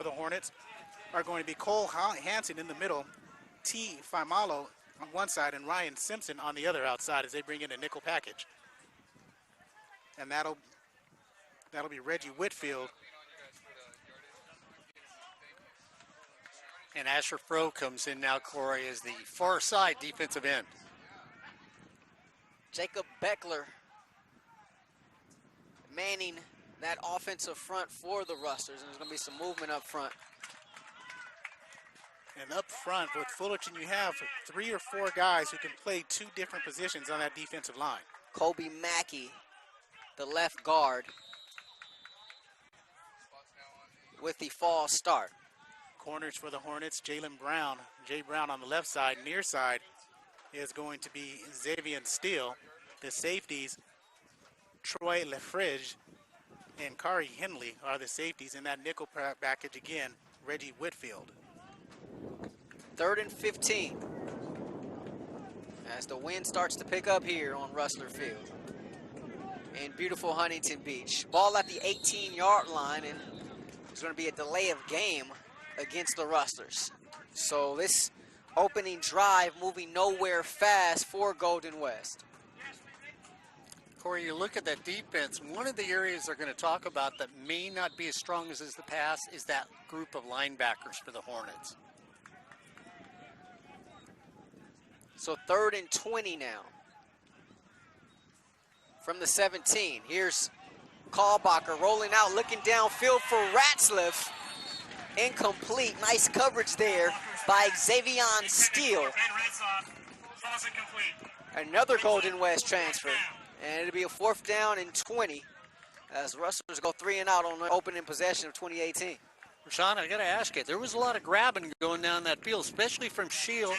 the Hornets are going to be Cole Hansen in the middle, T. Faimalo on one side, and Ryan Simpson on the other outside as they bring in a nickel package. And that'll be Reggie Whitfield. And Asher Froh comes in now, Corey, as the far side defensive end. Jacob Beckler manning that offensive front for the Rustlers, and there's going to be some movement up front. And up front with Fullerton, you have 3 or 4 guys who can play 2 different positions on that defensive line. Kobe Mackey, the left guard, with the fall start. Corners for the Hornets, Jalen Brown. Jay Brown on the left side. Near side is going to be Xavier Steele. The safeties, Troy Lefridge and Kari Henley are the safeties. In that nickel package again, Reggie Whitfield. 3rd and 15. As the wind starts to pick up here on Rustler Field in beautiful Huntington Beach. Ball at the 18-yard line, and there's going to be a delay of game against the Rustlers. So this opening drive moving nowhere fast for Golden West. Corey, you look at that defense, one of the areas they're going to talk about that may not be as strong as is the past is that group of linebackers for the Hornets. So 3rd and 20 now. From the 17, here's Kalbacher rolling out, looking downfield for Ratzliff. Incomplete, nice coverage there by Xavier Steele. Another Golden West transfer. And it'll be a 4th down and 20 as Rustlers go 3 and out on the opening possession of 2018. Rahshaun, I got to ask you, there was a lot of grabbing going down that field, especially from Seal,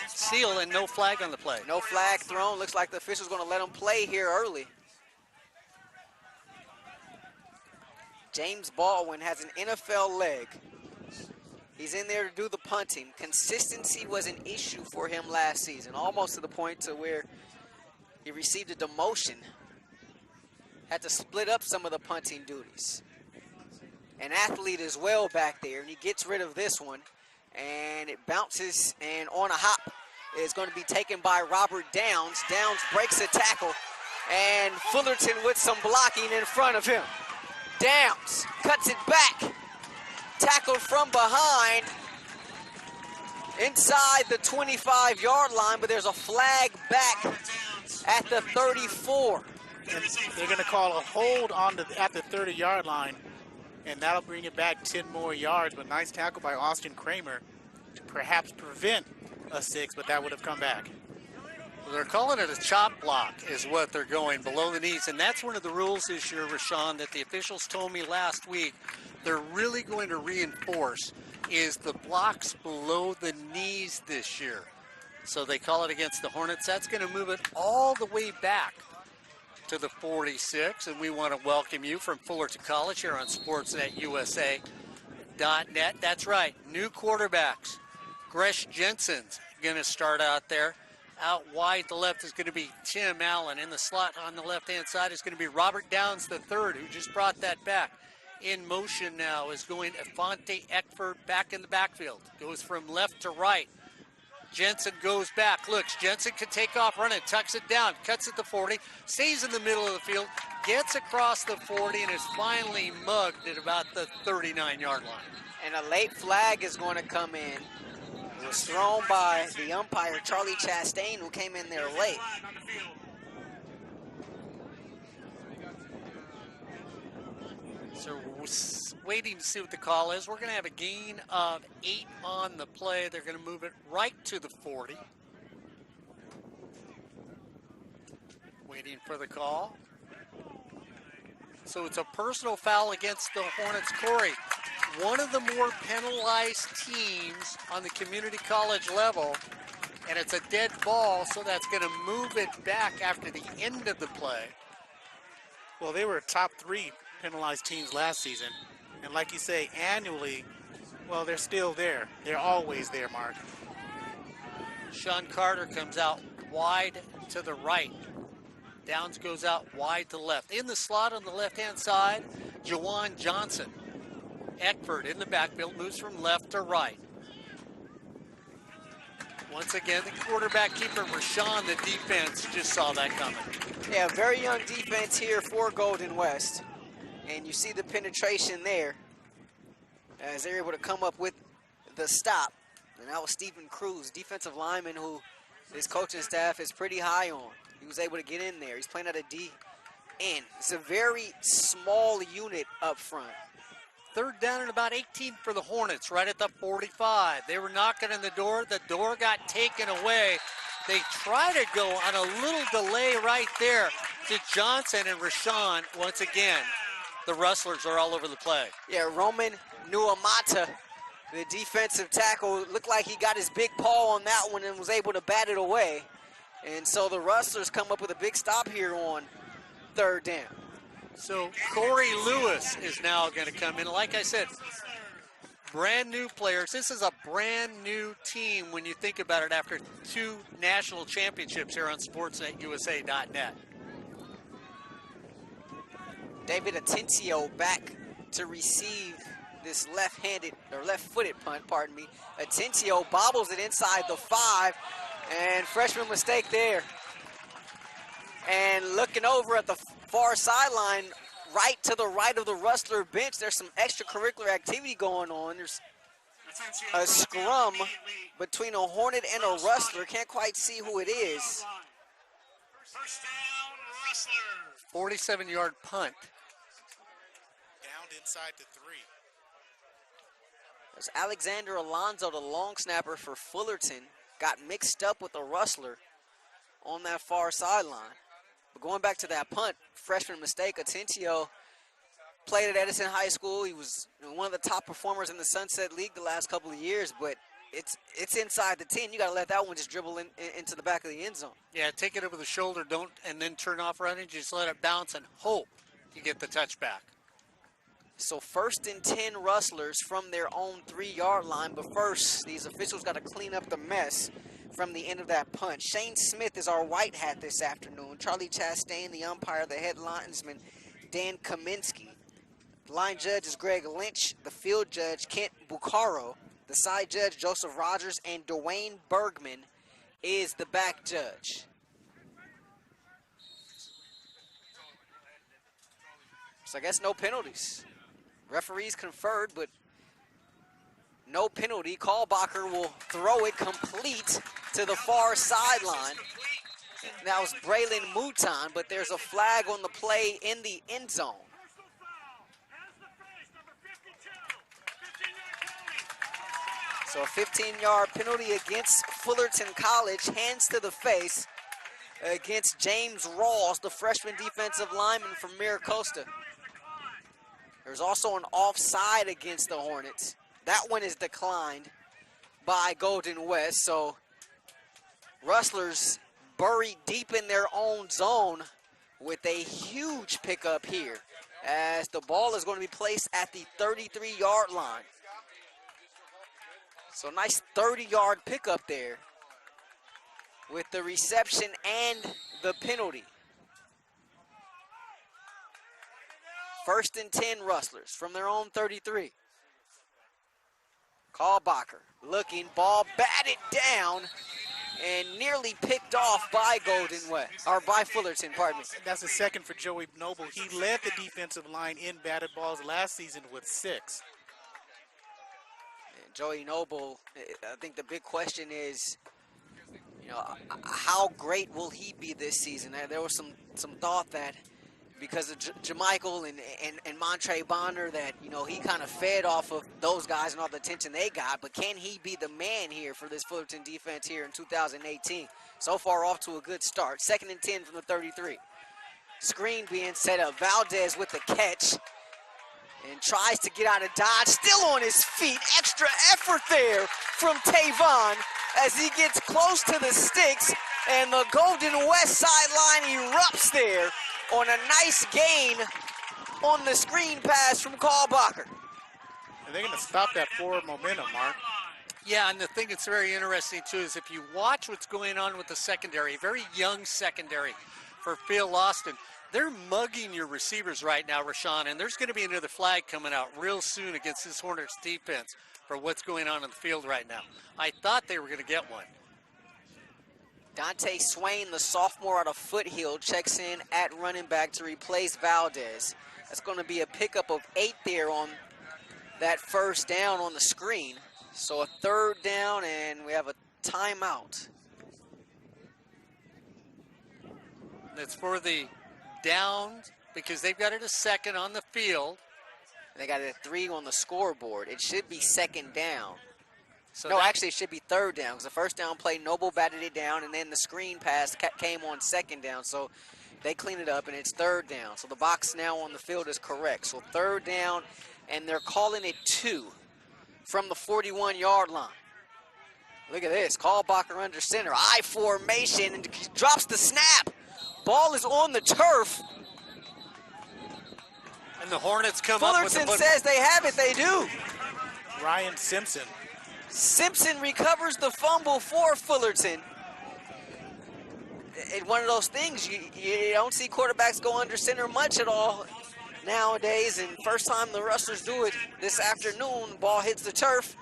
and no flag on the play. No flag thrown. Looks like the official's going to let them play here early. James Baldwin has an NFL leg. He's in there to do the punting. Consistency was an issue for him last season, almost to the point to where he received a demotion. Had to split up some of the punting duties. An athlete as well back there, and he gets rid of this one, and it bounces, and on a hop is going to be taken by Robert Downs. Downs breaks a tackle, and Fullerton with some blocking in front of him. Downs cuts it back, tackled from behind, inside the 25-yard line, but there's a flag back at the 34. And they're going to call a hold at the 30-yard line, and that'll bring it back 10 more yards. But nice tackle by Austin Kramer to perhaps prevent a 6, but that would have come back. Well, they're calling it a chop block is what they're going, below the knees. And that's one of the rules this year, Rahshaun, that the officials told me last week they're really going to reinforce is the blocks below the knees this year. So they call it against the Hornets. That's going to move it all the way back to the 46, and we want to welcome you from Fullerton College here on SportsNetUSA.net. That's right, new quarterbacks. Gresh Jensen's going to start out there. Out wide to left is going to be Tim Allen. In the slot on the left-hand side is going to be Robert Downs III, who just brought that back. In motion now is going Afonte Eckford back in the backfield. Goes from left to right. Jensen goes back, looks, Jensen can take off running, tucks it down, cuts it to 40, stays in the middle of the field, gets across the 40, and is finally mugged at about the 39-yard line. And a late flag is going to come in. It was thrown by the umpire, Charlie Chastain, who came in there late. So we're waiting to see what the call is. We're going to have a gain of 8 on the play. They're going to move it right to the 40. Waiting for the call. So it's a personal foul against the Hornets. Corey, one of the more penalized teams on the community college level, and it's a dead ball, so that's going to move it back after the end of the play. Well, they were top 3 penalized teams last season, and like you say, annually, well, they're still there. They're always there, Mark. Sean Carter comes out wide to the right. Downs goes out wide to left. In the slot on the left-hand side, Jawan Johnson. Eckford in the backfield, moves from left to right. Once again, the quarterback keeper, Rahshaun, the defense just saw that coming. Yeah, very young defense here for Golden West. And you see the penetration there as they're able to come up with the stop. And that was Stephen Cruz, defensive lineman who this coaching staff is pretty high on. He was able to get in there. He's playing at a D end. It's a very small unit up front. Third down and about 18 for the Hornets, right at the 45. They were knocking on the door. The door got taken away. They try to go on a little delay right there to Johnson and Rahshaun. Once again, the Rustlers are all over the play. Yeah, Roman Nuamata, the defensive tackle, looked like he got his big paw on that one and was able to bat it away. And so the Rustlers come up with a big stop here on third down. So Corey Lewis is now going to come in. Like I said, brand new players. This is a brand new team when you think about it after 2 national championships here on sportsnetusa.net. David Atencio back to receive this left-handed, or left-footed punt, pardon me. Atencio bobbles it inside the 5, and freshman mistake there. And looking over at the far sideline, right to the right of the Rustler bench, there's some extracurricular activity going on. There's a scrum between a Hornet and a Rustler. Can't quite see who it is. First down, Rustlers. 47-yard punt. Down inside to 3. There's Alexander Alonso, the long snapper for Fullerton, got mixed up with a Rustler on that far sideline. But going back to that punt, freshman mistake, Atencio played at Edison High School. He was one of the top performers in the Sunset League the last couple of years, but it's inside the 10. You got to let that one just dribble into the back of the end zone. Yeah, take it over the shoulder, and then turn off running. Just let it bounce and hope you get the touchback. So first and 10 Rustlers from their own 3-yard line. But first, these officials got to clean up the mess from the end of that punt. Shane Smith is our white hat this afternoon. Charlie Chastain, the umpire, the head linesman, Dan Kaminsky. The line judge is Greg Lynch. The field judge, Kent Bucaro. The side judge, Joseph Rogers. And Dwayne Bergman is the back judge. So I guess no penalties. Referees conferred, but no penalty. Kalbacher will throw it complete to the far sideline. That was Braylon Mouton, but there's a flag on the play in the end zone. So a 15-yard penalty against Fullerton College, hands to the face against James Rawls, the freshman defensive lineman from Miracosta. There's also an offside against the Hornets. That one is declined by Golden West. So Rustlers buried deep in their own zone with a huge pickup here as the ball is going to be placed at the 33-yard line. So nice 30-yard pickup there with the reception and the penalty. First and 10 Rustlers from their own 33. Kalbacher looking, ball batted down and nearly picked off by Golden West, or by Fullerton, pardon me. That's a second for Joey Noble. He led the defensive line in batted balls last season with 6. And Joey Noble, I think the big question is, how great will he be this season? There was some thought that because of Jamichael and Montre Bonner that, he kind of fed off of those guys and all the attention they got. But can he be the man here for this Fullerton defense here in 2018? So far off to a good start. Second and 10 from the 33. Screen being set up. Valdez with the catch and tries to get out of dodge. Still on his feet. Extra effort there from Tavon as he gets close to the sticks. And the Golden West sideline erupts there on a nice gain on the screen pass from Kalbacher. And they're going to stop that forward momentum, Mark. Yeah, and the thing that's very interesting, too, is if you watch what's going on with the secondary, very young secondary for Phil Austin, They're mugging your receivers right now, Rahshaun, and there's going to be another flag coming out real soon against this Hornets defense for what's going on in the field right now. I thought they were going to get one. Dante Swain, the sophomore out of Foothill, checks in at running back to replace Valdez. That's going to be a pickup of 8 there on that first down on the screen. So a 3rd down, and we have a timeout. That's for the downs because they've got it a 2nd on the field. They got it a 3 on the scoreboard. It should be 2nd down. So no, actually, it should be 3rd down because the first down play, Noble batted it down, and then the screen pass came on 2nd down. So they clean it up, and it's 3rd down. So the box now on the field is correct. So 3rd down, and they're calling it 2 from the 41-yard line. Look at this. Callbacher under center. I formation, and drops the snap. Ball is on the turf. And the Hornets come up with the Fullerton says they have it. They do. Ryan Simpson. Simpson recovers the fumble for Fullerton. It's one of those things, you don't see quarterbacks go under center much at all nowadays, and first time the Rustlers do it this afternoon, ball hits the turf,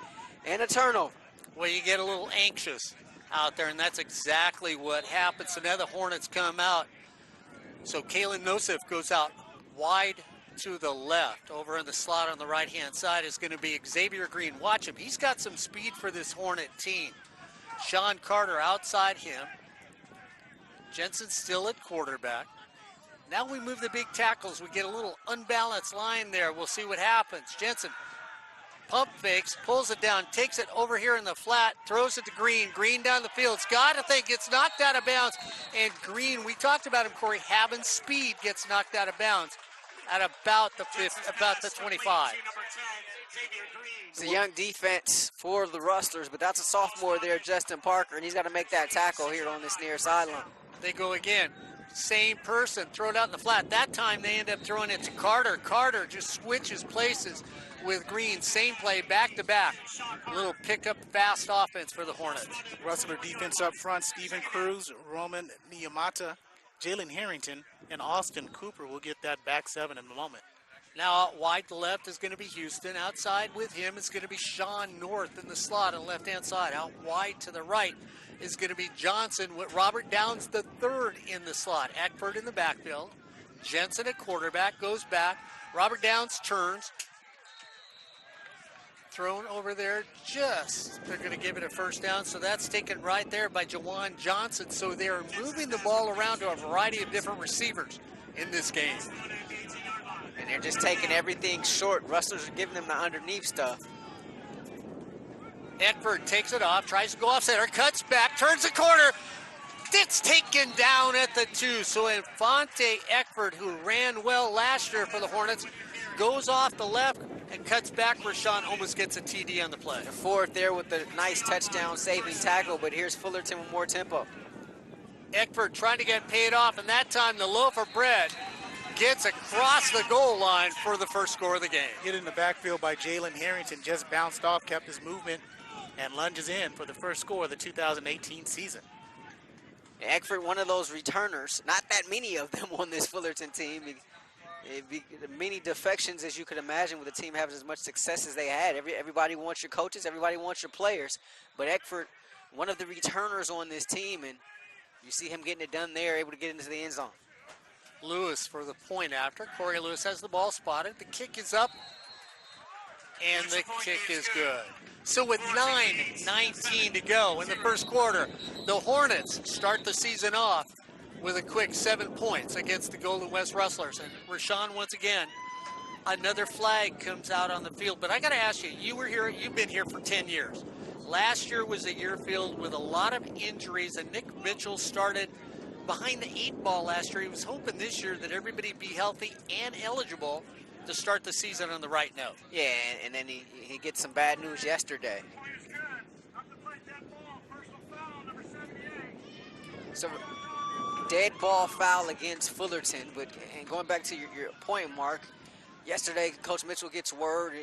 and a turnover. Well, you get a little anxious out there, and that's exactly what happens. So now the Hornets come out. So Kalen Nosif goes out wide to the left. Over in the slot on the right-hand side is going to be Xavier Green. Watch him. He's got some speed for this Hornet team. Sean Carter outside him. Jensen still at quarterback. Now we move the big tackles. We get a little unbalanced line there. We'll see what happens. Jensen pump fakes, pulls it down, takes it over here in the flat, throws it to Green. Green down the field. Scott, I think, gets knocked out of bounds. And Green, we talked about him, Corey, having speed, gets knocked out of bounds at about the 25. It's a young defense for the Rustlers, but that's a sophomore there, Justin Parker, and he's got to make that tackle here on this near sideline. They go again. Same person, throw it out in the flat. That time they end up throwing it to Carter. Carter just switches places with Green. Same play, back to back. A little pickup, fast offense for the Hornets. Rustler defense up front, Stephen Cruz, Roman Niyamata, Jalen Harrington, and Austin Cooper will get that back 7 in a moment. Now out wide to left is going to be Houston. Outside with him is going to be Sean North in the slot on the left-hand side. Out wide to the right is going to be Johnson with Robert Downs the third in the slot. Eckford in the backfield. Jensen at quarterback, goes back. Robert Downs turns. Thrown over there they're going to give it a first down. So that's taken right there by Jawan Johnson. So they are moving the ball around to a variety of different receivers in this game. And they're just taking everything short. Rustlers are giving them the underneath stuff. Eckford takes it off, tries to go off center, cuts back, turns the corner. It's taken down at the 2. So Infante Eckford, who ran well last year for the Hornets, goes off the left and cuts back. Rahshaun almost gets a TD on the play. The fourth there with the nice touchdown saving tackle, but here's Fullerton with more tempo. Eckford trying to get paid off, and that time the loaf of bread gets across the goal line for the first score of the game. Hit in the backfield by Jalen Harrington, just bounced off, kept his movement, and lunges in for the first score of the 2018 season. Eckford, one of those returners, not that many of them on this Fullerton team. It'd be many defections as you could imagine with a team having as much success as they had. Everybody wants your coaches, everybody wants your players, but Eckford, one of the returners on this team, and you see him getting it done there, able to get into the end zone. Lewis for the point after. Corey Lewis has the ball spotted. The kick is up, and the kick is good. So with 9:19 to go in the first quarter, the Hornets start the season off with a quick 7 points against the Golden West Rustlers. And Rahshaun, once again, another flag comes out on the field. But I got to ask you, you've been here for 10 years. Last year was a year filled with a lot of injuries, and Nick Mitchell started behind the 8 ball last year. He was hoping this year that everybody be healthy and eligible to start the season on the right note. Yeah, and then he gets some bad news yesterday. So, dead ball foul against Fullerton, and going back to your point, Mark, yesterday Coach Mitchell gets word,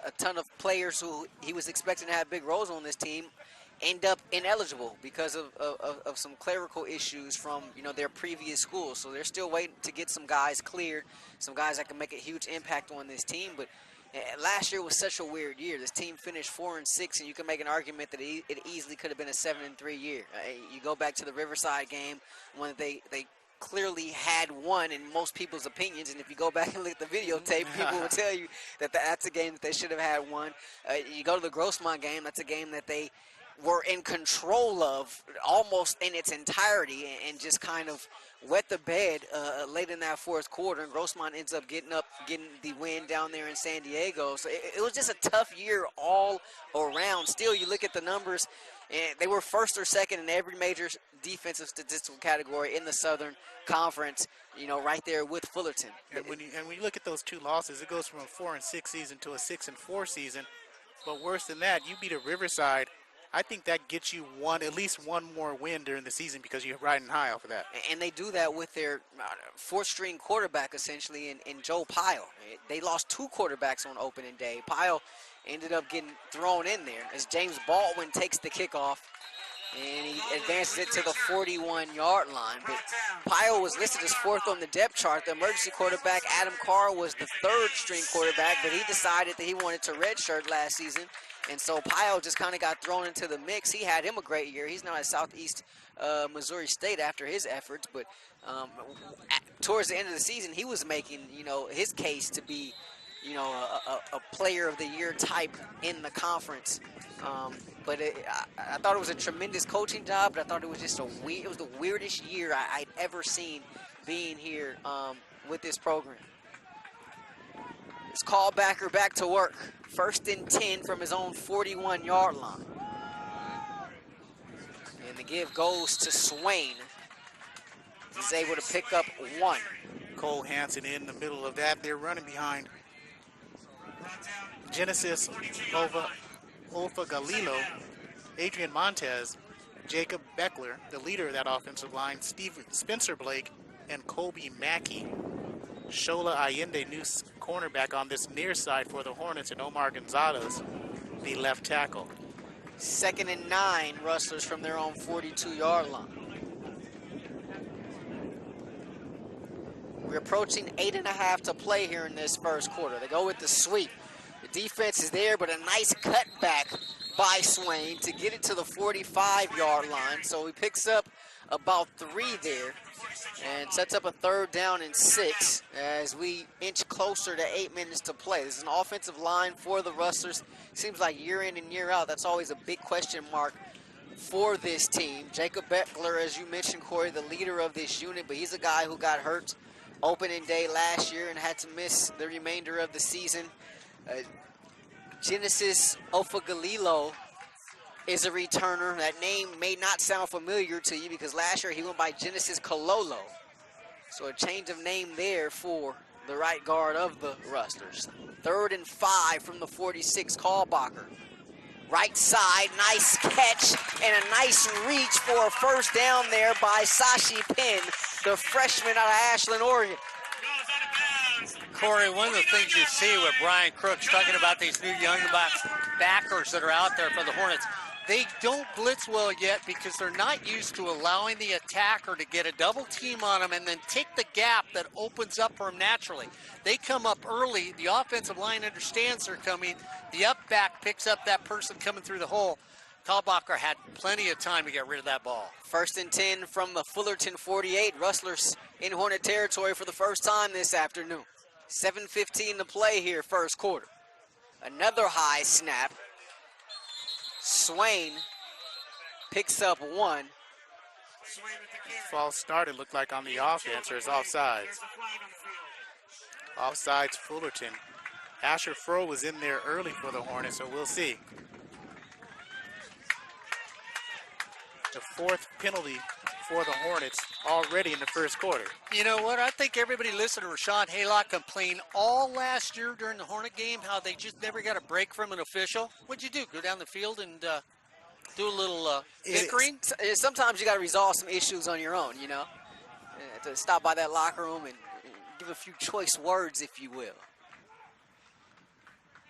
a ton of players who he was expecting to have big roles on this team end up ineligible because of some clerical issues from, you know, their previous schools. So they're still waiting to get some guys cleared, some guys that can make a huge impact on this team. But last year was such a weird year. This team finished 4-6, and you can make an argument that it easily could have been a 7-3 year. You go back to the Riverside game when they clearly had won in most people's opinions, and if you go back and look at the videotape, people will tell you that that's a game that they should have had won. You go to the Grossmont game, that's a game that they were in control of almost in its entirety, and just kind of wet the bed late in that fourth quarter, and Grossmont ends up getting the win down there in San Diego. So it was just a tough year all around. Still, you look at the numbers, and they were first or second in every major defensive statistical category in the Southern Conference, you know, right there with Fullerton. And when you look at those two losses, it goes from a 4-6 season to a 6-4 season. But worse than that, you beat a Riverside. I think that gets you at least one more win during the season because you're riding high off of that. And they do that with their fourth-string quarterback, essentially, in Joe Pyle. They lost two quarterbacks on opening day. Pyle ended up getting thrown in there as James Baldwin takes the kickoff, and he advances it to the 41-yard line. But Pyle was listed as fourth on the depth chart. The emergency quarterback, Adam Carr, was the third-string quarterback, but he decided that he wanted to redshirt last season. And so Pyle just kind of got thrown into the mix. He had him a great year. He's now at Southeast Missouri State after his efforts. But towards the end of the season, he was making, you know, his case to be, you know, a player of the year type in the conference. But I thought it was a tremendous coaching job, but I thought it was just it was the weirdest year I'd ever seen being here with this program. It's Callbacker back to work. 1st and 10 from his own 41-yard line. And the give goes to Swain. He's able to pick up one. Cole Hansen in the middle of that. They're running behind Genesis Olfa Galilo, Adrian Montez, Jacob Beckler, the leader of that offensive line, Spencer Blake, and Colby Mackey. Shola Allende, new cornerback on this near side for the Hornets, and Omar Gonzalez, the left tackle. 2nd and 9, Rustlers from their own 42-yard line. We're approaching 8.5 to play here in this first quarter. They go with the sweep. The defense is there, but a nice cutback by Swain to get it to the 45-yard line. So he picks up about 3 there and sets up a 3rd down and 6 as we inch closer to 8 minutes to play. This is an offensive line for the Rustlers. Seems like year in and year out, that's always a big question mark for this team. Jacob Beckler, as you mentioned, Corey, the leader of this unit, but he's a guy who got hurt opening day last year and had to miss the remainder of the season. Genesis Ofagalilo is a returner. That name may not sound familiar to you because last year he went by Genesis Kololo. So a change of name there for the right guard of the Rustlers. 3rd and 5 from the 46, Callbacher. Right side, nice catch and a nice reach for a 1st down there by Sashi Penn, the freshman out of Ashland, Oregon. Corey, one of the things you see with Brian Crooks talking about these new young backers that are out there for the Hornets, they don't blitz well yet because they're not used to allowing the attacker to get a double team on them and then take the gap that opens up for them naturally. They come up early. The offensive line understands they're coming. The up back picks up that person coming through the hole. Callbacher had plenty of time to get rid of that ball. 1st and 10 from the Fullerton 48. Rustlers in Hornet territory for the first time this afternoon. 7:15 to play here, first quarter. Another high snap. Swain picks up 1. False start, it looked like on the offense, or it's offsides. Offsides, Fullerton. Asher Froh was in there early for the Hornets, so we'll see. The 4th penalty for the Hornets already in the first quarter. You know what? I think everybody listened to Rahshaun Haylock complain all last year during the Hornet game how they just never got a break from an official. What'd you do? Go down the field and do a little bickering? Sometimes you got to resolve some issues on your own, you know? To stop by that locker room and give a few choice words, if you will.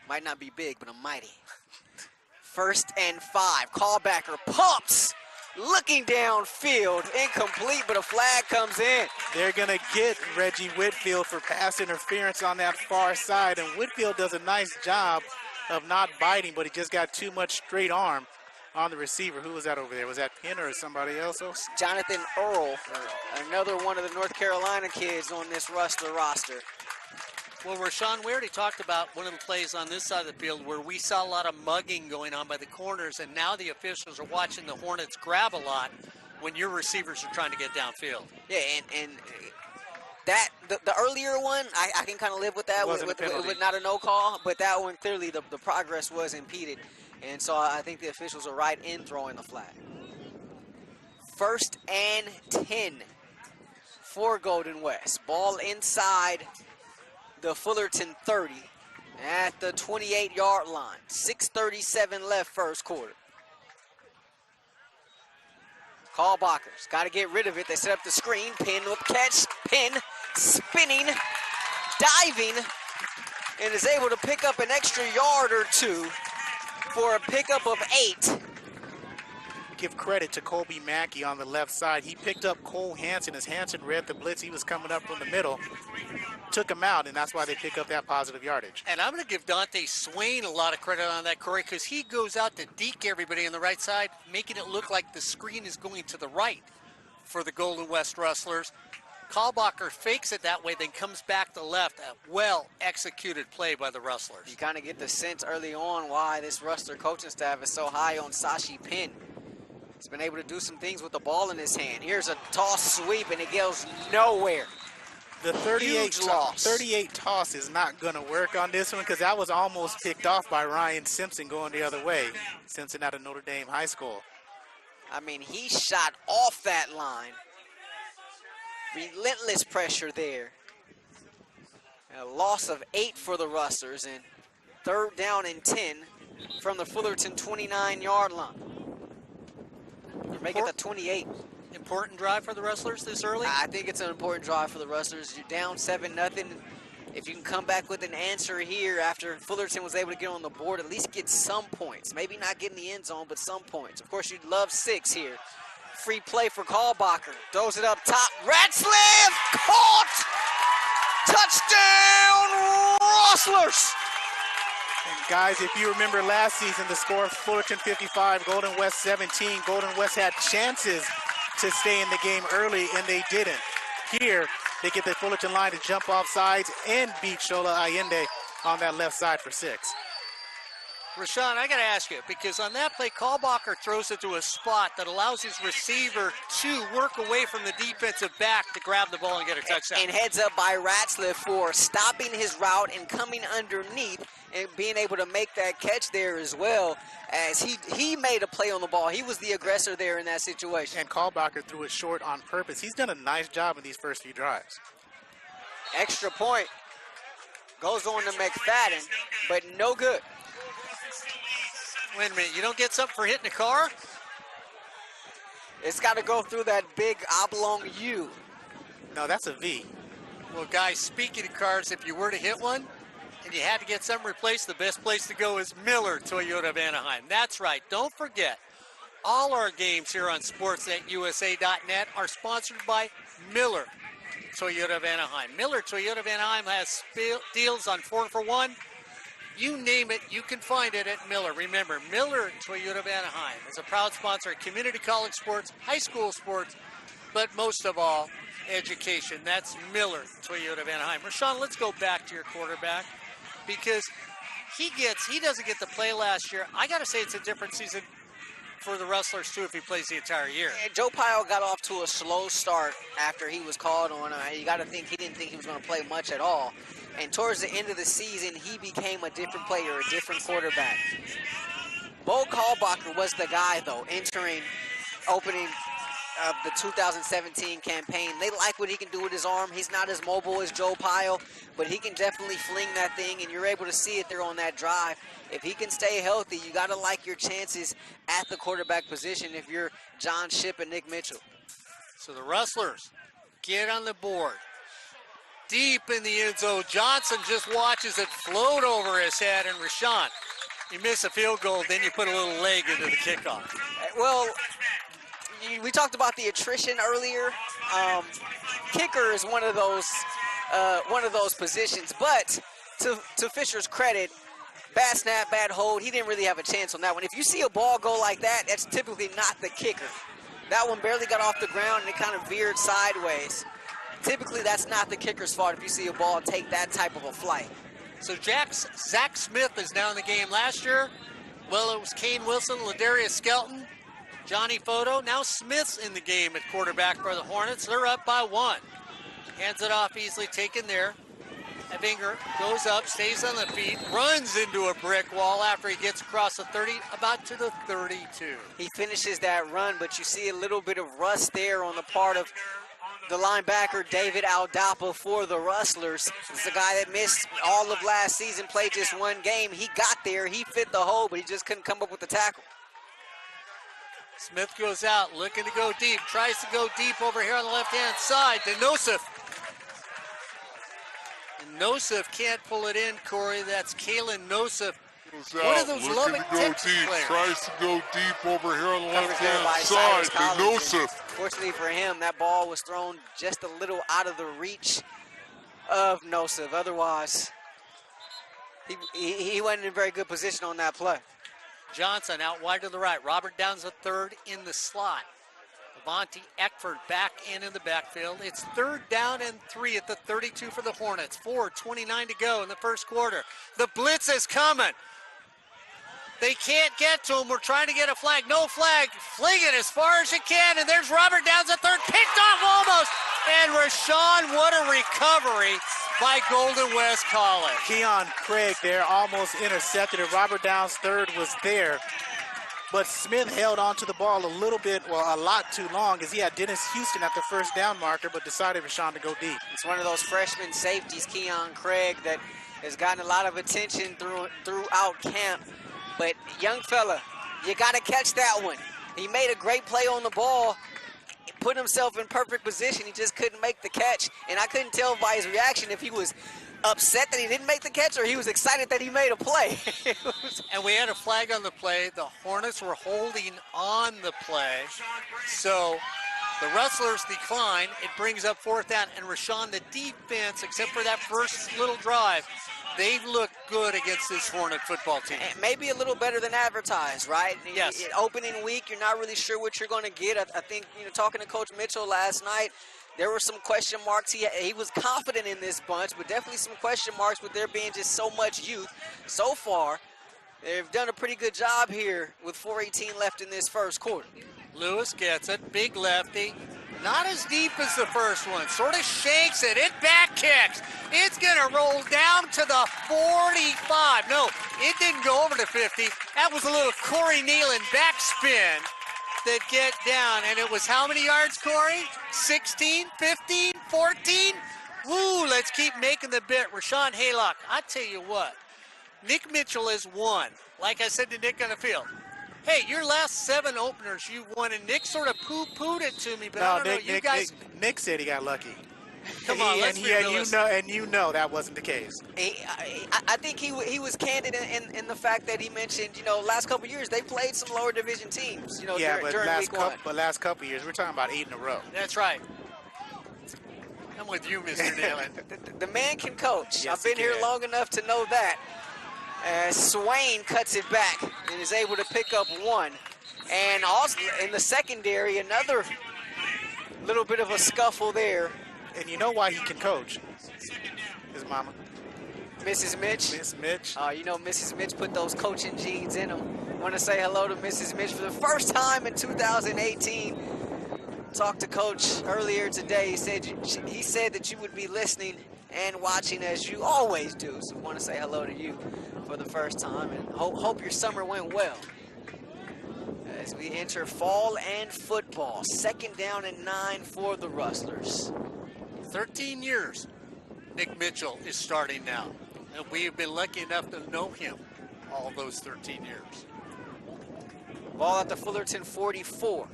Might not be big, but I'm mighty. 1st and 5. Callbacker pumps, looking downfield, incomplete, but a flag comes in. They're going to get Reggie Whitfield for pass interference on that far side, and Whitfield does a nice job of not biting, but he just got too much straight arm on the receiver. Who was that over there? Was that Penn or somebody else? Jonathan Earl, another one of the North Carolina kids on this Rustler roster. Well, Rahshaun, we already talked about one of the plays on this side of the field where we saw a lot of mugging going on by the corners, and now the officials are watching the Hornets grab a lot when your receivers are trying to get downfield. Yeah, and that the earlier one, I can kind of live with that, with not a no call, but that one, clearly the progress was impeded. And so I think the officials are right in throwing the flag. 1st and 10 for Golden West. Ball inside the Fullerton 30 at the 28-yard line. 6:37 left first quarter. Callbachers got to get rid of it. They set up the screen. Penn will catch. Penn spinning, diving, and is able to pick up an extra yard or two for a pickup of 8. Give credit to Colby Mackey on the left side. He picked up Cole Hansen as Hansen read the blitz. He was coming up from the middle, took him out, and that's why they pick up that positive yardage. And I'm going to give Dante Swain a lot of credit on that, Corey, because he goes out to deke everybody on the right side, making it look like the screen is going to the right for the Golden West Rustlers. Kalbacher fakes it that way, then comes back to left. A well-executed play by the Rustlers. You kind of get the sense early on why this Rustler coaching staff is so high on Sashi Penn. He's been able to do some things with the ball in his hand. Here's a toss sweep, and it goes nowhere. The 38 toss is not going to work on this one because that was almost picked off by Ryan Simpson going the other way. Simpson out of Notre Dame High School. I mean, he shot off that line. Relentless pressure there. A loss of 8 for the Rustlers, and 3rd down and 10 from the Fullerton 29-yard line. Make it the 28. Important drive for the Rustlers this early? I think it's an important drive for the Rustlers. You're down 7-0. If you can come back with an answer here after Fullerton was able to get on the board, at least get some points. Maybe not get in the end zone, but some points. Of course, you'd love 6 here. Free play for Kalbacher. Throws it up top. Ratzliff caught! Touchdown, Rustlers! And guys, if you remember last season, the score, Fullerton 55, Golden West 17. Golden West had chances to stay in the game early, and they didn't. Here, they get the Fullerton line to jump off sides and beat Shola Allende on that left side for 6. Rahshaun, I got to ask you, because on that play, Kalbacher throws it to a spot that allows his receiver to work away from the defensive back to grab the ball and get a touchdown. And heads up by Ratzliff for stopping his route and coming underneath and being able to make that catch there as well, as he made a play on the ball. He was the aggressor there in that situation. And Kalbacher threw it short on purpose. He's done a nice job in these first few drives. Extra point goes on to McFadden, but no good. Wait a minute, you don't get something for hitting a car? It's got to go through that big oblong U. No, that's a V. Well, guys, speaking of cars, if you were to hit one and you had to get something replaced, the best place to go is Miller Toyota of Anaheim. That's right. Don't forget, all our games here on sportsnetusa.net are sponsored by Miller Toyota of Anaheim. Miller Toyota of Anaheim has deals on 4-for-1. You name it, you can find it at Miller. Remember, Miller Toyota of Anaheim is a proud sponsor of community college sports, high school sports, but most of all, education. That's Miller Toyota of Anaheim. Rahshaun, let's go back to your quarterback, because he doesn't get to play last year. I got to say it's a different season for the Rustlers, too, if he plays the entire year. Yeah, Joe Pyle got off to a slow start after he was called on. You got to think he didn't think he was going to play much at all. And towards the end of the season, he became a different player, a different quarterback. Bo Kalbacher was the guy, though, opening of the 2017 campaign. They like what he can do with his arm. He's not as mobile as Joe Pyle, but he can definitely fling that thing, and you're able to see it there on that drive. If he can stay healthy, you got to like your chances at the quarterback position if you're John Shipp and Nick Mitchell. So the Rustlers get on the board. Deep in the end zone, Johnson just watches it float over his head, and Rahshaun, You miss a field goal, then you put a little leg into the kickoff. Well, we talked about the attrition earlier. Kicker is one of those positions, but to Fisher's credit, bad snap, bad hold. He didn't really have a chance on that one. If you see a ball go like that, that's typically not the kicker. That one barely got off the ground and it kind of veered sideways. Typically, that's not the kicker's fault if you see a ball take that type of a flight. So Zach Smith is now in the game. Last year, well, it was Kane Wilson, Ladarius Skelton, Johnny Photo. Now Smith's in the game at quarterback for the Hornets. They're up by 1. Hands it off easily, taken there. Ebinger goes up, stays on the feet, runs into a brick wall after he gets across the 30, about to the 32. He finishes that run, but you see a little bit of rust there on the part of the linebacker, David Aldapa, for the Rustlers. It's a guy that missed all of last season, played just one game. He got there, he fit the hole, but he just couldn't come up with the tackle. Smith goes out, looking to go deep, tries to go deep over here on the left-hand side to Nosif. And Nosif can't pull it in, Corey. That's Kalen Nosif. One of those Lubbock, Texas players. Tries to go deep over here on the left-hand side to Nosif. Fortunately for him, that ball was thrown just a little out of the reach of Nosif. Otherwise, he wasn't in very good position on that play. Johnson out wide to the right. Robert Downs the third in the slot. Avante Eckford back in the backfield. It's 3rd down and 3 at the 32 for the Hornets. 4:29 to go in the first quarter. The blitz is coming. They can't get to him. We're trying to get a flag. No flag. Fling it as far as you can. And there's Robert Downs at third. Picked off almost. And Rahshaun, what a recovery by Golden West College. Keon Craig there almost intercepted it. Robert Downs' third was there. But Smith held on to the ball a little bit, well, a lot too long, as he had Dennis Houston at the first down marker, but decided Rahshaun to go deep. It's one of those freshman safeties, Keon Craig, that has gotten a lot of attention throughout camp. But young fella, you got to catch that one. He made a great play on the ball, put himself in perfect position. He just couldn't make the catch. And I couldn't tell by his reaction if he was upset that he didn't make the catch or he was excited that he made a play. And we had a flag on the play. The Hornets were holding on the play. So the Rustlers decline. It brings up 4th down. And Rahshaun, the defense, except for that first little drive, they've looked good against this Hornet football team. And maybe a little better than advertised, right? Yes. Opening week, you're not really sure what you're going to get. I think, talking to Coach Mitchell last night, there were some question marks. He was confident in this bunch, but definitely some question marks with there being just so much youth. So far, they've done a pretty good job here with 4:18 left in this first quarter. Lewis gets it, big lefty. Not as deep as the first one. Sort of shakes it. It back kicks. It's going to roll down to the 45. No, it didn't go over to 50. That was a little Corey Neyland backspin that get down. And it was how many yards, Corey? 16, 15, 14? Woo, let's keep making the bit. Rahshaun Haylock, I tell you what, Nick Mitchell has won. Like I said to Nick on the field, hey, your last 7 openers you won, and Nick sort of poo-pooed it to me, but I don't know, Nick said he got lucky. Come on, let's be realistic. And you know that wasn't the case. I think he was candid in the fact that he mentioned, last couple of years they played some lower division teams, during week one. But last couple of years, we're talking about 8 in a row. That's right. I'm with you, Mr. Neyland. The man can coach. Yes, I've been here long enough to know that. Swain cuts it back and is able to pick up 1. And also in the secondary, another little bit of a scuffle there. And you know why he can coach? His mama. Mrs. Mitch. Miss Mitch. Mrs. Mitch put those coaching genes in him. Want to say hello to Mrs. Mitch for the first time in 2018. Talked to Coach earlier today. He said that you would be listening and watching as you always do. So want to say hello to you for the first time, and hope your summer went well. As we enter fall and football, 2nd down and 9 for the Rustlers. 13 years Nick Mitchell is starting now, and we have been lucky enough to know him all those 13 years. Ball at the Fullerton 44.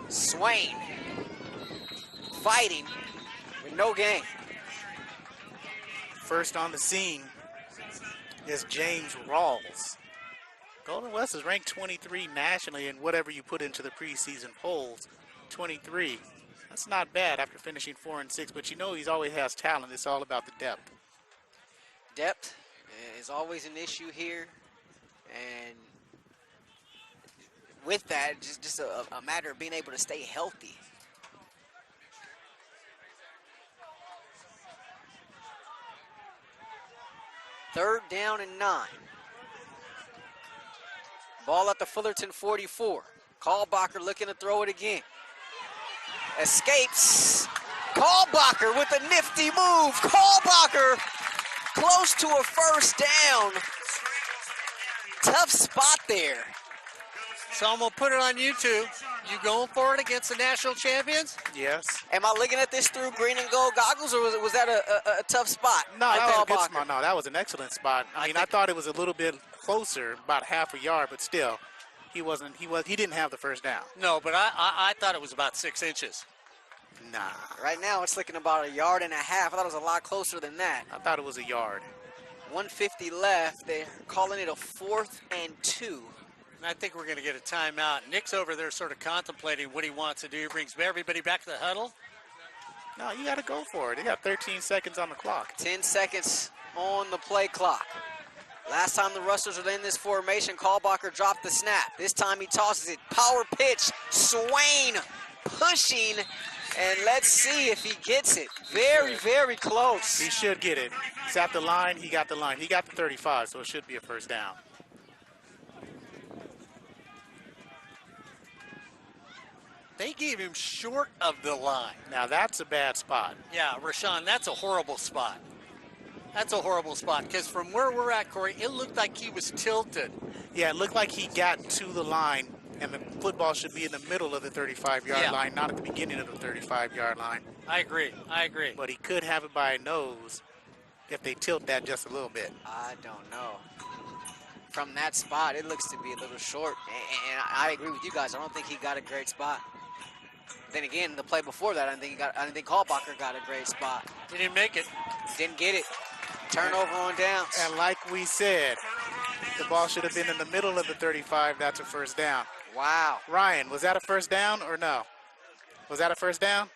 Swain fighting with no gain. First on the scene is James Rawls. Golden West is ranked 23 nationally in whatever you put into the preseason polls. 23. That's not bad after finishing 4 and 6, but you know he's always has talent. It's all about the depth. Depth is always an issue here, and with that, just a matter of being able to stay healthy. Third down and 9. Ball at the Fullerton 44. Kalbacher looking to throw it again. Escapes. Kalbacher with a nifty move. Kalbacher close to a first down. Tough spot there. So I'm going to put it on YouTube. You going for it against the national champions? Yes. Am I looking at this through green and gold goggles, or was that a tough spot? No, that was a good spot. No, that was an excellent spot. I thought it was a little bit closer, about half a yard, but still, he didn't have the first down. No, but I thought it was about 6 inches. Nah. Right now, it's looking about 1.5 yards. I thought it was a lot closer than that. I thought it was a yard. 1:50 left. They're calling it a 4th and 2. I think we're going to get a timeout. Nick's over there sort of contemplating what he wants to do. He brings everybody back to the huddle. No, you got to go for it. You got 13 seconds on the clock. 10 seconds on the play clock. Last time the Rustlers were in this formation, Kalbacher dropped the snap. This time he tosses it. Power pitch. Swain pushing. And let's see if he gets it. Very, very close. He should get it. He's at the line. He got the line. He got the 35, so it should be a first down. They gave him short of the line. Now that's a bad spot. Yeah, Rahshaun, that's a horrible spot. That's a horrible spot, because from where we're at, Corey, it looked like he was tilted. Yeah, it looked like he got to the line, and the football should be in the middle of the 35-yard line, not at the beginning of the 35-yard line. I agree. But he could have it by a nose if they tilt that just a little bit. I don't know. From that spot, it looks to be a little short, and I agree with you guys. I don't think he got a great spot. Then again, the play before that, I didn't think Kalbacher got a great spot. He didn't make it. Didn't get it. Turnover on downs. And like we said, the ball should have been in the middle of the 35. That's a first down. Wow. Ryan, was that a first down or no? Was that a first down?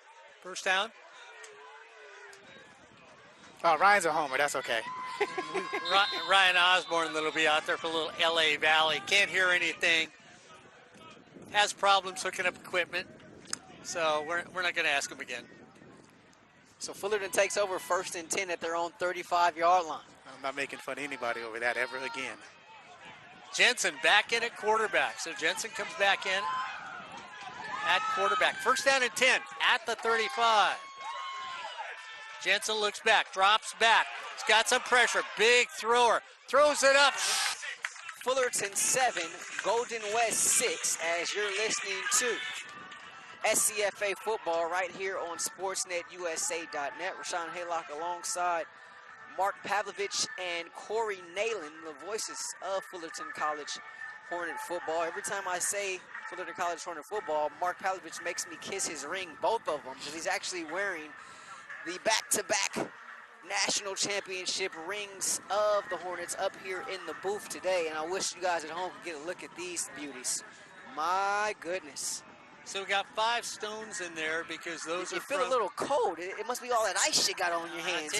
First down. Oh, Ryan's a homer. That's okay. Ryan Osborne that'll be out there for a little LA Valley. Can't hear anything. Has problems hooking up equipment. So we're not going to ask him again. So Fullerton takes over 1st and 10 at their own 35-yard line. I'm not making fun of anybody over that ever again. Jensen back in at quarterback. So Jensen comes back in at quarterback. 1st down and 10 at the 35. Jensen looks back, drops back. He's got some pressure. Big thrower. Throws it up. Fullerton 7, Golden West 6, as you're listening to SCFA football right here on SportsNetUSA.net. Rahshaun Haylock alongside Mark Pavlovich and Corey Neyland, the voices of Fullerton College Hornet football. Every time I say Fullerton College Hornet football, Mark Pavlovich makes me kiss his ring, both of them, because he's actually wearing the back-to-back national championship rings of the Hornets up here in the booth today. And I wish you guys at home could get a look at these beauties. My goodness. So we got 5 stones in there because those you are feel a little cold. It must be all that ice you got on your hands. I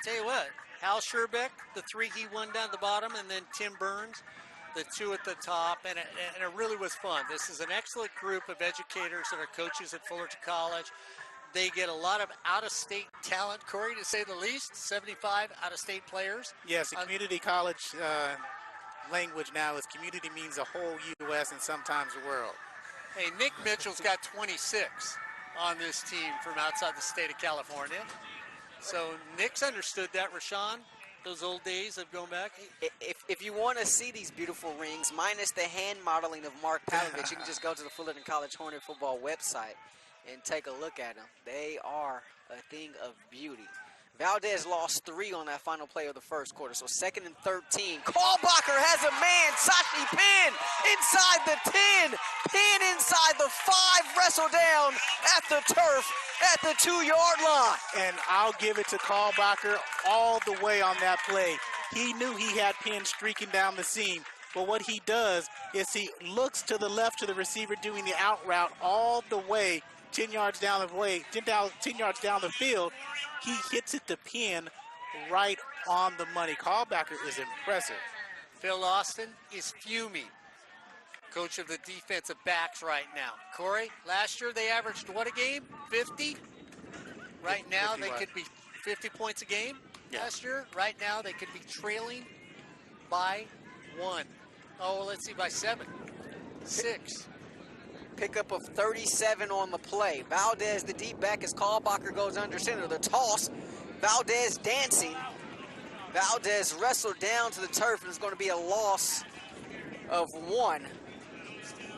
tell you what. Hal Scherbeck, the 3 he won down the bottom, and then Tim Burns, the 2 at the top, and it really was fun. This is an excellent group of educators that are coaches at Fullerton College. They get a lot of out-of-state talent, Corey, to say the least. 75 out-of-state players. Yes, the community college language now is community means the whole U.S. and sometimes the world. Hey, Nick Mitchell's got 26 on this team from outside the state of California. So Nick's understood that, Rahshaun, those old days of going back. If you want to see these beautiful rings, minus the hand modeling of Mark Pavlovich, you can just go to the Fullerton College Hornet football website and take a look at them. They are a thing of beauty. Valdez lost 3 on that final play of the first quarter, so 2nd and 13. Kalbacher has a man. Sashi Penn inside the 10. Penn inside the 5. Wrestle down at the turf at the 2-yard line. And I'll give it to Kalbacher all the way on that play. He knew he had Penn streaking down the seam. But what he does is he looks to the left to the receiver doing the out route all the way 10 yards down the way, 10 yards down the field. He hits it to Penn right on the money. Kalbacher is impressive. Phil Austin is fuming. Coach of the defensive backs right now. Corey, last year they averaged what a game? 50? Right now 50 they what? could be 50 points a game Yeah. last year. Right now they could be trailing by 1. Oh, let's see, by 7. 6. Pickup of 37 on the play. Valdez, the deep back, as Kalbacher goes under center. The toss. Valdez dancing. Valdez wrestled down to the turf, and it's going to be a loss of 1.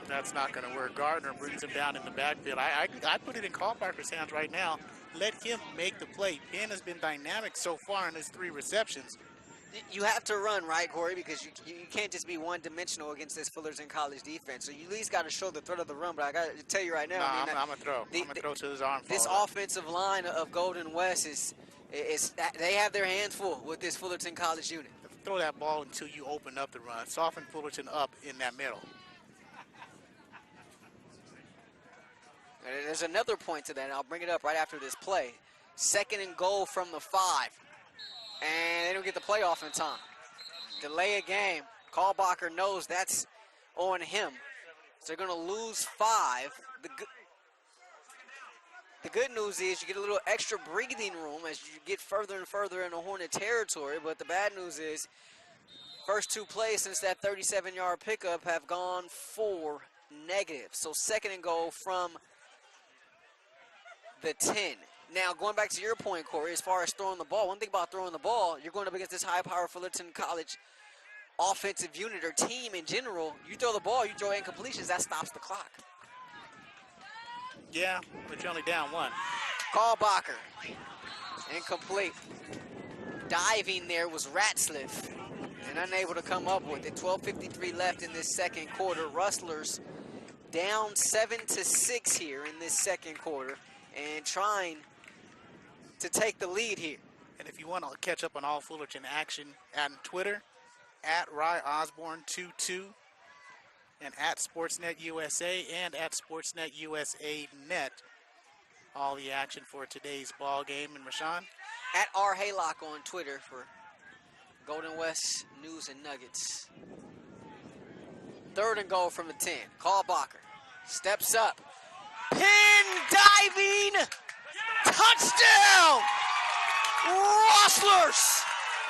That's not going to work. Gardner brings him down in the backfield. I put it in Kalbacher's hands right now. Let him make the play. Penn has been dynamic so far in his 3 receptions. You have to run, right, Corey? Because you can't just be one-dimensional against this Fullerton College defense. So you at least got to show the threat of the run. But I got to tell you right now, No, I mean, I'm going to throw. I'm going to throw to his arm. this offensive line of Golden West is they have their hands full with this Fullerton College unit. Throw that ball until you open up the run. Soften Fullerton up in that middle. There's another point to that, and I'll bring it up right after this play. 2nd and goal from the 5. And they don't get the play off in time. Delay a game. Kalbacher knows that's on him. So they're going to lose 5. The good news is you get a little extra breathing room as you get further and further into Hornet territory. But the bad news is first 2 plays since that 37-yard pickup have gone for negative. So 2nd and goal from the 10. Now, going back to your point, Corey, as far as throwing the ball, one thing about throwing the ball, you're going up against this high-power Fullerton College offensive unit or team in general. You throw the ball, you throw incompletions, that stops the clock. Yeah, but you're only down 1. Kalbacher, incomplete. Diving there was Ratzliff and unable to come up with it. 12:53 left in this second quarter. Rustlers down 7-6 here in this second quarter and trying to take the lead here. And if you want to catch up on all Fullerton action on Twitter, at RyOsborne22 and at Sportsnet USA and at Sportsnet USA Net. All the action for today's ball game. And Rahshaun? At R. Haylock on Twitter for Golden West News and Nuggets. 3rd and goal from the 10. Kalbacher steps up. Pin diving. Touchdown. Rustlers.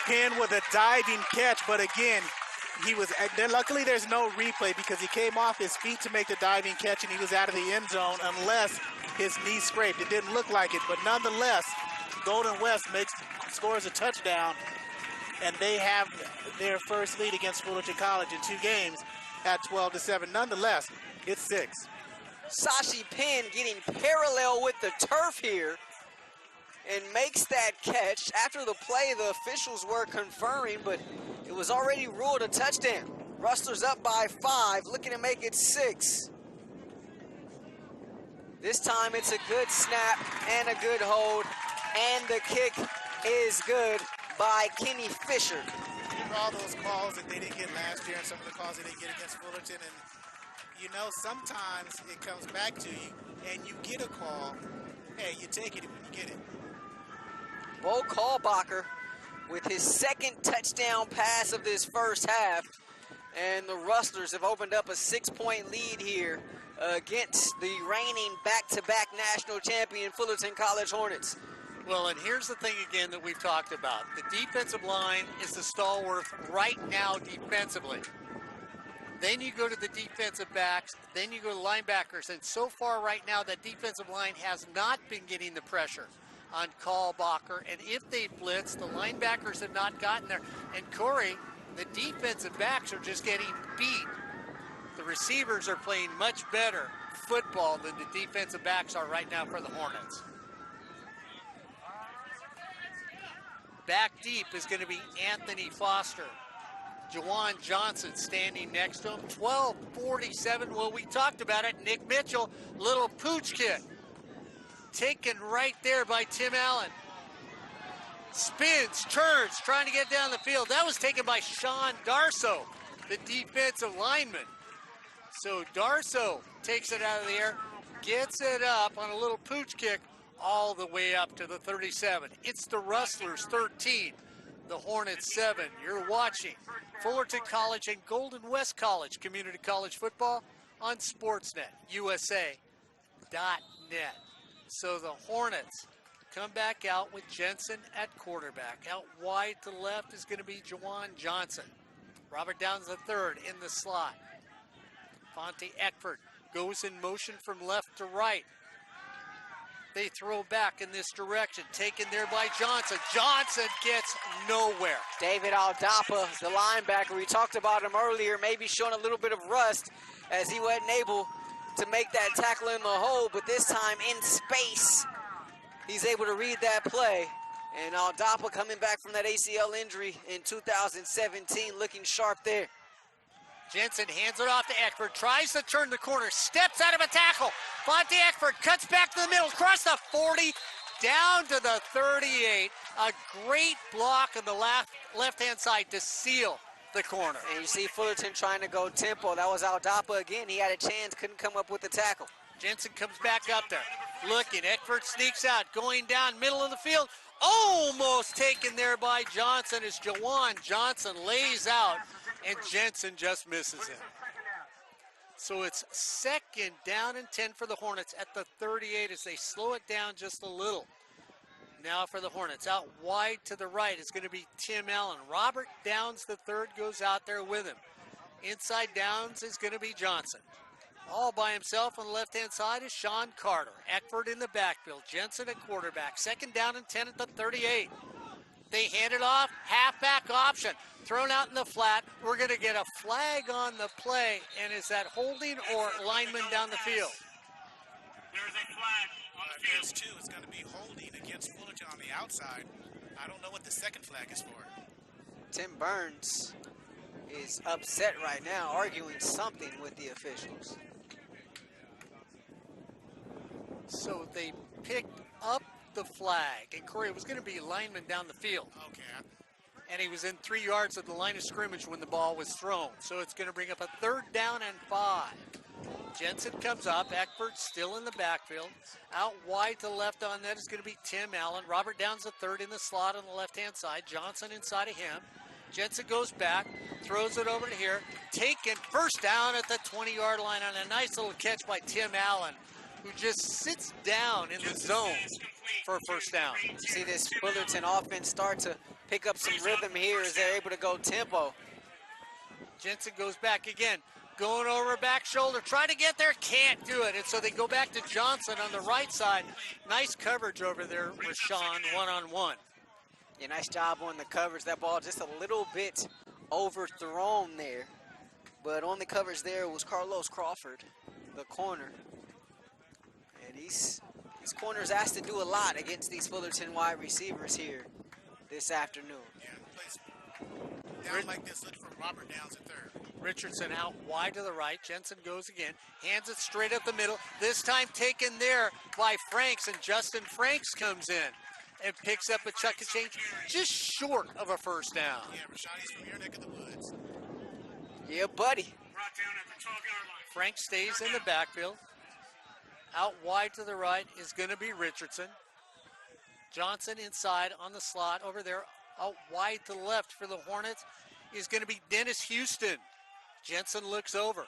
Penn with a diving catch, but again, luckily there's no replay because he came off his feet to make the diving catch and he was out of the end zone unless his knee scraped. It didn't look like it, but nonetheless, Golden West scores a touchdown and they have their first lead against Fullerton College in 2 games at 12-7. Nonetheless, it's 6. Sashi Penn getting parallel with the turf here and makes that catch. After the play, the officials were conferring, but it was already ruled a touchdown. Rustlers up by 5, looking to make it 6. This time it's a good snap and a good hold, and the kick is good by Kenny Fisher. All those calls that they didn't get last year and some of the calls they didn't get against Fullerton, and you know, sometimes it comes back to you and you get a call. Hey, you take it when you get it. Bo Kalbacher with his 2nd touchdown pass of this first half. And the Rustlers have opened up a 6-point lead here against the reigning back-to-back national champion Fullerton College Hornets. Well, and here's the thing again that we've talked about. The defensive line is the stalwart right now defensively. Then you go to the defensive backs, then you go to the linebackers, and so far right now that defensive line has not been getting the pressure on Kalbacher, and if they blitz, the linebackers have not gotten there. And Corey, the defensive backs are just getting beat. The receivers are playing much better football than the defensive backs are right now for the Hornets. Back deep is going to be Anthony Foster. Jawan Johnson standing next to him. 12:47. Well, we talked about it. Nick Mitchell, little pooch kick. Taken right there by Tim Allen. Spins, turns, trying to get down the field. That was taken by Sean Darso, the defensive lineman. So Darso takes it out of the air, gets it up on a little pooch kick all the way up to the 37. It's the Rustlers 13, the Hornets 7. You're watching Fullerton College and Golden West College Community College Football on Sportsnet, USA.net. So the Hornets come back out with Jensen at quarterback. Out wide to the left is going to be Jawan Johnson. Robert Downs III in the slot. Fonte Eckford goes in motion from left to right. They throw back in this direction, taken there by Johnson. Johnson gets nowhere. David Aldapa, the linebacker, we talked about him earlier, maybe showing a little bit of rust as he wasn't able to make that tackle in the hole, but this time in space, he's able to read that play. And Aldapa coming back from that ACL injury in 2017, looking sharp there. Jensen hands it off to Eckford, tries to turn the corner, steps out of a tackle. Fonte Eckford cuts back to the middle, across the 40, down to the 38. A great block on the left-hand side to seal the corner. And you see Fullerton trying to go tempo. That was Aldapa again. He had a chance, couldn't come up with the tackle. Jensen comes back up there, looking. Eckford sneaks out, going down middle of the field. Almost taken there by Johnson as Jawan Johnson lays out, and Jensen just misses him. So it's 2nd down and 10 for the Hornets at the 38 as they slow it down just a little. Now for the Hornets, out wide to the right is going to be Tim Allen. Robert Downs III goes out there with him. Inside Downs is going to be Johnson. All by himself on the left-hand side is Sean Carter. Eckford in the backfield. Jensen at quarterback. 2nd down and 10 at the 38. They hand it off. Halfback option. Thrown out in the flat. We're going to get a flag on the play. And is that holding or lineman down the field? There's a flag on the field. There's two. It's going to be holding against Fullerton on the outside. I don't know what the second flag is for. Tim Burns is upset right now, arguing something with the officials. So they picked up the flag, and Corey was going to be lineman down the field. Okay. And he was in 3 yards of the line of scrimmage when the ball was thrown. So it's going to bring up a 3rd down and 5. Jensen comes up. Eckford still in the backfield. Out wide to the left on that is going to be Tim Allen. Robert Downs III in the slot on the left-hand side. Johnson inside of him. Jensen goes back, throws it over to here. Taken 1st down at the 20-yard line on a nice little catch by Tim Allen, who just sits down in the zone for a 1st down. You see this Fullerton offense start to pick up some rhythm here as they're able to go tempo. Jensen goes back again, going over back shoulder, try to get there, can't do it. And so they go back to Johnson on the right side. Nice coverage over there, Rahshaun, one-on-one. Yeah, nice job on the coverage. That ball just a little bit overthrown there. But on the coverage there was Carlos Crawford, the corner. And these corners asked to do a lot against these Fullerton wide receivers here this afternoon. Yeah, plays down like this, look for Robert Downs at 3rd. Richardson out wide to the right. Jensen goes again, hands it straight up the middle. This time taken there by Franks, and Justin Franks comes in and picks up a chuck and change just short of a 1st down. Yeah, Rahshaun, he's from your neck of the woods. Yeah, buddy. Brought down at the 12-yard line. Frank stays in the backfield. Out wide to the right is going to be Richardson. Johnson inside on the slot over there. Out wide to the left for the Hornets is going to be Dennis Houston. Jensen looks over.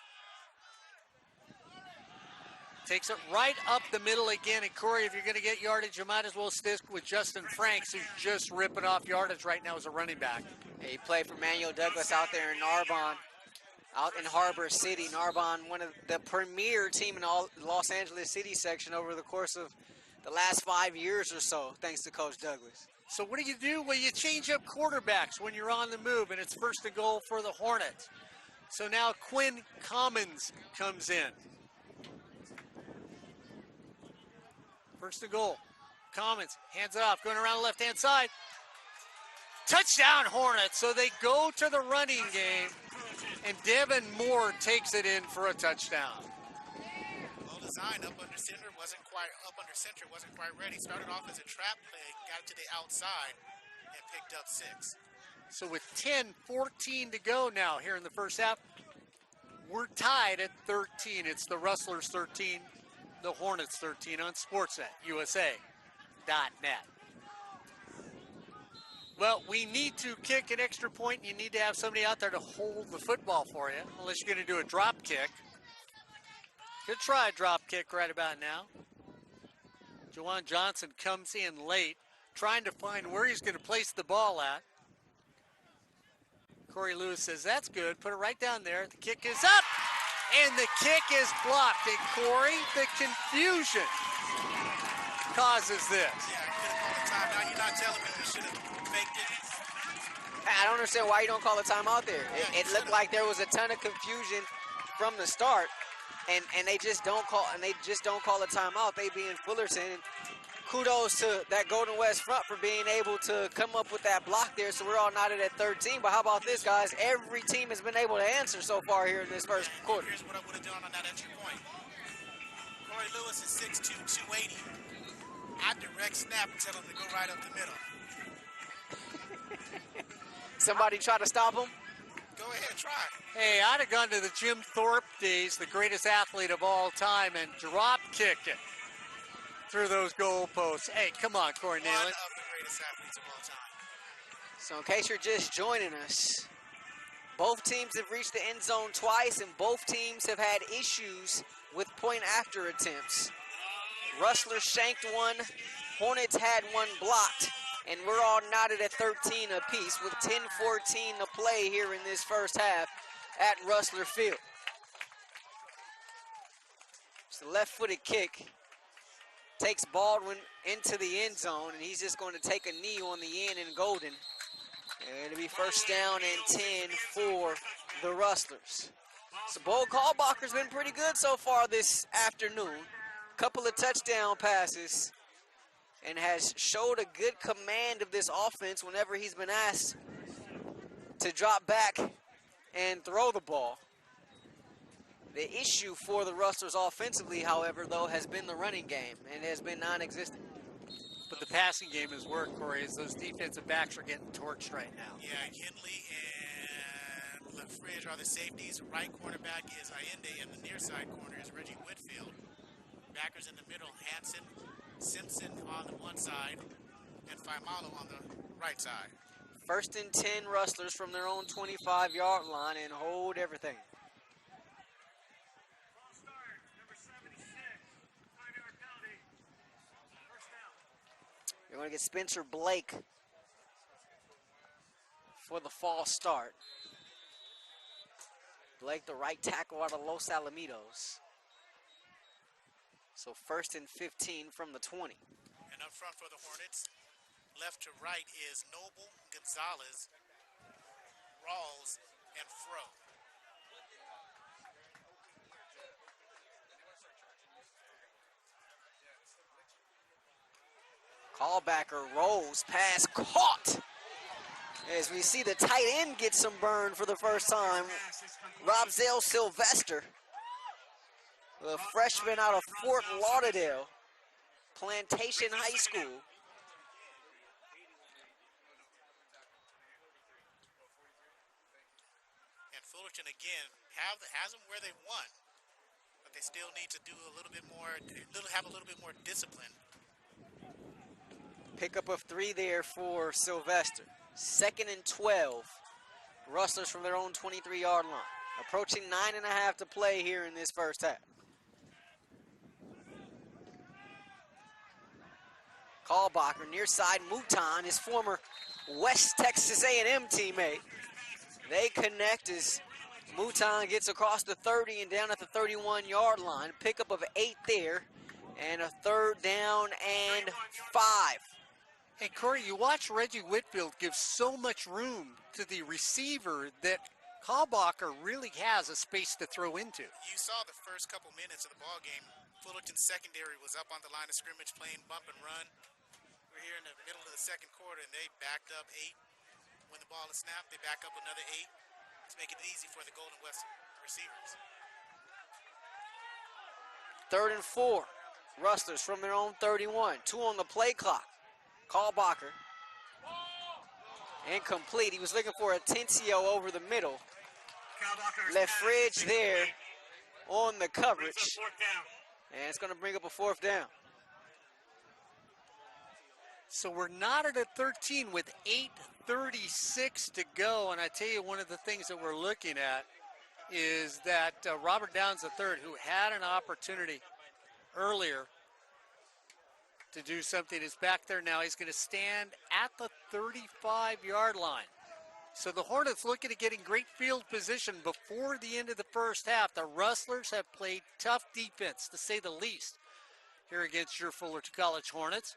Takes it right up the middle again. And Corey, if you're going to get yardage, you might as well stick with Justin Franks, who's just ripping off yardage right now as a running back. Yeah, he played for Manuel Douglas out there in Narbonne, out in Harbor City. Narbonne, one of the premier team in all Los Angeles City section over the course of the last 5 years or so, thanks to Coach Douglas. So what do? Well, you change up quarterbacks when you're on the move, and it's 1st and goal for the Hornets. So now Quinn Commons comes in. 1st and goal. Commons hands it off, going around the left-hand side. Touchdown Hornets. So they go to the running game, and Devin Moore takes it in for a touchdown. Well designed up under center, wasn't quite ready. Started off as a trap play, got it to the outside, and picked up 6. So with 10-14 to go now here in the first half, we're tied at 13. It's the Rustlers 13, the Hornets 13 on Sportsnet, USA.net. Well, we need to kick an extra point. You need to have somebody out there to hold the football for you, unless you're going to do a drop kick. Could try a drop kick right about now. Juwan Johnson comes in late, trying to find where he's going to place the ball at. Corey Lewis says, that's good. Put it right down there. The kick is up, and the kick is blocked. And Corey, the confusion causes this. Yeah, you could have called a timeout. You're not telling me you should have faked it. I don't understand why you don't call a timeout there. It looked like there was a ton of confusion from the start, and they just don't call a timeout. They being Fullerton. And kudos to that Golden West front for being able to come up with that block there, so we're all knotted at 13. But how about this, guys? Every team has been able to answer so far here in this first quarter. Here's what I would have done on that extra point. Corey Lewis is 6'2", 280. I direct snap and tell him to go right up the middle. Somebody try to stop him? Go ahead, try. Hey, I'd have gone to the Jim Thorpe days, the greatest athlete of all time, and drop kicked it through those goalposts. Hey, come on, Corey Neyland. One of the greatest athletes of all time. So in case you're just joining us, both teams have reached the end zone twice, and both teams have had issues with point-after attempts. Rustlers shanked one, Hornets had one blocked, and we're all knotted at 13 apiece with 10-14 to play here in this first half at Rustler Field. It's a left-footed kick. Takes Baldwin into the end zone, and he's just going to take a knee on the in and golden. And it'll be first down and 10 for the Rustlers. So Bo Kalbacher's been pretty good so far this afternoon. Couple of touchdown passes, and has showed a good command of this offense whenever he's been asked to drop back and throw the ball. The issue for the Rustlers offensively, however, though, has been the running game, and it has been non-existent. But the passing game has worked, Corey, as those defensive backs are getting torched right now. Yeah, Henley and LaFridge are the safeties. Right cornerback is Allende, and the near side corner is Reggie Whitfield. Backers in the middle, Hanson, Simpson on the one side, and Faimalo on the right side. First and 10 Rustlers from their own 25-yard line, and hold everything. You're going to get Spencer Blake for the false start. Blake, the right tackle out of Los Alamitos. So first and 15 from the 20. And up front for the Hornets, left to right is Noble, Gonzalez, Rawls, and Fro. Callbacker rolls, pass caught. As we see the tight end get some burn for the first time. Robzel Sylvester, the freshman out of Fort Lauderdale, Plantation High School. And Fullerton again has them where they want, but they still need to do a little bit more, have a little bit more discipline. Pickup of 3 there for Sylvester. Second and 12. Rustlers from their own 23-yard line. Approaching 9.5 to play here in this first half. Kalbacher near side, Mouton, his former West Texas A&M teammate. They connect as Mouton gets across the 30 and down at the 31-yard line. Pickup of 8 there, and a third down and 5. Hey, Corey, you watch Reggie Whitfield give so much room to the receiver that Kalbacher really has a space to throw into. You saw the first couple minutes of the ball game. Fullerton's secondary was up on the line of scrimmage playing bump and run. We're here in the middle of the second quarter, and they backed up 8 When the ball is snapped, they back up another 8 to make it easy for the Golden West receivers. 3rd and 4. Rustlers from their own 31. 2 on the play clock. Kalbacher. Incomplete. He was looking for a Tensio over the middle. Lefridge there on the coverage. And it's going to bring up a 4th down. So we're knotted at 13 with 8:36 to go. And I tell you, one of the things that we're looking at is that Robert Downs III, who had an opportunity earlier to do something, is back there now. He's going to stand at the 35-yard line. So the Hornets looking at getting great field position before the end of the first half. The Rustlers have played tough defense, to say the least, here against your Fullerton College Hornets.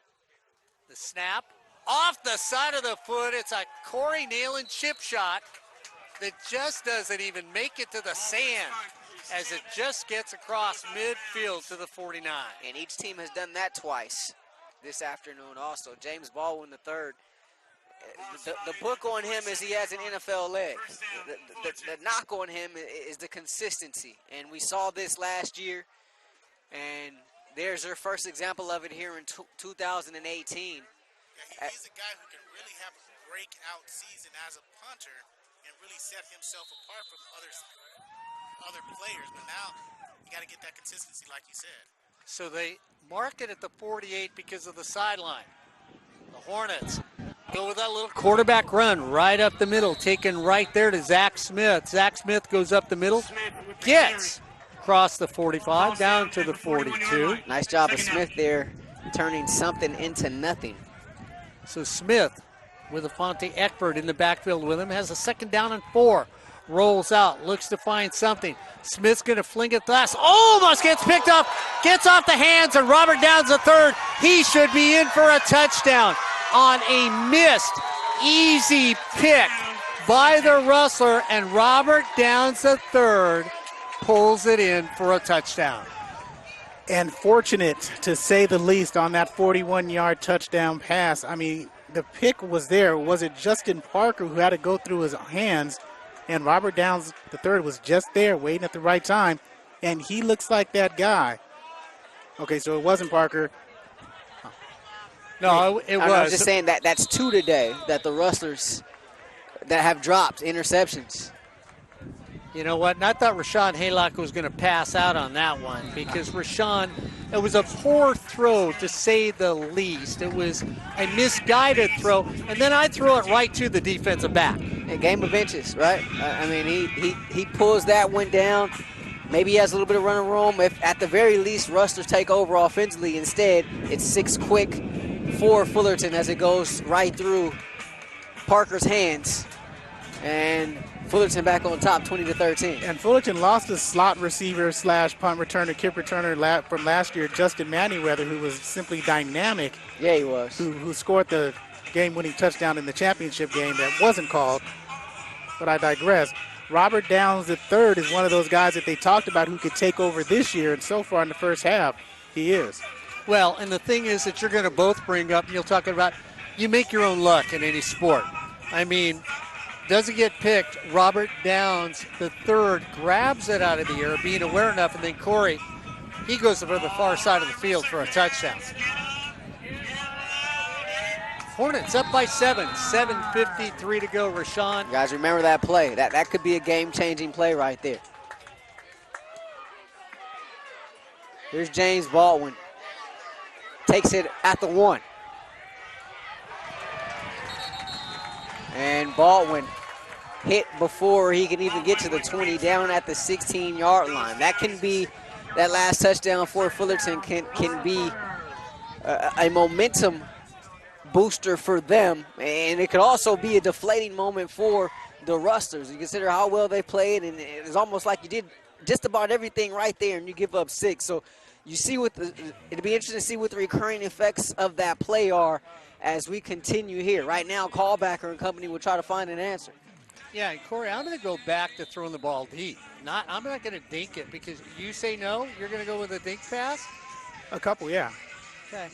The snap, off the side of the foot. It's a Corey Neyland chip shot that just doesn't even make it to the sand as it just gets across midfield to the 49. And each team has done that twice this afternoon also. James Baldwin III, the book on him is he has an NFL leg. The knock on him is the consistency. And we saw this last year, and there's your first example of it here in 2018. Yeah, he's a guy who can really have a breakout season as a punter and really set himself apart from other players. But now you got to get that consistency, like you said. So they mark it at the 48 because of the sideline. The Hornets go with that little quarterback run right up the middle, taken right there to Zach Smith. Zach Smith goes up the middle, gets across the 45, down to the 42. Nice job of Smith there, turning something into nothing. So Smith with Afonte Eckford in the backfield with him, has a 2nd down and 4. Rolls out, looks to find something. Smith's going to fling it last. Almost gets picked up, gets off the hands, and Robert Downs III. He should be in for a touchdown on a missed, easy pick by the Rustler, and Robert Downs III pulls it in for a touchdown. And fortunate, to say the least, on that 41-yard touchdown pass. I mean, the pick was there. Was it Justin Parker who had to go through his hands? And Robert Downs III was just there, waiting at the right time. And he looks like that guy. Okay, so it wasn't Parker. No, it was. I was just saying that's 2 today that the Rustlers that have dropped interceptions. You know what? And I thought Rahshaun Haylock was going to pass out on that one because Rahshaun, it was a poor throw to say the least. It was a misguided throw, and then I throw it right to the defensive back. A game of inches, right? I mean, he pulls that one down. Maybe he has a little bit of running room. If at the very least Rustlers take over offensively, instead it's 6 quick for Fullerton as it goes right through Parker's hands, and Fullerton back on top, 20-13. And Fullerton lost his slot receiver / punt returner, kick returner from last year, Justin Manyweather, who was simply dynamic. Yeah, he was. Who scored the game-winning touchdown in the championship game that wasn't called. But I digress. Robert Downs III is one of those guys that they talked about who could take over this year, and so far in the first half, he is. Well, and the thing is that you're going to both bring up, and you'll talk about, you make your own luck in any sport. I mean, doesn't get picked. Robert Downs III grabs it out of the air, being aware enough, and then Corey, he goes to the far side of the field for a touchdown. Hornets up by 7, 7:53 to go. Rahshaun. You guys remember that play. That could be a game-changing play right there. Here's James Baldwin. Takes it at the 1. And Baldwin hit before he can even get to the 20, down at the 16-yard line. That can be, that last touchdown for Fullerton can be a momentum booster for them, and it could also be a deflating moment for the Rustlers. You consider how well they played, and it's almost like you did just about everything right there, and you give up 6. So you see it'll be interesting to see what the recurring effects of that play are as we continue here. Right now, Callbacker and company will try to find an answer. Yeah, and Corey, I'm going to go back to throwing the ball deep. I'm not going to dink it because you say no. You're going to go with a dink pass? A couple, yeah. Okay.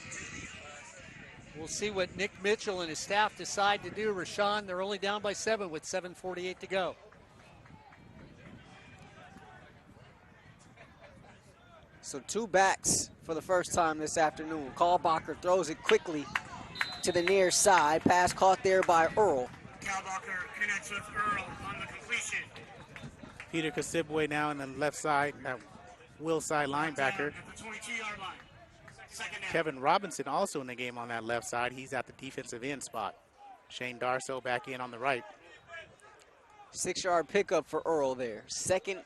We'll see what Nick Mitchell and his staff decide to do. Rahshaun, they're only down by 7 with 7:48 to go. So 2 backs for the first time this afternoon. Kalbacher throws it quickly to the near side. Pass caught there by Earl. Kalbacher connects with Earl on the completion. Peter Kasibwe now on the left side, that Will side linebacker. At the 22-yard line. Second down. Kevin Robinson also in the game on that left side. He's at the defensive end spot. Shane Darso back in on the right. 6-yard pickup for Earl there. 2nd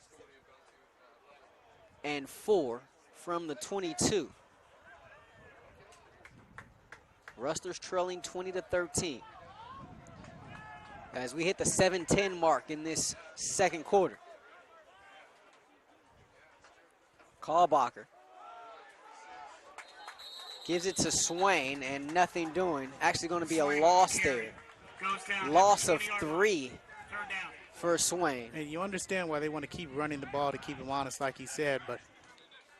and 4 from the 22. Rustlers trailing 20-13. As we hit the 7:10 mark in this second quarter. Kalbacher gives it to Swain, and nothing doing. Actually going to be a loss there. Loss of 3 for Swain. And you understand why they want to keep running the ball to keep him honest, like he said, but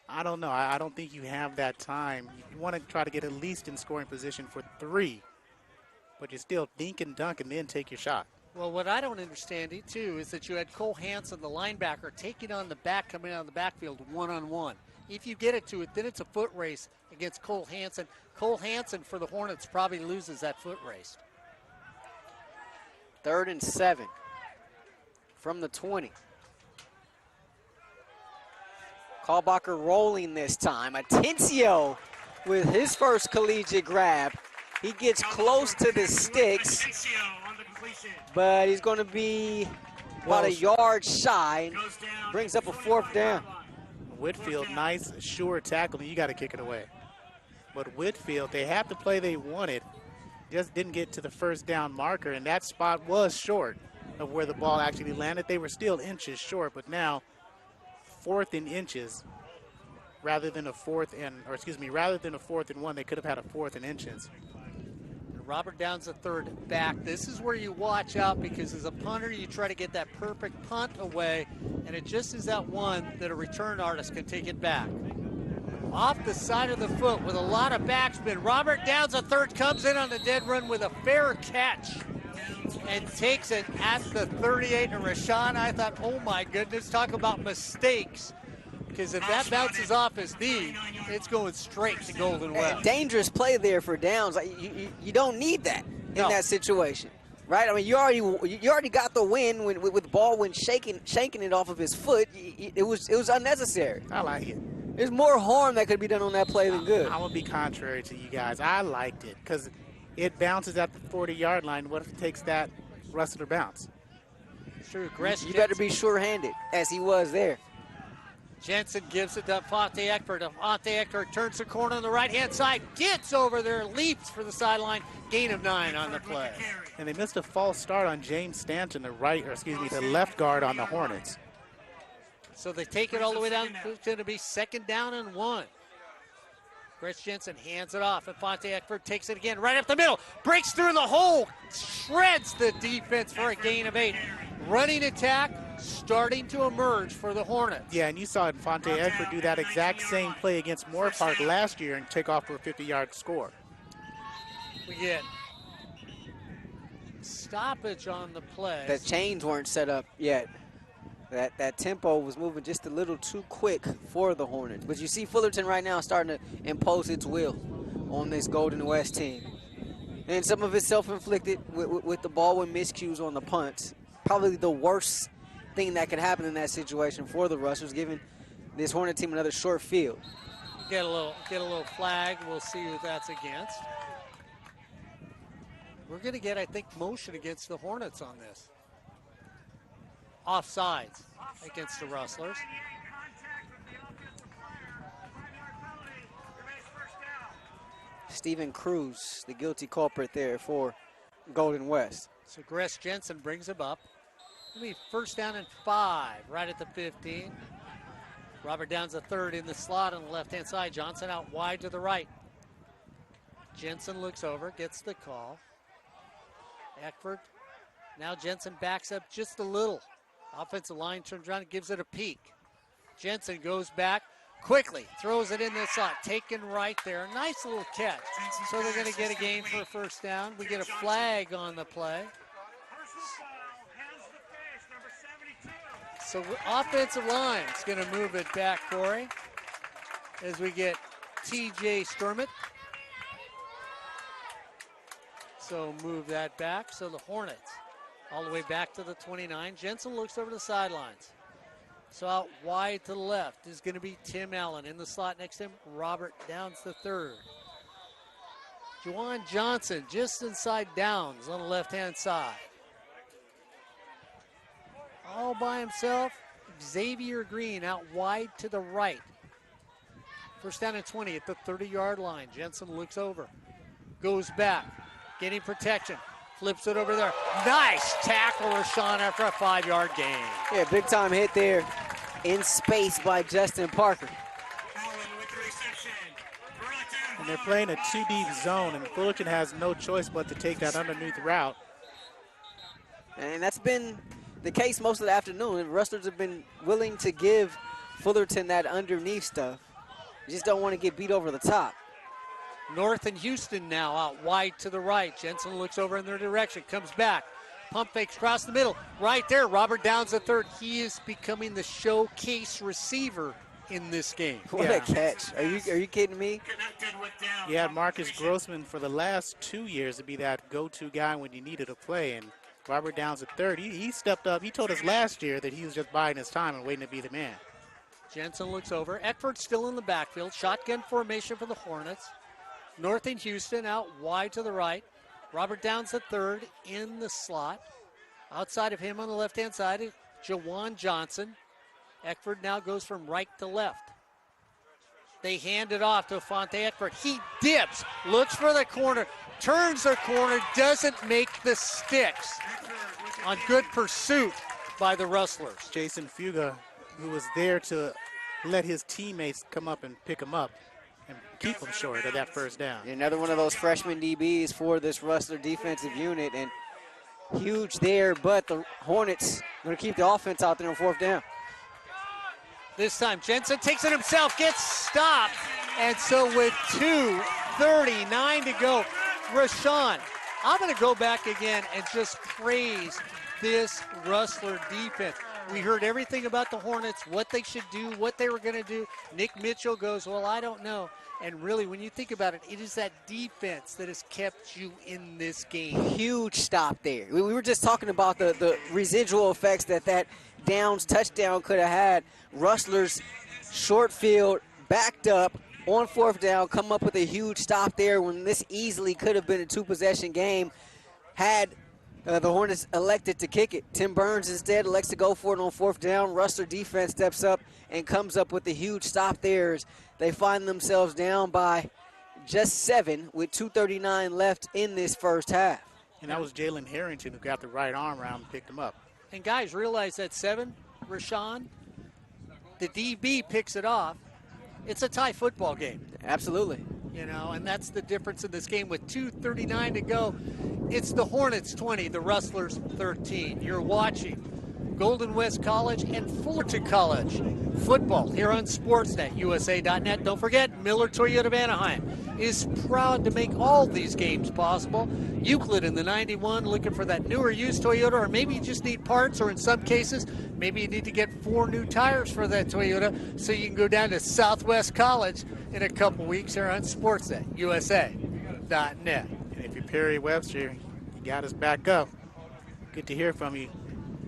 I don't know. I don't think you have that time. You want to try to get at least in scoring position for 3, but you still dink and dunk and then take your shot. Well, what I don't understand, too, is that you had Cole Hansen, the linebacker, taking on the back, coming out of the backfield one-on-one. If you get it to it, then it's a foot race against Cole Hansen. Cole Hansen for the Hornets probably loses that foot race. 3rd and 7 from the 20. Kalbacher rolling this time. Atencio with his first collegiate grab. He gets close to the sticks, but he's going to be about a yard shy. Brings up a 4th down. Whitfield, nice, sure tackle, and you got to kick it away. But Whitfield, they had the play they wanted, just didn't get to the first down marker, and that spot was short of where the ball actually landed. They were still inches short, but now 4th and inches rather than a 4th and, or excuse me, rather than a 4th and 1, they could have had a 4th and inches. Robert Downs, the 3rd back. This is where you watch out, because as a punter, you try to get that perfect punt away, and it just is that one that a return artist can take it back. Off the side of the foot with a lot of backspin. Robert Downs, the 3rd, comes in on the dead run with a fair catch and takes it at the 38. And Rahshaun, I thought, oh my goodness, talk about mistakes. Because if that bounces off his knee, it's going straight to Golden West. Dangerous play there for Downs. You don't need that in that situation, right? I mean, you already got the win with Baldwin shaking it off of his foot. It was unnecessary. I like it. There's more harm that could be done on that play than good. I would be contrary to you guys. I liked it because it bounces at the 40-yard line. What if it takes that Rustler bounce? True. You better be sure-handed, as he was there. Jensen gives it to Fonte Eckford. Fonte Eckford turns the corner on the right-hand side, gets over there, leaps for the sideline, gain of 9 on the play. And they missed a false start on James Stanton, the left guard on the Hornets. So they take it all the way down. It's going to be 2nd down and 1. Chris Jensen hands it off, and Fonte Eckford takes it again right up the middle, breaks through the hole, shreds the defense for a gain of 8. Running attack starting to emerge for the Hornets. Yeah, and you saw Fonte Eckford do that exact same play against Moore Park last year and take off for a 50-yard score. We get stoppage on the play. The chains weren't set up yet. That tempo was moving just a little too quick for the Hornets. But you see Fullerton right now starting to impose its will on this Golden West team. And some of it's self-inflicted with the Baldwin miscues on the punts. Probably the worst thing that could happen in that situation for the Rustlers, giving this Hornet team another short field. Get a little flag. We'll see who that's against. We're going to get, I think, motion against the Hornets on this. Offsides against the Rustlers. Stephen Cruz, the guilty culprit there for Golden West. So Gress Jensen brings him up. It'll be 1st down and 5, right at the 15. Robert Downs, the 3rd, in the slot on the left-hand side. Johnson out wide to the right. Jensen looks over, gets the call. Eckford. Now Jensen backs up just a little. Offensive line turns around and gives it a peek. Jensen goes back, quickly throws it in the slot, taken right there. Nice little catch. So they're going to get a gain for a first down. We get a flag on the play. So offensive line is going to move it back, Corey, as we get TJ Sturmett. So move that back. So the Hornets all the way back to the 29. Jensen looks over the sidelines. So out wide to the left is going to be Tim Allen. In the slot next to him, Robert Downs III. Juwan Johnson just inside Downs on the left-hand side. All by himself, Xavier Green out wide to the right. First down and 20 at the 30-yard line. Jensen looks over, goes back, getting protection, flips it over there. Nice tackle, Rahshaun, after a 5-yard gain. Yeah, big time hit there in space by Justin Parker. And they're playing a 2-deep zone, and Fullerton has no choice but to take that underneath route. And that's been the case most of the afternoon. The Rustlers have been willing to give Fullerton that underneath stuff. You just don't want to get beat over the top. North and Houston now out wide to the right. Jensen looks over in their direction, comes back. Pump fakes across the middle. Right there, Robert Downs III. He is becoming the showcase receiver in this game. What a catch. Are you kidding me? You had Marcus Grossman for the last 2 years to be that go-to guy when you needed a play, and Robert Downs III, he stepped up. He told us last year that he was just biding his time and waiting to be the man. Jensen looks over. Eckford's still in the backfield. Shotgun formation for the Hornets. North and Houston out wide to the right. Robert Downs III in the slot. Outside of him on the left-hand side is Juwan Johnson. Eckford now goes from right to left. They hand it off to Fonte Eckford. He dips, looks for the corner, turns the corner, doesn't make the sticks. On good pursuit by the Rustlers. Jason Fuga, who was there to let his teammates come up and pick him up and keep him short of that first down. Another one of those freshman DBs for this Rustler defensive unit, and huge there, but the Hornets going to keep the offense out there on fourth down. This time Jensen takes it himself, gets stopped, and so with 2:39 to go, Rahshaun, I'm going to go back again and just praise this Rustler defense. We heard everything about the Hornets, what they should do, what they were going to do. Nick Mitchell goes, well, I don't know. And really, when you think about it, it is that defense that has kept you in this game. Huge stop there. We were just talking about the residual effects that Downs touchdown could have had. Rustlers short field, backed up, on fourth down, come up with a huge stop there when this easily could have been a two-possession game had the Hornets elected to kick it. Tim Burns instead elects to go for it on fourth down. Rustler defense steps up and comes up with a huge stop there as they find themselves down by just 7 with 2:39 left in this first half. And that was Jalen Harrington who got the right arm around and picked him up. And guys, realize that 7, Rahshaun, the DB picks it off. It's a tie football game. Absolutely. You know, and that's the difference in this game with 2:39 to go. It's the Hornets 20, the Rustlers 13. You're watching Golden West College and Fullerton College football here on Sportsnet, USA.net. Don't forget, Miller Toyota of Anaheim is proud to make all these games possible. Euclid in the 91 looking for that newer used Toyota, or maybe you just need parts, or in some cases, maybe you need to get 4 new tires for that Toyota so you can go down to Southwest College in a couple weeks here on Sportsnet, USA.net. And if you're Perry Webster, you got us back up. Good to hear from you.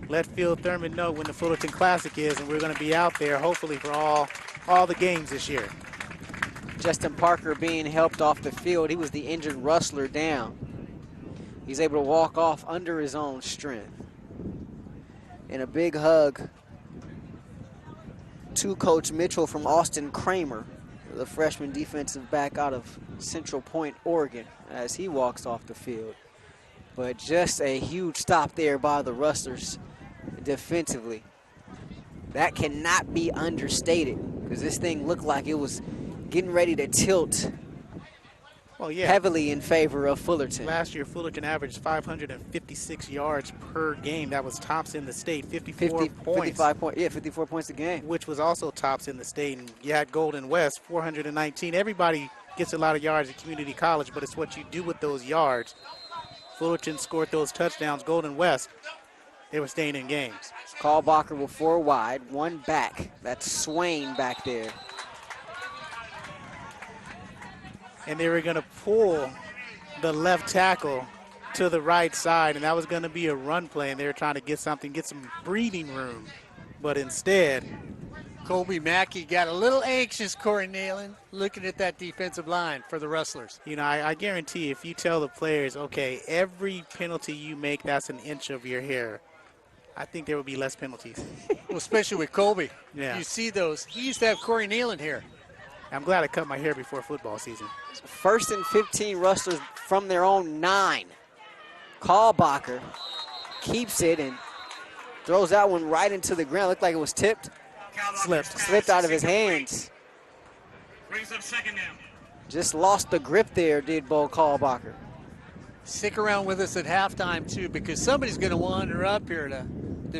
Let Phil Thurman know when the Fullerton Classic is, and we're going to be out there hopefully for all the games this year. Justin Parker being helped off the field. He was the injured Rustler down. He's able to walk off under his own strength. And a big hug to Coach Mitchell from Austin Kramer, the freshman defensive back out of Central Point, Oregon, as he walks off the field. But just a huge stop there by the Rustlers defensively. That cannot be understated because this thing looked like it was getting ready to tilt heavily in favor of Fullerton. Last year, Fullerton averaged 556 yards per game. That was tops in the state, 54 points. 54 points a game. Which was also tops in the state. And you had Golden West, 419. Everybody gets a lot of yards at community college, but it's what you do with those yards. Fullerton scored those touchdowns. Golden West, they were staying in games. Kalbacher with 4 wide, 1 back. That's Swain back there. And they were going to pull the left tackle to the right side, and that was going to be a run play, and they were trying to get some breathing room. But instead, Colby Mackey got a little anxious, Corey Neyland, looking at that defensive line for the Rustlers. You know, I guarantee if you tell the players, okay, every penalty you make, that's an inch of your hair, I think there will be less penalties. Well, especially with Colby. Yeah. You see those. He used to have Corey Neyland here. I'm glad I cut my hair before football season. 1st and 15 Rustlers from their own 9. Kalbacher keeps it and throws that one right into the ground. Looked like it was tipped. Slipped out of his hands. Brings up 2nd down. Just lost the grip there, did Bo Kalbacher. Stick around with us at halftime, too, because somebody's going to wander up here to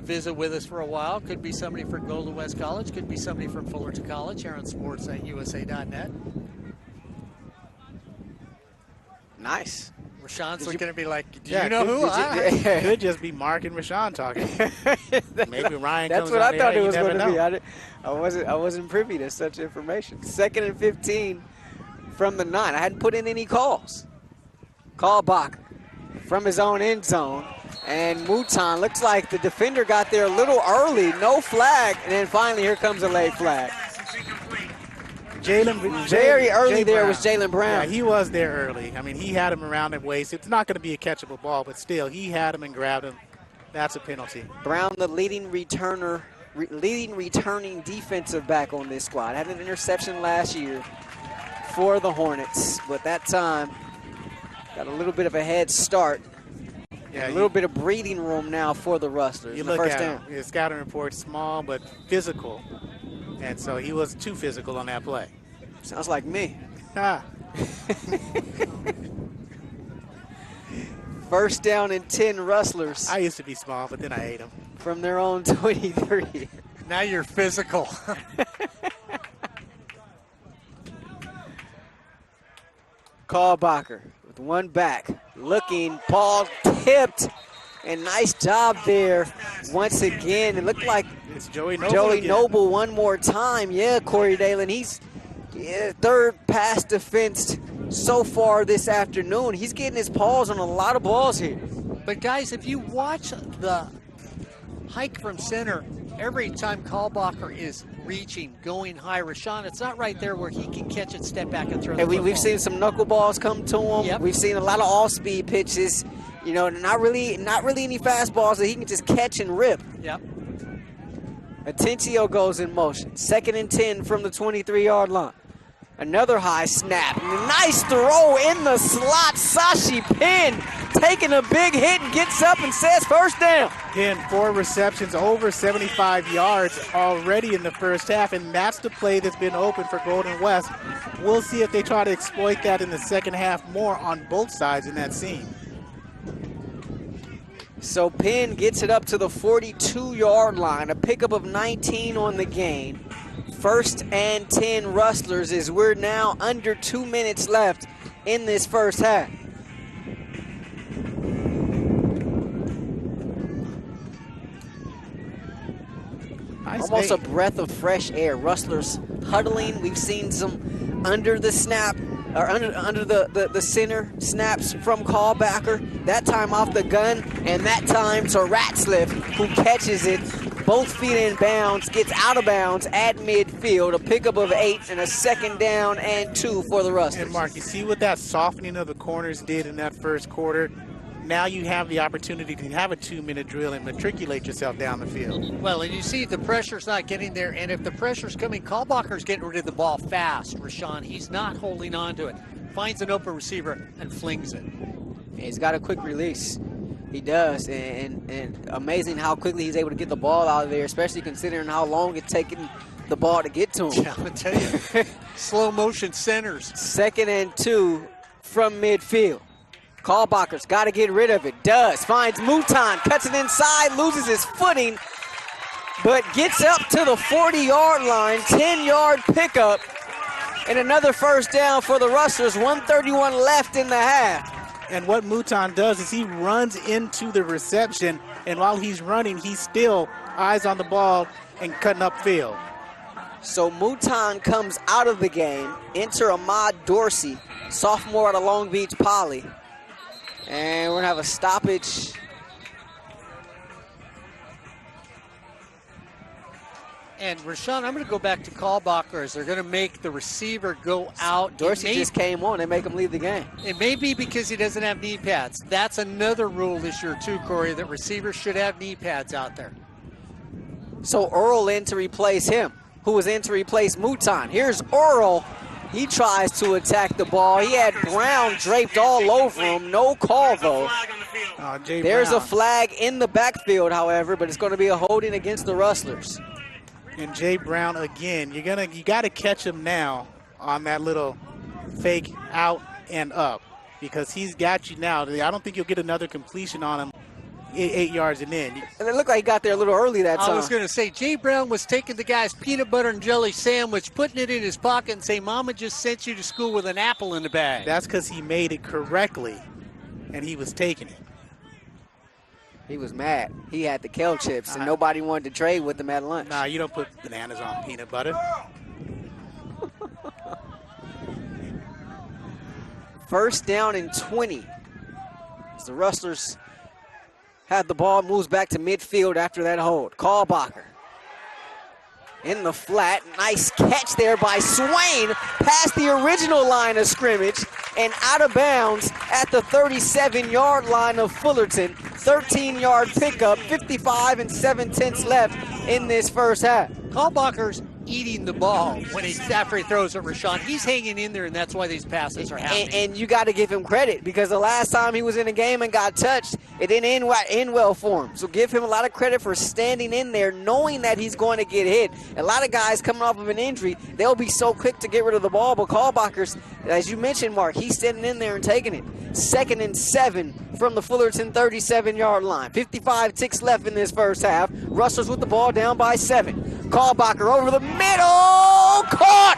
visit with us for a while. Could be somebody from Golden West College. Could be somebody from Fullerton College here on sports@usa.net. Nice. Rashawn's going to be like, do you know who? Could just be Mark and Rahshaun talking. Maybe Ryan That's comes what out I thought there, it was going to know. be. I wasn't privy to such information. 2nd and 15 from the 9. I hadn't put in any calls. Kalbacher from his own end zone. And Mouton, looks like the defender got there a little early. No flag. And then finally, here comes a late flag. Very early there was Jalen Brown. Yeah, he was there early. I mean, he had him around the waist. It's not going to be a catchable ball, but still, he had him and grabbed him. That's a penalty. Brown, the leading returning defensive back on this squad. Had an interception last year for the Hornets, but that time got a little bit of a head start. Yeah, a little bit of breathing room now for the Rustlers. You look at him, his scouting report, small but physical. And so he was too physical on that play. Sounds like me. 1st down and 10 Rustlers. I used to be small, but then I ate them. From their own 23. Now you're physical. Kalbacher with 1 back. Looking, ball tipped. And nice job there once again. It looked like it's Joey Noble one more time. Yeah, Corey Neyland. He's 3rd pass defense so far this afternoon. He's getting his paws on a lot of balls here. But guys, if you watch the hike from center, every time Kalbacher is reaching, going high, Rahshaun, it's not right there where he can catch it, step back, and throw the football. We've seen some knuckleballs come to him. Yep. We've seen a lot of all-speed pitches. You know, not really any fastballs that he can just catch and rip. Yep. Atencio goes in motion. 2nd and 10 from the 23-yard line. Another high snap. Nice throw in the slot. Sashi Penn taking a big hit and gets up and says 1st down. Penn, 4 receptions, over 75 yards already in the first half, and that's the play that's been open for Golden West. We'll see if they try to exploit that in the second half more on both sides in that scene. So Penn gets it up to the 42-yard line, a pickup of 19 on the game. 1st and 10 Rustlers as we're now under 2 minutes left in this first half. Almost a breath of fresh air. Rustlers huddling. We've seen some under the snap, or under the center snaps from Kalbacher. That time off the gun, and that time to Ratzliff, who catches it. Both feet in bounds, gets out of bounds at midfield. A pickup of 8 and a 2nd down and 2 for the Rustlers. And Mark, you see what that softening of the corners did in that first quarter? Now you have the opportunity to have a 2-minute drill and matriculate yourself down the field. Well, and you see the pressure's not getting there, and if the pressure's coming, Kalbacher's getting rid of the ball fast, Rahshaun. He's not holding on to it. Finds an open receiver and flings it. Yeah, he's got a quick release. He does, and amazing how quickly he's able to get the ball out of there, especially considering how long it's taken the ball to get to him. Yeah, I'm going to tell you. Slow motion centers. 2nd and 2 from midfield. Kalbacher's got to get rid of it. Does. Finds Mouton. Cuts it inside. Loses his footing. But gets up to the 40-yard line. 10-yard pickup. And another first down for the Rustlers. 1:31 left in the half. And what Mouton does is he runs into the reception, and while he's running, he's still eyes on the ball and cutting upfield. So Mouton comes out of the game. Enter Ahmad Dorsey, sophomore out of Long Beach Poly. And we're going to have a stoppage. And Rahshaun, I'm going to go back to Kalbacher as they're going to make the receiver go out. Dorsey just came on. They make him leave the game. It may be because he doesn't have knee pads. That's another rule this year too, Corey, that receivers should have knee pads out there. So Earl in to replace him, who was in to replace Mouton. Here's Earl. He tries to attack the ball. He had Brown draped all over him. No call, though. There's a flag in the backfield, however, but it's going to be a holding against the Rustlers. And Jay Brown again. You got to catch him now on that little fake out and up because he's got you now. I don't think you'll get another completion on him 8 yards and in. And it looked like he got there a little early that time. I was going to say, Jay Brown was taking the guy's peanut butter and jelly sandwich, putting it in his pocket and saying, Mama just sent you to school with an apple in the bag. That's because he made it correctly, and he was taking it. He was mad. He had the kale chips, and nobody wanted to trade with him at lunch. Nah, you don't put bananas on peanut butter. First down and 20. As the Rustlers have the ball, moves back to midfield after that hold. Kalbacher in the flat. Nice catch there by Swain past the original line of scrimmage and out of bounds at the 37-yard line of Fullerton. 13-yard pickup, 55 7/10 left in this first half. Kalbacher's eating the ball after he throws it, Rahshaun. He's hanging in there, and that's why these passes are happening. And you got to give him credit because the last time he was in a game and got touched, it didn't end well for him. So give him a lot of credit for standing in there, knowing that he's going to get hit. A lot of guys coming off of an injury, they'll be so quick to get rid of the ball, but Kalbacher's, as you mentioned, Mark, he's standing in there and taking it. 2nd and 7 from the Fullerton 37-yard line. 55 ticks left in this first half. Rustlers with the ball down by 7. Kalbacher over the middle. Caught!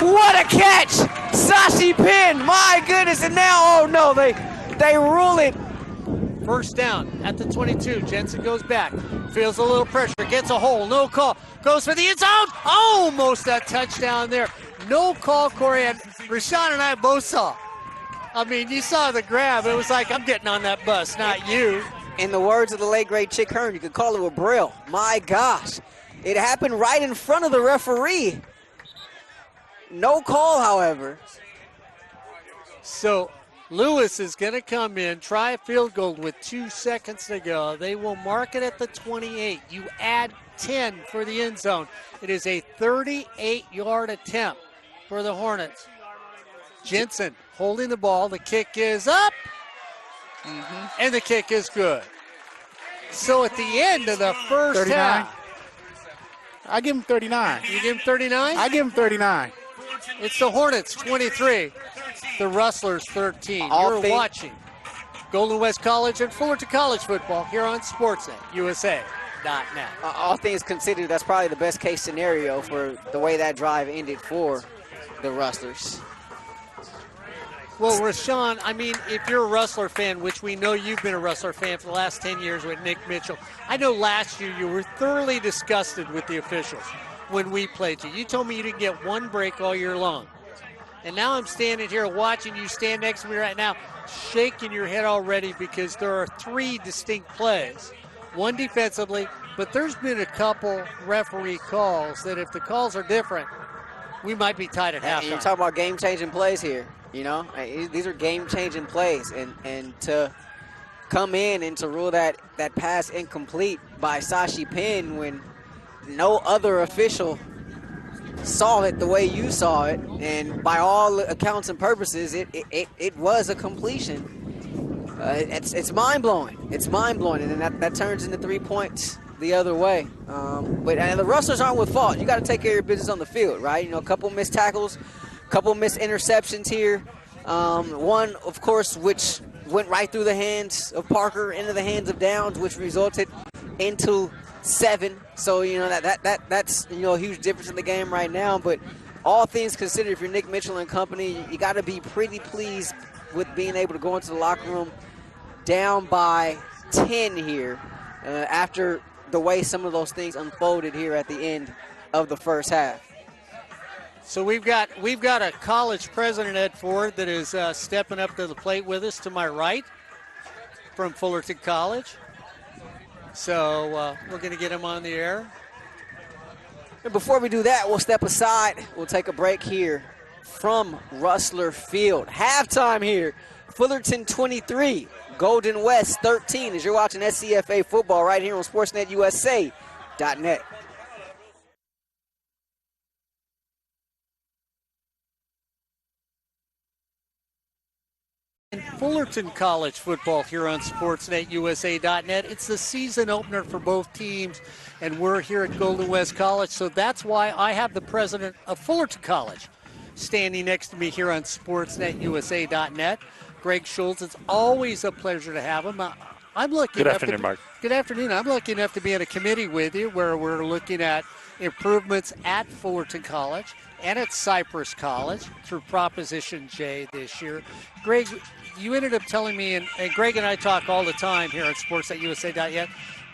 What a catch! Sashi Penn, my goodness, and now, oh no, they rule it. First down at the 22. Jensen goes back, feels a little pressure, gets a hole, no call, goes for the end zone. Almost a touchdown there. No call, Corey, and Rahshaun and I both saw. I mean, you saw the grab. It was like, I'm getting on that bus, not you. In the words of the late, great Chick Hearn, you could call it a brill. My gosh. It happened right in front of the referee. No call, however. So Lewis is going to come in, try a field goal with 2 seconds to go. They will mark it at the 28. You add 10 for the end zone. It is a 38-yard attempt for the Hornets. Jensen holding the ball. The kick is up. And the kick is good. So at the end of the first 39. half. I give him 39. You give him 39? I give him 39. It's the Hornets 23, the Rustlers 13. You're watching Golden West College and Fullerton College football here on Sportsnet, USA.net. All things considered, that's probably the best case scenario for the way that drive ended for the Rustlers. Well, Rahshaun, I mean, if you're a Rustler fan, which we know you've been a Rustler fan for the last 10 years with Nick Mitchell, I know last year you were thoroughly disgusted with the officials when we played you. You told me you didn't get one break all year long. And now I'm standing here watching you stand next to me right now, shaking your head already because there are 3 distinct plays. One defensively, but there's been a couple referee calls that if the calls are different, we might be tied at halftime. You're talking about game-changing plays here. You know, these are game-changing plays, and to come in and to rule that pass incomplete by Sashi Penn when no other official saw it the way you saw it, and by all accounts and purposes, it was a completion. It's mind-blowing. It's mind-blowing, and then that turns into 3 points the other way. And the Rustlers aren't with fault. You got to take care of your business on the field, right? You know, a couple missed tackles, couple missed interceptions here. One, of course, which went right through the hands of Parker into the hands of Downs, which resulted into 7. So, that's, a huge difference in the game right now. But all things considered, if you're Nick Mitchell and company, you got to be pretty pleased with being able to go into the locker room down by 10 here after the way some of those things unfolded here at the end of the first half. So we've got a college president, Ed Ford, that is stepping up to the plate with us to my right from Fullerton College. So we're going to get him on the air. And before we do that, we'll step aside. We'll take a break here from Rustler Field. Halftime here, Fullerton 23, Golden West 13, as you're watching SCFA football right here on SportsNetUSA.net. Fullerton College football here on SportsNetUSA.net. It's the season opener for both teams, and we're here at Golden West College, so that's why I have the president of Fullerton College standing next to me here on SportsNetUSA.net, Greg Schultz. It's always a pleasure to have him. I'm lucky. Good afternoon, Mark. Good afternoon. I'm lucky enough to be in a committee with you where we're looking at improvements at Fullerton College and at Cypress College through Proposition J this year. Greg, you ended up telling me, and Greg and I talk all the time here at sports.usa.net,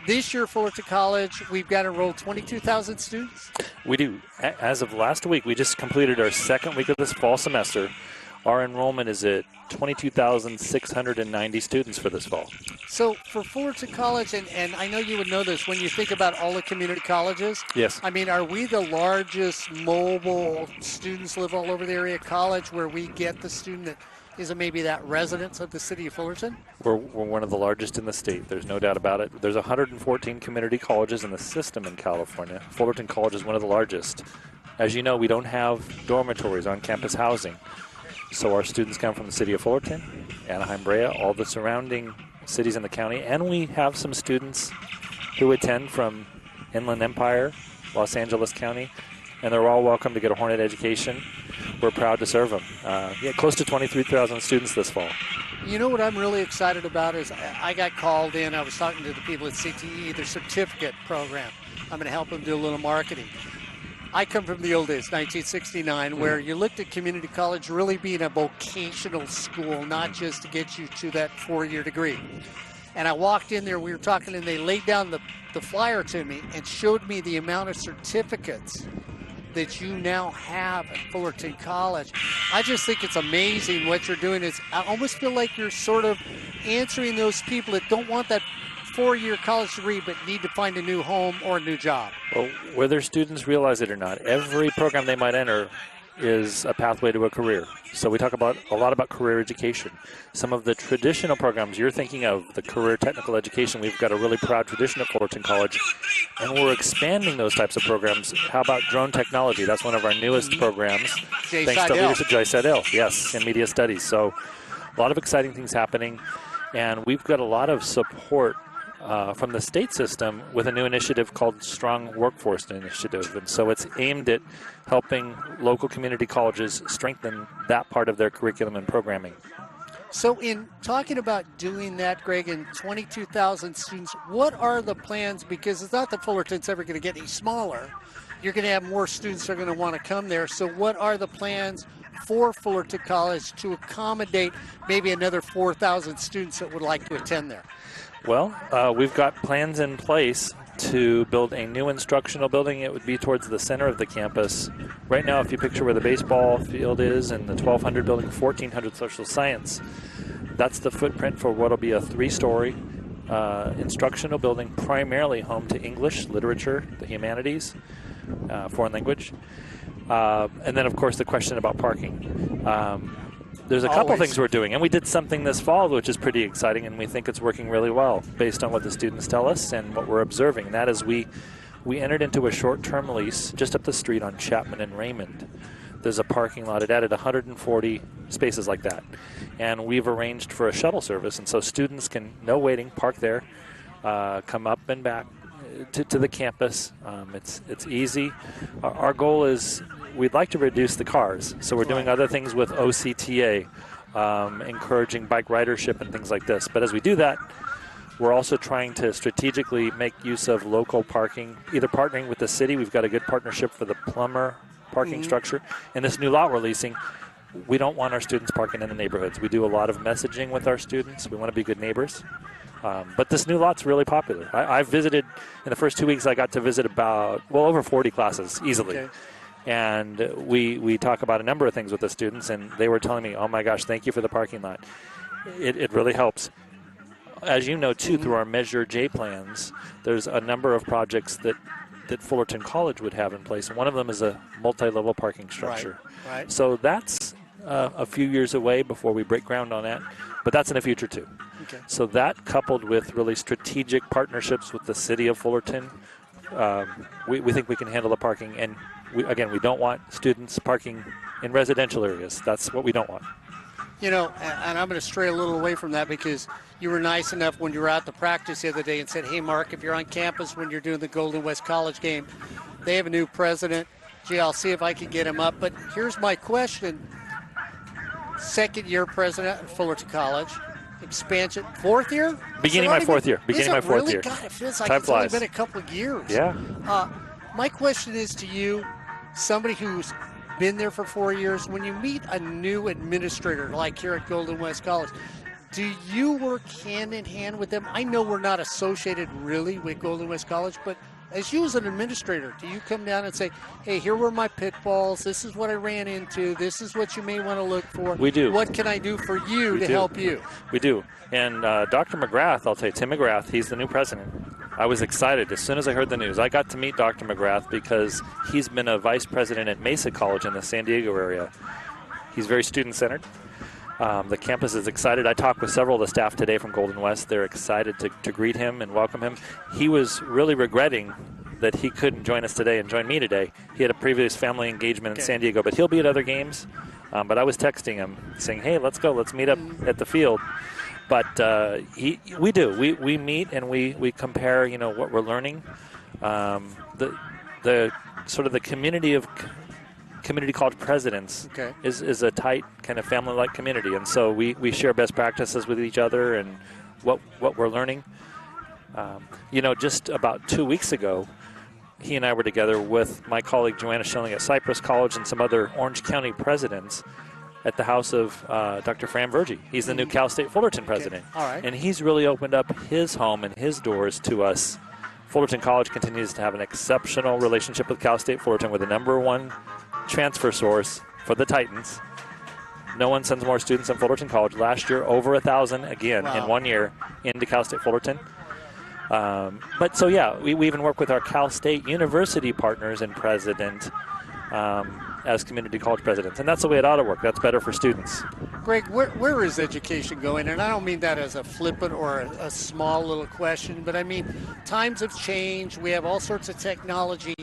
this year, Fullerton College, we've got enrolled 22,000 students? We do. As of last week, we just completed our second week of this fall semester. Our enrollment is at 22,690 students for this fall. So for Fullerton College, and I know you would know this, when you think about all the community colleges, yes. I mean, are we the largest mobile students live all over the area college where we get the student that is maybe that residence of the city of Fullerton? We're one of the largest in the state. There's no doubt about it. There's 114 community colleges in the system in California. Fullerton College is one of the largest. As you know, we don't have dormitories, on-campus housing. So our students come from the city of Fullerton, Anaheim, Brea, all the surrounding cities in the county. And we have some students who attend from Inland Empire, Los Angeles County, and they're all welcome to get a Hornet education. We're proud to serve them. Close to 23,000 students this fall. You know what I'm really excited about is I got called in. I was talking to the people at CTE, their certificate program. I'm going to help them do a little marketing. I come from the old days, 1969, where you looked at community college really being a vocational school, not just to get you to that 4-year degree. And I walked in there, we were talking, and they laid down the flyer to me and showed me the amount of certificates that you now have at Fullerton College. I just think it's amazing what you're doing. I almost feel like you're sort of answering those people that don't want that 4-year college degree but need to find a new home or a new job. Well, whether students realize it or not, every program they might enter is a pathway to a career. So we talk a lot about career education. Some of the traditional programs you're thinking of, the career technical education, we've got a really proud tradition at Fullerton College, and we're expanding those types of programs. How about drone technology? That's one of our newest programs. Thanks to leadership Jay Seidel, yes, in media studies. So a lot of exciting things happening, and we've got a lot of support from the state system with a new initiative called Strong Workforce Initiative. And so it's aimed at helping local community colleges strengthen that part of their curriculum and programming. So in talking about doing that, Greg, and 22,000 students, what are the plans? Because it's not that Fullerton's ever going to get any smaller. You're going to have more students that are going to want to come there. So what are the plans for Fullerton College to accommodate maybe another 4,000 students that would like to attend there? Well, we've got plans in place to build a new instructional building. It would be towards the center of the campus. Right now, if you picture where the baseball field is and the 1200 building, 1400 social science, that's the footprint for what will be a 3-story instructional building, primarily home to English, literature, the humanities, foreign language. And then, of course, the question about parking. There's a couple things we're doing, and we did something this fall which is pretty exciting, and we think it's working really well based on what the students tell us and what we're observing. And that is we entered into a short-term lease just up the street on Chapman and Raymond. There's a parking lot. It added 140 spaces like that. And we've arranged for a shuttle service, and so students can, no waiting, park there, come up and back to the campus. It's easy. Our goal is we'd like to reduce the cars. So we're doing other things with OCTA, encouraging bike ridership and things like this. But as we do that, we're also trying to strategically make use of local parking, either partnering with the city. We've got a good partnership for the Plummer parking structure. And this new lot we're leasing, we don't want our students parking in the neighborhoods. We do a lot of messaging with our students. We want to be good neighbors. But this new lot's really popular. I've visited, in the first 2 weeks, I got to visit about, over 40 classes easily. Okay. And we talk about a number of things with the students, and they were telling me, oh my gosh, thank you for the parking lot. It really helps. As you know, too, through our Measure J plans, there's a number of projects that Fullerton College would have in place. And one of them is a multi-level parking structure. Right. So that's a few years away before we break ground on that. But that's in the future, too. Okay. So that, coupled with really strategic partnerships with the city of Fullerton, we think we can handle the parking. And, we don't want students parking in residential areas. That's what we don't want. You know, and I'm going to stray a little away from that because you were nice enough when you were at the practice the other day and said, hey, Mark, if you're on campus when you're doing the Golden West College game, they have a new president. Gee, I'll see if I can get him up. But here's my question. Second-year president at Fullerton College. Expansion. Fourth year? Beginning my fourth year. Beginning my fourth year. God, it feels like Time it's flies. only been a couple of years. Yeah. My question is to you, somebody who's been there for 4 years, when you meet a new administrator like here at Golden West College, do you work hand in hand with them? I know we're not associated really with Golden West College, but as you as an administrator, do you come down and say, hey, here were my pitfalls, this is what I ran into, this is what you may want to look for? We do. What can I do for you to help you? We do. And Dr. McGrath, I'll tell you, Tim McGrath, he's the new president. I was excited as soon as I heard the news. I got to meet Dr. McGrath because he's been a vice president at Mesa College in the San Diego area. He's very student-centered. The campus is excited. I talked with several of the staff today from Golden West. They're excited to greet him and welcome him. He was really regretting that he couldn't join us today and join me today. He had a previous family engagement in San Diego, but he'll be at other games. But I was texting him saying, hey, let's go. Let's meet up at the field. But we do. We meet and we compare, what we're learning. The sort of the community of community college presidents is a tight kind of family-like community, and so we share best practices with each other and what we're learning. Just about 2 weeks ago, he and I were together with my colleague Joanna Schilling at Cypress College and some other Orange County presidents at the house of Dr. Fran Verge. He's the new Cal State Fullerton president. All right. And he's really opened up his home and his doors to us. Fullerton College continues to have an exceptional relationship with Cal State Fullerton. We're the #1 transfer source for the Titans. No one sends more students than Fullerton College. Last year, over 1,000 again in 1 year into Cal State Fullerton. We even work with our Cal State University partners and president as community college presidents. And that's the way it ought to work. That's better for students. Greg, where is education going? And I don't mean that as a flippant or a small little question, but I mean times have changed. We have all sorts of technology.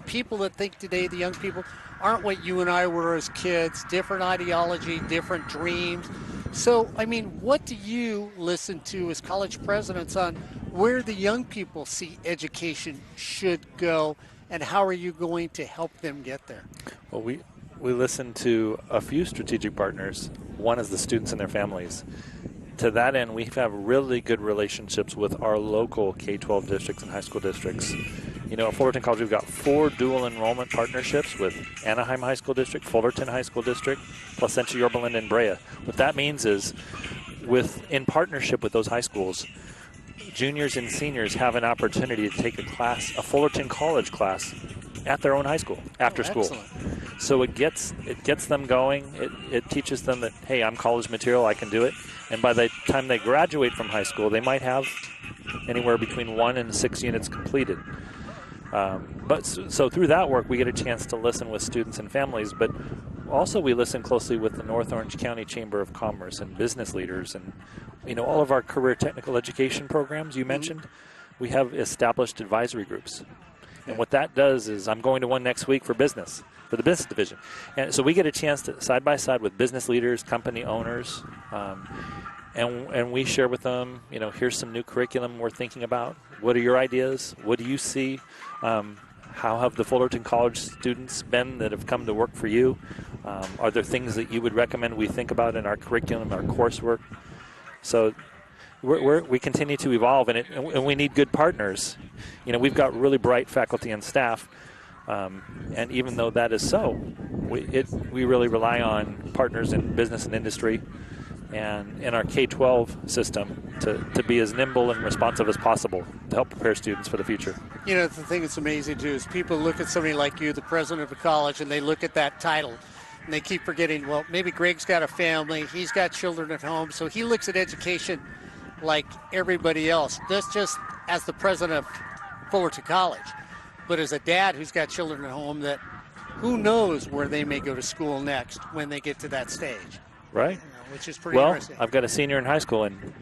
People that think today, the young people, aren't what you and I were as kids. Different ideology, different dreams. So, I mean, what do you listen to as college presidents on where the young people see education should go, and how are you going to help them get there? Well, we listen to a few strategic partners. One is the students and their families. To that end, we have really good relationships with our local K-12 districts and high school districts. At Fullerton College, we've got 4 dual enrollment partnerships with Anaheim High School District, Fullerton High School District, Placentia, Yorba Linda, and Brea. What that means is, in partnership with those high schools, juniors and seniors have an opportunity to take a Fullerton College class at their own high school after school. So it gets them going. It teaches them that, hey, I'm college material, I can do it. And by the time they graduate from high school, they might have anywhere between 1 and 6 units completed. So through that work, we get a chance to listen with students and families, but also we listen closely with the North Orange County Chamber of Commerce and business leaders and, all of our career technical education programs you mentioned. We have established advisory groups. And what that does is, I'm going to one next week for the business division. And so we get a chance to side by side with business leaders, company owners, and we share with them, here's some new curriculum we're thinking about. What are your ideas? What do you see? how have the Fullerton College students been that have come to work for you? Are there things that you would recommend we think about in our curriculum, our coursework? So we continue to evolve, and we need good partners. We've got really bright faculty and staff, and even though that is so, we really rely on partners in business and industry and in our K-12 system to be as nimble and responsive as possible to help prepare students for the future. The thing that's amazing, too, is people look at somebody like you, the president of a college, and they look at that title, and they keep forgetting, well, maybe Greg's got a family, he's got children at home, so he looks at education like everybody else. That's just as the president of Fullerton College, but as a dad who's got children at home that who knows where they may go to school next when they get to that stage. Right. Which is pretty well, interesting. I've got a senior in high school, and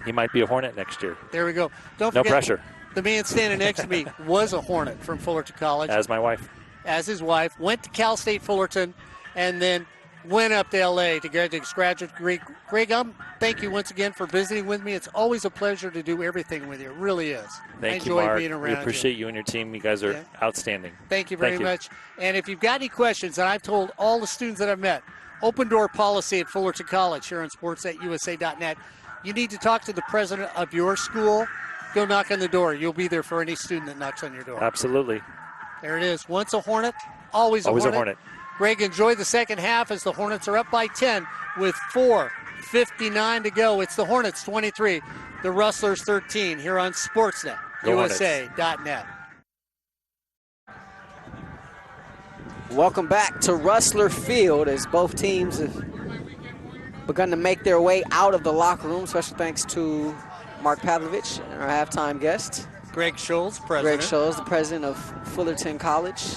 he might be a Hornet next year. There we go. Don't no forget, pressure. The man standing next to me was a Hornet from Fullerton College. As my wife. As his wife. Went to Cal State Fullerton, and then went up to L.A. to get his graduate degree. Greg, thank you once again for visiting with me. It's always a pleasure to do everything with you. It really is. Thank you, enjoy Mark. being around we appreciate you and your team. You guys are outstanding. Thank you very much. And if you've got any questions, and I've told all the students that I've met, open door policy at Fullerton College here on sports@usa.net. You need to talk to the president of your school. Go knock on the door. You'll be there for any student that knocks on your door. Absolutely. There it is. Once a Hornet, always a Hornet. Greg, enjoy the second half as the Hornets are up by 10 with 4:59 to go. It's the Hornets 23, the Rustlers 13 here on Sportsnet, USA.net. Welcome back to Rustler Field as both teams have begun to make their way out of the locker room. Special thanks to Mark Pavlovich, our halftime guest. Greg Scholes, president. Greg Scholes, the president of Fullerton College.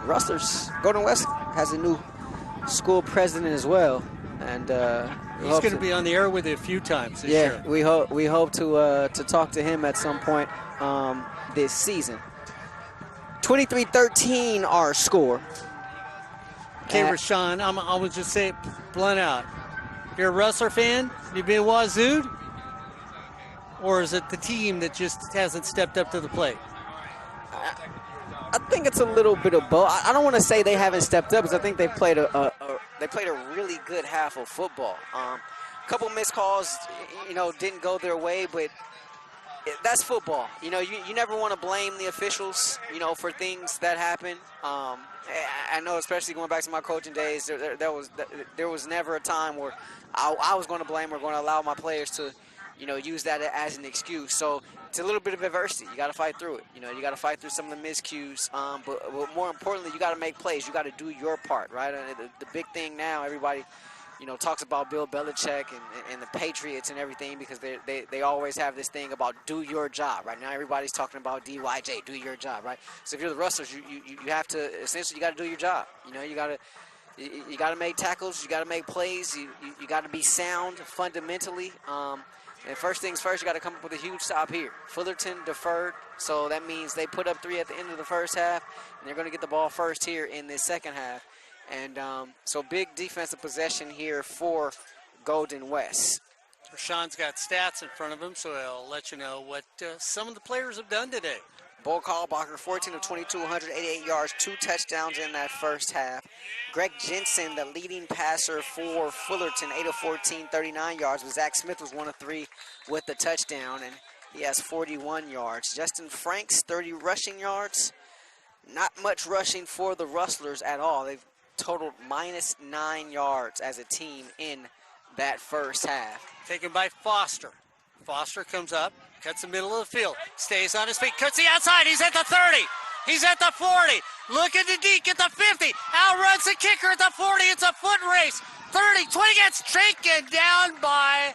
Rustlers, Golden West has a new school president as well, and he's going to be on the air with you a few times this year. we hope to talk to him at some point this season. 23-13 our score. Okay, Rahshaun, I would just say it blunt out. You're a Rustler fan? You been wazooed? Or is it the team that just hasn't stepped up to the plate? I think it's a little bit of both. I don't want to say they haven't stepped up, because I think they played a really good half of football. A couple missed calls, didn't go their way, but that's football. You never want to blame the officials, for things that happen. I know, especially going back to my coaching days, there was never a time where I was going to blame or going to allow my players to, use that as an excuse. So it's a little bit of adversity. You got to fight through it. You got to fight through some of the miscues. But more importantly, you got to make plays. You got to do your part, right? The big thing now, everybody, talks about Bill Belichick and the Patriots and everything, because they always have this thing about do your job. Right now, everybody's talking about DYJ, do your job, right? So if you're the Rustlers, you have to essentially you got to do your job. You got to make tackles. You got to make plays. You got to be sound fundamentally. And first things first, you got to come up with a huge stop here. Fullerton deferred, so that means they put up 3 at the end of the first half, and they're going to get the ball first here in this second half. And so big defensive possession here for Golden West. Rashawn's got stats in front of him, so he'll let you know what some of the players have done today. Bo Callbacher, 14 of 22, 188 yards, 2 touchdowns in that first half. Greg Jensen, the leading passer for Fullerton, 8 of 14, 39 yards. But Zach Smith was 1 of 3 with the touchdown, and he has 41 yards. Justin Franks, 30 rushing yards. Not much rushing for the Rustlers at all. They've totaled minus 9 yards as a team in that first half. Taken by Foster. Foster comes up, cuts the middle of the field, stays on his feet, cuts the outside. He's at the 30. He's at the 40. Look at the Deke at the 50. Outruns the kicker at the 40. It's a foot race. 30, 20 gets taken down by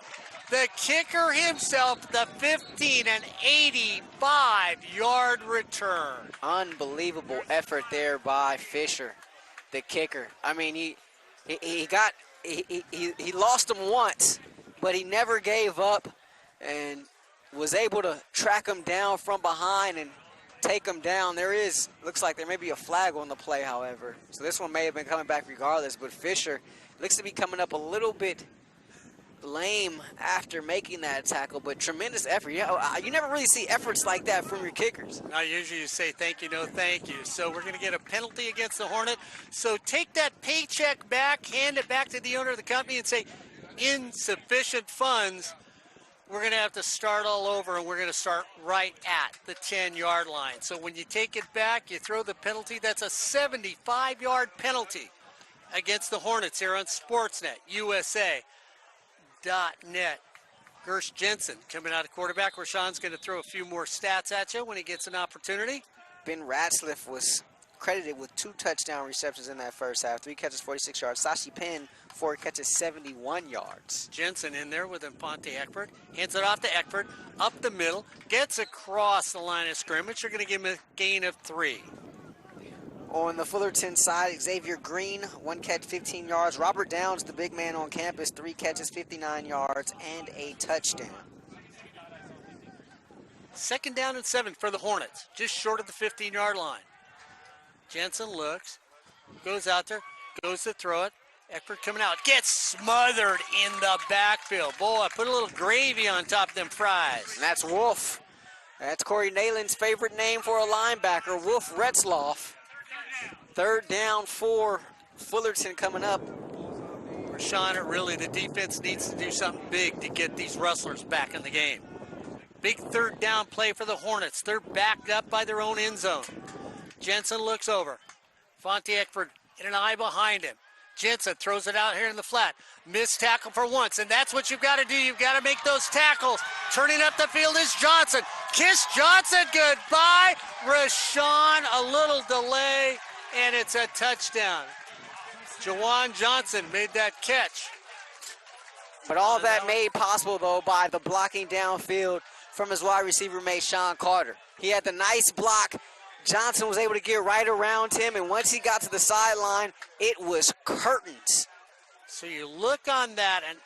the kicker himself. The 15 and 85-yard return. Unbelievable effort there by Fisher, the kicker. I mean, he lost him once, but he never gave up and was able to track him down from behind and take him down. Looks like there may be a flag on the play, however. So this one may have been coming back regardless, but Fisher looks to be coming up a little bit lame after making that tackle, but tremendous effort. You never really see efforts like that from your kickers. I usually say thank you, no thank you. So we're going to get a penalty against the Hornet. So take that paycheck back, hand it back to the owner of the company and say, insufficient funds. We're going to have to start all over, and we're going to start right at the 10-yard line. So when you take it back, you throw the penalty. That's a 75-yard penalty against the Hornets here on Sportsnet, USA.net. Gersh Jensen coming out of quarterback. Rahshaun's going to throw a few more stats at you when he gets an opportunity. Ben Ratzliff was credited with 2 touchdown receptions in that first half. 3 catches, 46 yards. Sashi Penn, 4 catches, 71 yards. Jensen in there with Infante Eckford. Hands it off to Eckford. Up the middle. Gets across the line of scrimmage. You're going to give him a gain of 3. On the Fullerton side, Xavier Green, 1 catch, 15 yards. Robert Downs, the big man on campus, 3 catches, 59 yards, and a touchdown. 2nd down and 7 for the Hornets, just short of the 15-yard line. Jensen looks, goes out there, goes to throw it. Eckford coming out, gets smothered in the backfield. Boy, put a little gravy on top of them fries. And that's Wolf. That's Corey Neyland's favorite name for a linebacker, Wolf Retzloff. 3rd down for Fullerton coming up. Rahshaun, really, the defense needs to do something big to get these Rustlers back in the game. Big 3rd down play for the Hornets. They're backed up by their own end zone. Jensen looks over. Fonte Eckford in an eye behind him. Jensen throws it out here in the flat. Missed tackle for once, and that's what you've got to do. You've got to make those tackles. Turning up the field is Johnson. Kiss Johnson goodbye. Rahshaun, a little delay, and it's a touchdown. Jawan Johnson made that catch. But all that made possible, though, by the blocking downfield from his wide receiver mate, Sean Carter. He had the nice block. Johnson was able to get right around him, and once he got to the sideline, it was curtains. So you look on that, and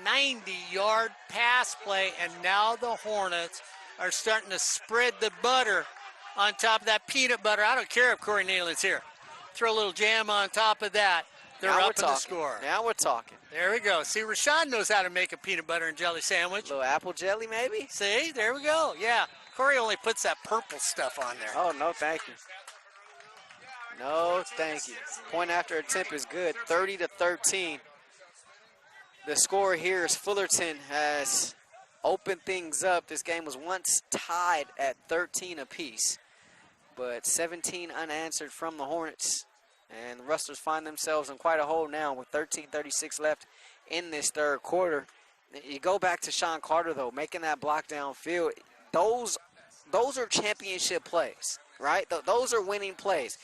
90-yard pass play, and now the Hornets are starting to spread the butter on top of that peanut butter. I don't care if Corey Neyland's here. Throw a little jam on top of that. They're now up in the score. Now we're talking. There we go. See, Rahshaun knows how to make a peanut butter and jelly sandwich. A little apple jelly, maybe? See, there we go. Yeah, Corey only puts that purple stuff on there. Oh, no, thank you. No, thank you. Point after attempt is good, 30-13. The score here is Fullerton has opened things up. This game was once tied at 13 apiece, but 17 unanswered from the Hornets. And the Rustlers find themselves in quite a hole now with 13:36 left in this 3rd quarter. You go back to Sean Carter, though, making that block downfield. Those are championship plays, right? Those are winning plays.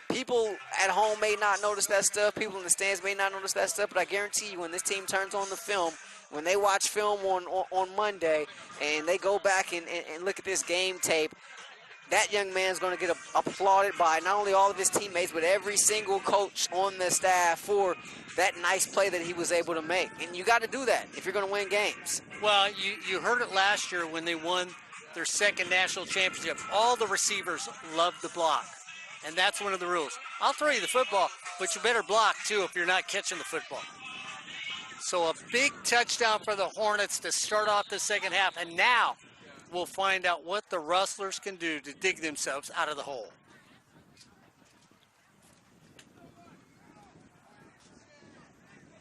People at home may not notice that stuff. People in the stands may not notice that stuff. But I guarantee you, when this team turns on the film, when they watch film on Monday and they go back and look at this game tape, that young man's going to get applauded by not only all of his teammates, but every single coach on the staff for that nice play that he was able to make. And you got to do that if you're going to win games. Well, you heard it last year when they won their 2nd national championship. All the receivers loved the block, and that's one of the rules. I'll throw you the football, but you better block, too, if you're not catching the football. So a big touchdown for the Hornets to start off the 2nd half, and now we'll find out what the Rustlers can do to dig themselves out of the hole.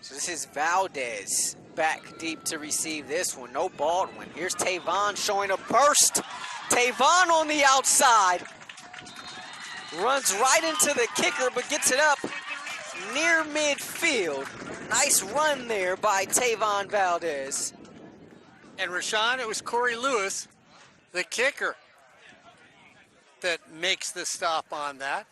So this is Valdez back deep to receive this one. No Baldwin. Here's Tavon showing a burst. Tavon on the outside. Runs right into the kicker, but gets it up near midfield. Nice run there by Tavon Valdez. And Rahshaun, it was Corey Lewis, the kicker, that makes the stop on that.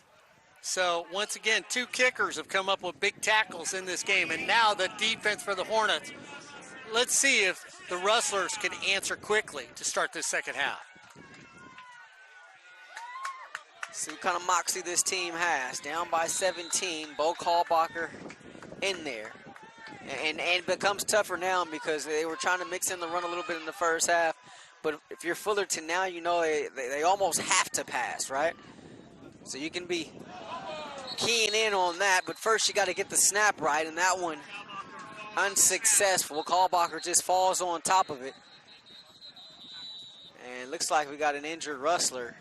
So once again, 2 kickers have come up with big tackles in this game, and now the defense for the Hornets. Let's see if the Rustlers can answer quickly to start this 2nd half. See what kind of moxie this team has. Down by 17, Bo Kalbacher in there. And it becomes tougher now because they were trying to mix in the run a little bit in the first half. But if you're Fullerton now, you know they almost have to pass, right? So you can be keying in on that. But first you got to get the snap right. And that one unsuccessful. Kalbacher just falls on top of it. And it looks like we got an injured Rustler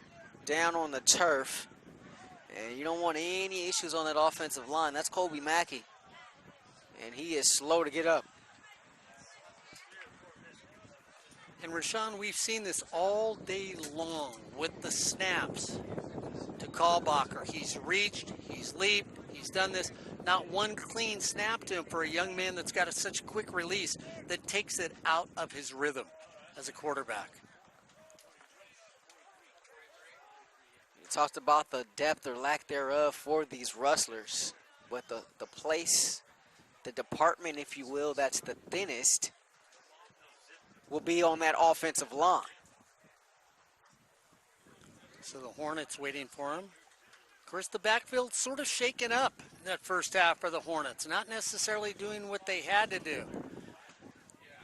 down on the turf. And you don't want any issues on that offensive line. That's Colby Mackey. And he is slow to get up. And Rahshaun, we've seen this all day long with the snaps to Kalbacher. He's reached, he's leaped, he's done this. Not one clean snap to him for a young man that's got such a quick release that takes it out of his rhythm as a quarterback. You talked about the depth or lack thereof for these Rustlers, but the place, the department, if you will, that's the thinnest will be on that offensive line. So the Hornets waiting for him. Of course, the backfield sort of shaken up in that first half for the Hornets, not necessarily doing what they had to do.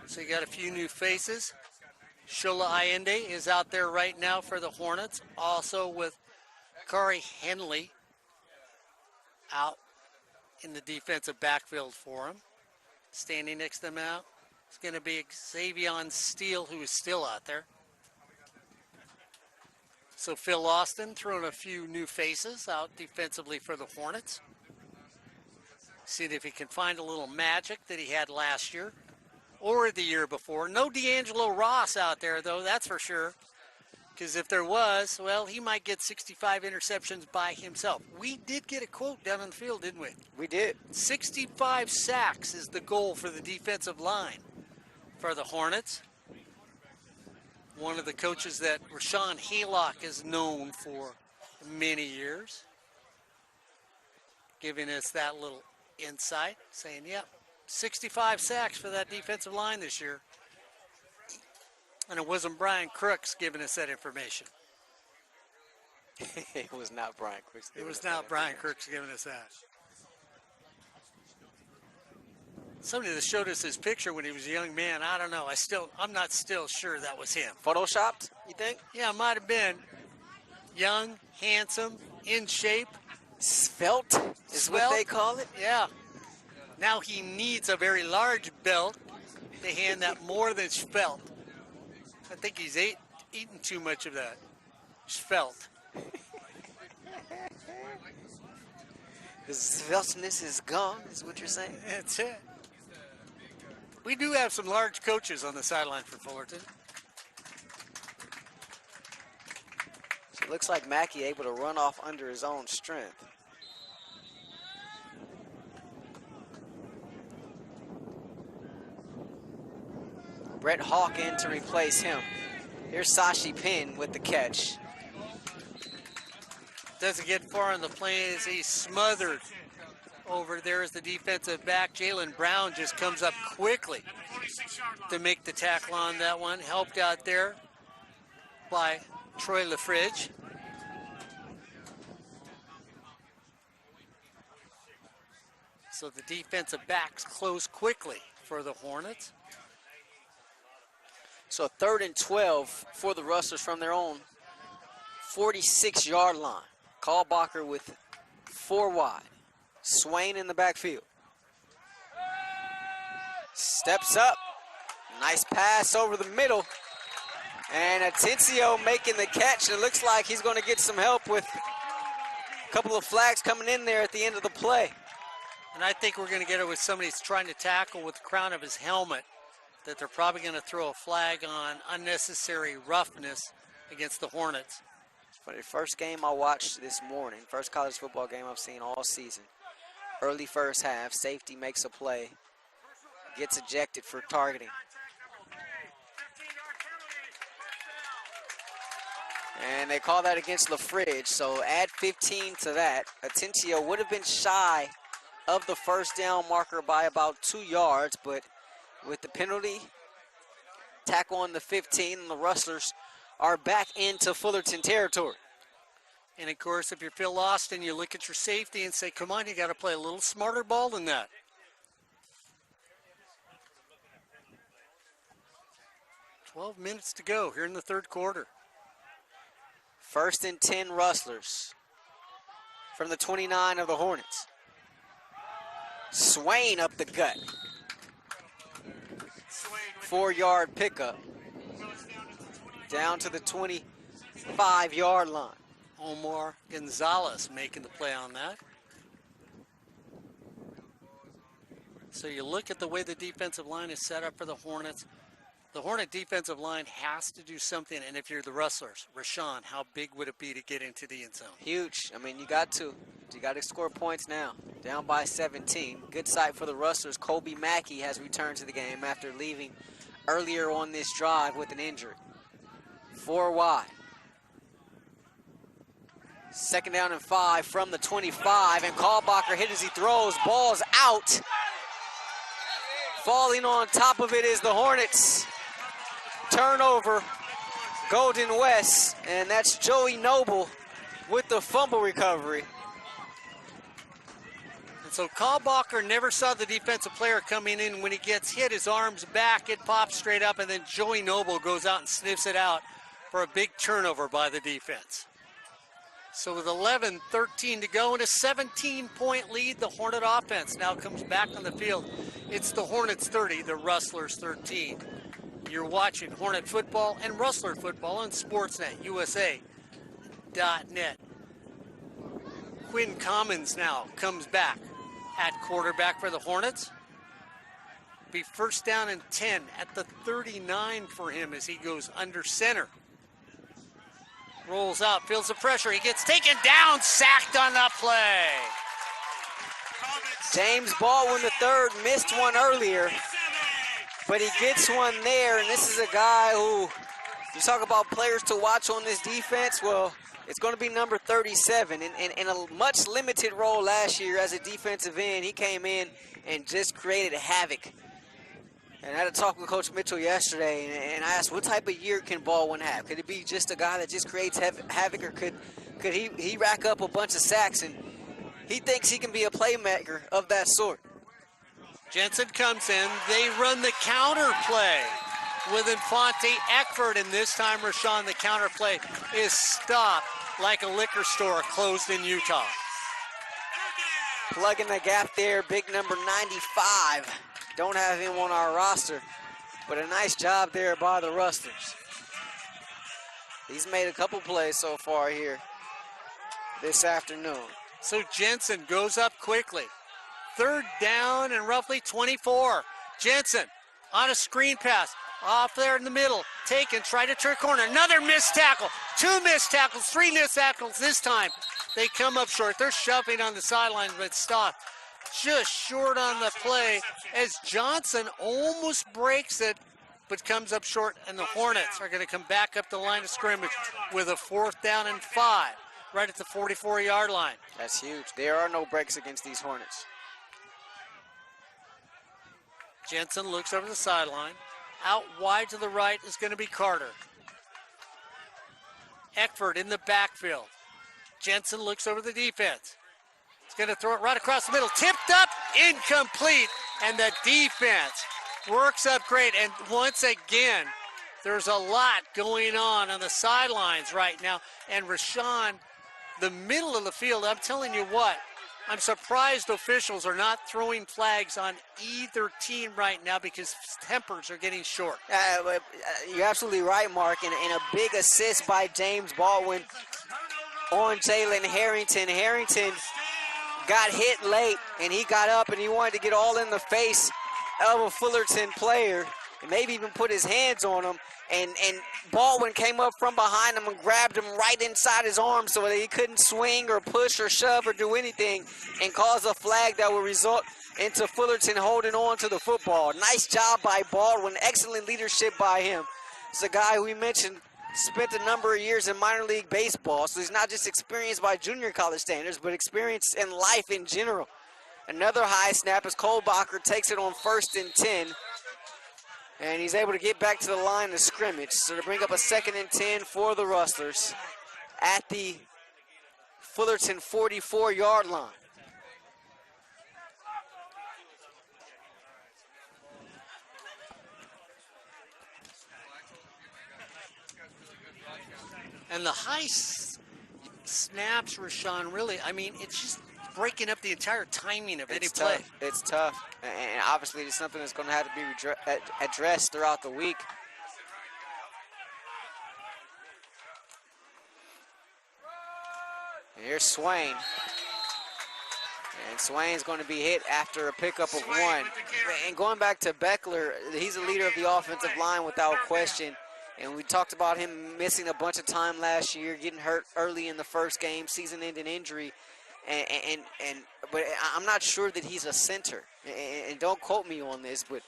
So you got a few new faces. Shola Allende is out there right now for the Hornets, also with Corey Henley out in the defensive backfield for him. Standing next to them out, it's going to be Xavier Steele, who is still out there. So Phil Austin throwing a few new faces out defensively for the Hornets. See if he can find a little magic that he had last year or the year before. No D'Angelo Ross out there, though, that's for sure. Because if there was, well, he might get 65 interceptions by himself. We did get a quote down on the field, didn't we? We did. 65 sacks is the goal for the defensive line for the Hornets. One of the coaches that Rahshaun Haylock is known for many years, giving us that little insight, saying, yep, 65 sacks for that defensive line this year. And it wasn't Brian Crooks giving us that information. It was not Brian Crooks. It was not Brian Crooks giving us that. Somebody that showed us his picture when he was a young man, I don't know. I'm not still sure that was him. Photoshopped, you think? Yeah, it might have been. Young, handsome, in shape. Svelte is Svelte. what they call it? Yeah. Now he needs a very large belt to hand that more than svelte. I think he's eating too much of that svelte. The svelteness is gone, is what you're saying? That's it. We do have some large coaches on the sideline for Fullerton. So it looks like Mackey able to run off under his own strength. Brett Hawk in to replace him. Here's Sashi Penn with the catch. Doesn't get far on the play as he's smothered. Over there is the defensive back. Jalen Brown just comes up quickly to make the tackle on that one. Helped out there by Troy LaFridge. So the defensive backs close quickly for the Hornets. So 3rd and 12 for the Rustlers from their own 46-yard line. Kalbacher with 4 wide. Swain in the backfield. Steps up. Nice pass over the middle. And Atencio making the catch. It looks like he's going to get some help with a couple of flags coming in there at the end of the play. And I think we're going to get it with somebody that's trying to tackle with the crown of his helmet, that they're probably going to throw a flag on unnecessary roughness against the Hornets. For the first game I watched this morning, first college football game I've seen all season. Early first half, safety makes a play, gets ejected for targeting. And they call that against LaFridge, so add 15 to that. Atencio would have been shy of the first down marker by about 2 yards, but with the penalty, tackle on the 15, and the Rustlers are back into Fullerton territory. And of course, if you're Phil Austin, you look at your safety and say, come on, you got to play a little smarter ball than that. "12 minutes to go here in the third quarter. 1st and 10 Rustlers from the 29 of the Hornets. Swain up the gut. 4-yard pickup. Down to the 25-yard line. Omar Gonzalez making the play on that. So you look at the way the defensive line is set up for the Hornets. The Hornet defensive line has to do something, and if you're the Rustlers, Rahshaun, how big would it be to get into the end zone? Huge. I mean, you got to score points now. Down by 17. Good sight for the Rustlers. Kobe Mackey has returned to the game after leaving earlier on this drive with an injury. 4 wide. 2nd down and 5 from the 25, and Kalbacher hit as he throws. Ball's out. Falling on top of it is the Hornets. Turnover, Golden West, and that's Joey Noble with the fumble recovery. And so Kalbacher never saw the defensive player coming in. When he gets hit, his arm's back, it pops straight up, and then Joey Noble goes out and sniffs it out for a big turnover by the defense. So with 11:13 to go and a 17-point lead, the Hornet offense now comes back on the field. It's the Hornets 30, the Rustlers 13. You're watching Hornet football and Rustler football on Sportsnet USA.net. Quinn Commons now comes back at quarterback for the Hornets. Be 1st down and 10 at the 39 for him as he goes under center. Rolls out, feels the pressure. He gets taken down, sacked on the play. James Baldwin III missed one earlier, but he gets one there, and this is a guy who, you talk about players to watch on this defense, well, it's going to be number 37. In a much limited role last year as a defensive end, he came in and just created havoc. And I had a talk with Coach Mitchell yesterday, and I asked, what type of year can Baldwin have? Could it be just a guy that just creates havoc, or could he rack up a bunch of sacks? And he thinks he can be a playmaker of that sort. Jensen comes in. They run the counter play with Infante Eckford, and this time, Rahshaun, the counter play is stopped like a liquor store closed in Utah. Plugging the gap there, big number 95. Don't have him on our roster, but a nice job there by the Rustlers. He's made a couple plays so far here this afternoon. So Jensen goes up quickly. 3rd down and roughly 24. Jensen on a screen pass. Off there in the middle. Taken, try to turn corner. Another missed tackle. 2 missed tackles, 3 missed tackles this time. They come up short. They're shoving on the sidelines, but stopped just short on the play as Johnson almost breaks it, but comes up short, and the Hornets are going to come back up the line of scrimmage with a 4th down and 5 right at the 44-yard line. That's huge. There are no breaks against these Hornets. Jensen looks over the sideline. Out wide to the right is going to be Carter. Eckford in the backfield. Jensen looks over the defense. He's going to throw it right across the middle. Tipped up, incomplete. And the defense works up great. And once again, there's a lot going on the sidelines right now. And Rahshaun, the middle of the field, I'm telling you what, I'm surprised officials are not throwing flags on either team right now because tempers are getting short. You're absolutely right, Mark. And a big assist by James Baldwin on Jalen Harrington. Harrington got hit late, and he got up, and he wanted to get all in the face of a Fullerton player and maybe even put his hands on him. And Baldwin came up from behind him and grabbed him right inside his arm so that he couldn't swing or push or shove or do anything, and cause a flag that will result into Fullerton holding on to the football. Nice job by Baldwin. Excellent leadership by him. It's a guy who we mentioned spent a number of years in minor league baseball, so he's not just experienced by junior college standards, but experienced in life in general. Another high snap as Kalbacher takes it on 1st and 10. And he's able to get back to the line of scrimmage. So to bring up a 2nd and 10 for the Rustlers at the Fullerton 44-yard line. And the high snaps, Rahshaun, really, I mean, it's just breaking up the entire timing of any It's play. tough. It's tough. And obviously it's something that's going to have to be addressed throughout the week. And here's Swain. And Swain's going to be hit after a pickup of one. And going back to Beckler, he's a leader of the offensive line without question. And we talked about him missing a bunch of time last year, getting hurt early in the first game, season-ending injury. But I'm not sure that he's a center. And don't quote me on this, but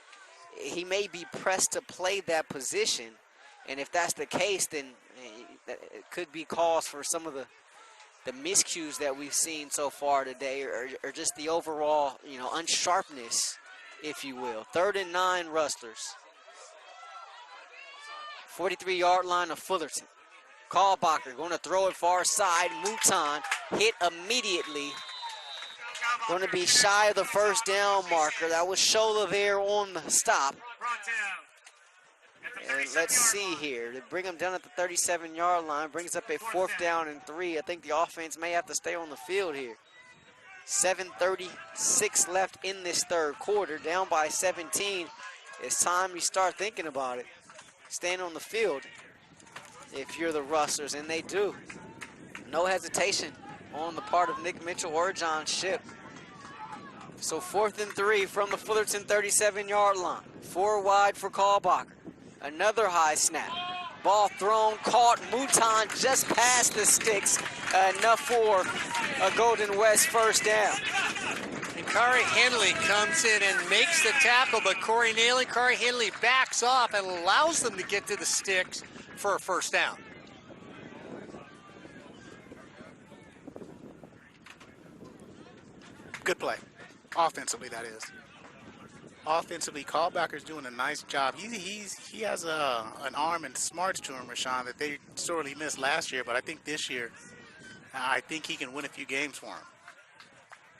he may be pressed to play that position. And if that's the case, then it could be cause for some of the miscues that we've seen so far today, or just the overall, unsharpness, if you will. 3rd and 9, Rustlers. 43-yard line of Fullerton. Kalbacher going to throw it far side. Mouton hit immediately. Going to be shy of the first down marker. That was Shola there on the stop. And let's see here. They bring him down at the 37-yard line. Brings up a 4th down and 3. I think the offense may have to stay on the field here. 7:36 left in this third quarter. Down by 17. It's time you start thinking about it. Staying on the field if you're the Rustlers, and they do. No hesitation on the part of Nick Mitchell or John Shipp. So 4th and 3 from the Fullerton 37-yard line. 4 wide for Kalbacher. Another high snap. Ball thrown, caught. Mouton just past the sticks. Enough for a Golden West first down. And Corey Henley comes in and makes the tackle, but Corey Henley backs off and allows them to get to the sticks for a first down. Good play. Offensively, that is. Offensively, Kalbacher's doing a nice job. He has an arm and smarts to him, Rahshaun, that they sorely missed last year, but I think this year, I think he can win a few games for him.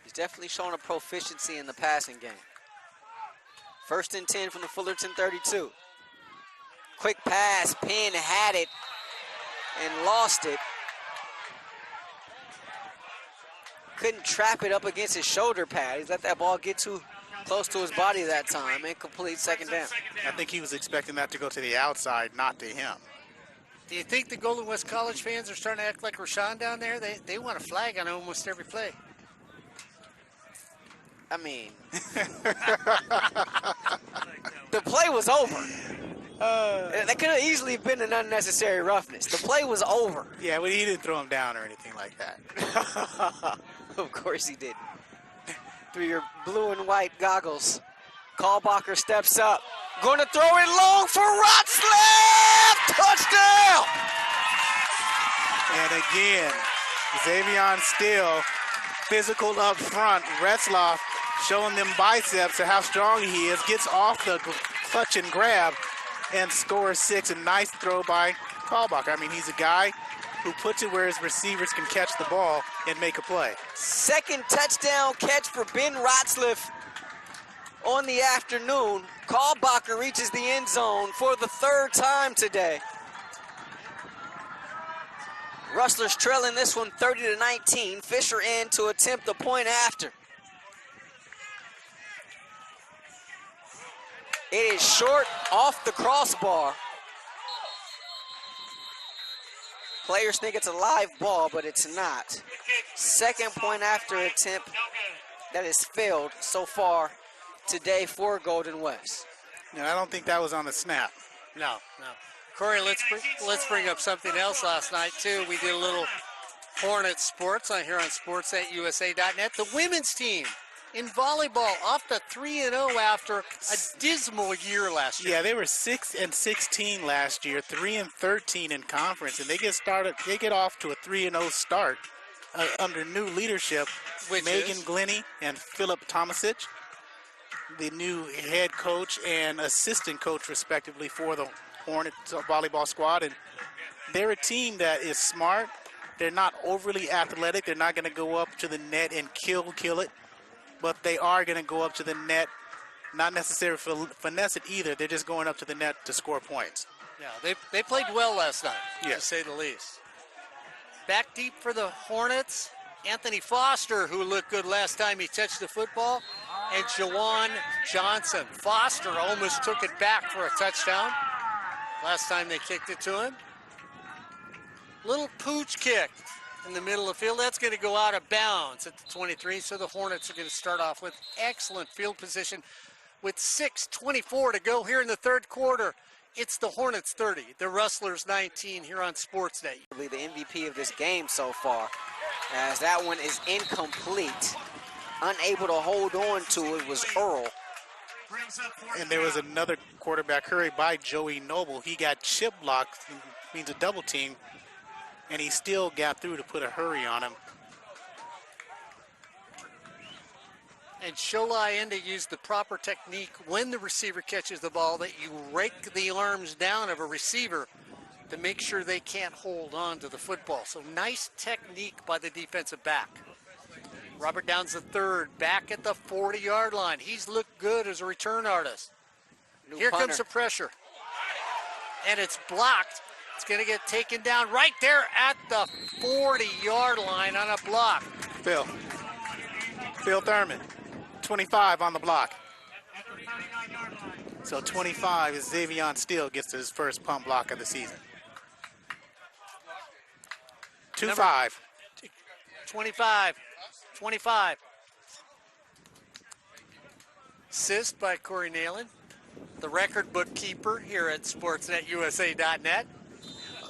He's definitely shown a proficiency in the passing game. 1st and 10 from the Fullerton 32. Quick pass, Penn had it and lost it. Couldn't trap it up against his shoulder pad. He's let that ball get too close to his body that time. Incomplete, 2nd down. I think he was expecting that to go to the outside, not to him. Do you think the Golden West College fans are starting to act like Rahshaun down there? They want a flag on almost every play. I mean, the play was over. That could have easily been an unnecessary roughness. The play was over. Yeah, but he didn't throw him down or anything like that. Of course he didn't. Through your blue and white goggles, Kalbacher steps up. Going to throw it long for Rustlers! Touchdown! And again, Xavier Steele, physical up front. Retzloff showing them biceps of how strong he is. Gets off the clutch and grab and scores 6. A nice throw by Kalbacher. I mean, he's a guy who puts it where his receivers can catch the ball and make a play. 2nd touchdown catch for Ben Rotzliff on the afternoon. Kalbacher reaches the end zone for the 3rd time today. Rustlers trailing this one 30-19. Fisher in to attempt the point after. It is short off the crossbar. Players think it's a live ball, but it's not. 2nd point after attempt that has failed so far today for Golden West. No, I don't think that was on the snap. No. Corey, let's bring up something else last night, too. We did a little Hornet sports on here on sports@usa.net. The women's team in volleyball off to 3-0 after a dismal year last year. Yeah, they were 6-16 last year, 3-13 in conference, and they get off to a 3-0 start under new leadership. Which Megan is? Glennie and Philip Tomasic, the new head coach and assistant coach, respectively, for the Hornet volleyball squad. And they're a team that is smart. They're not overly athletic. They're not going to go up to the net and kill it. But they are going to go up to the net, not necessarily finesse it either. They're just going up to the net to score points. Yeah, they played well last night, Yes. to say the least. Back deep for the Hornets. Anthony Foster, who looked good last time he touched the football, and Jawan Johnson. Foster almost took it back for a touchdown last time they kicked it to him. Little pooch kick in the middle of the field. That's going to go out of bounds at the 23, so the Hornets are going to start off with excellent field position with 6:24 to go here in the third quarter. It's the Hornets 30, the Rustlers 19 here on Sportsnet. The MVP of this game so far, as that one is incomplete. Unable to hold on to it was Earl. And there was another quarterback hurry by Joey Noble. He got chip blocked, means a double team, and he still got through to put a hurry on him. And Sholayenda used the proper technique when the receiver catches the ball, that you rake the arms down of a receiver to make sure they can't hold on to the football. So nice technique by the defensive back. Robert Downs III back at the 40-yard line. He's looked good as a return artist. Here comes the pressure. And it's blocked. It's going to get taken down right there at the 40-yard line on a block. Phil Thurman, 25 on the block. So 25 is Xavier Steele gets his first punt block of the season. 2-5. 25. Assist by Corey Neyland, the record bookkeeper here at sportsnetusa.net.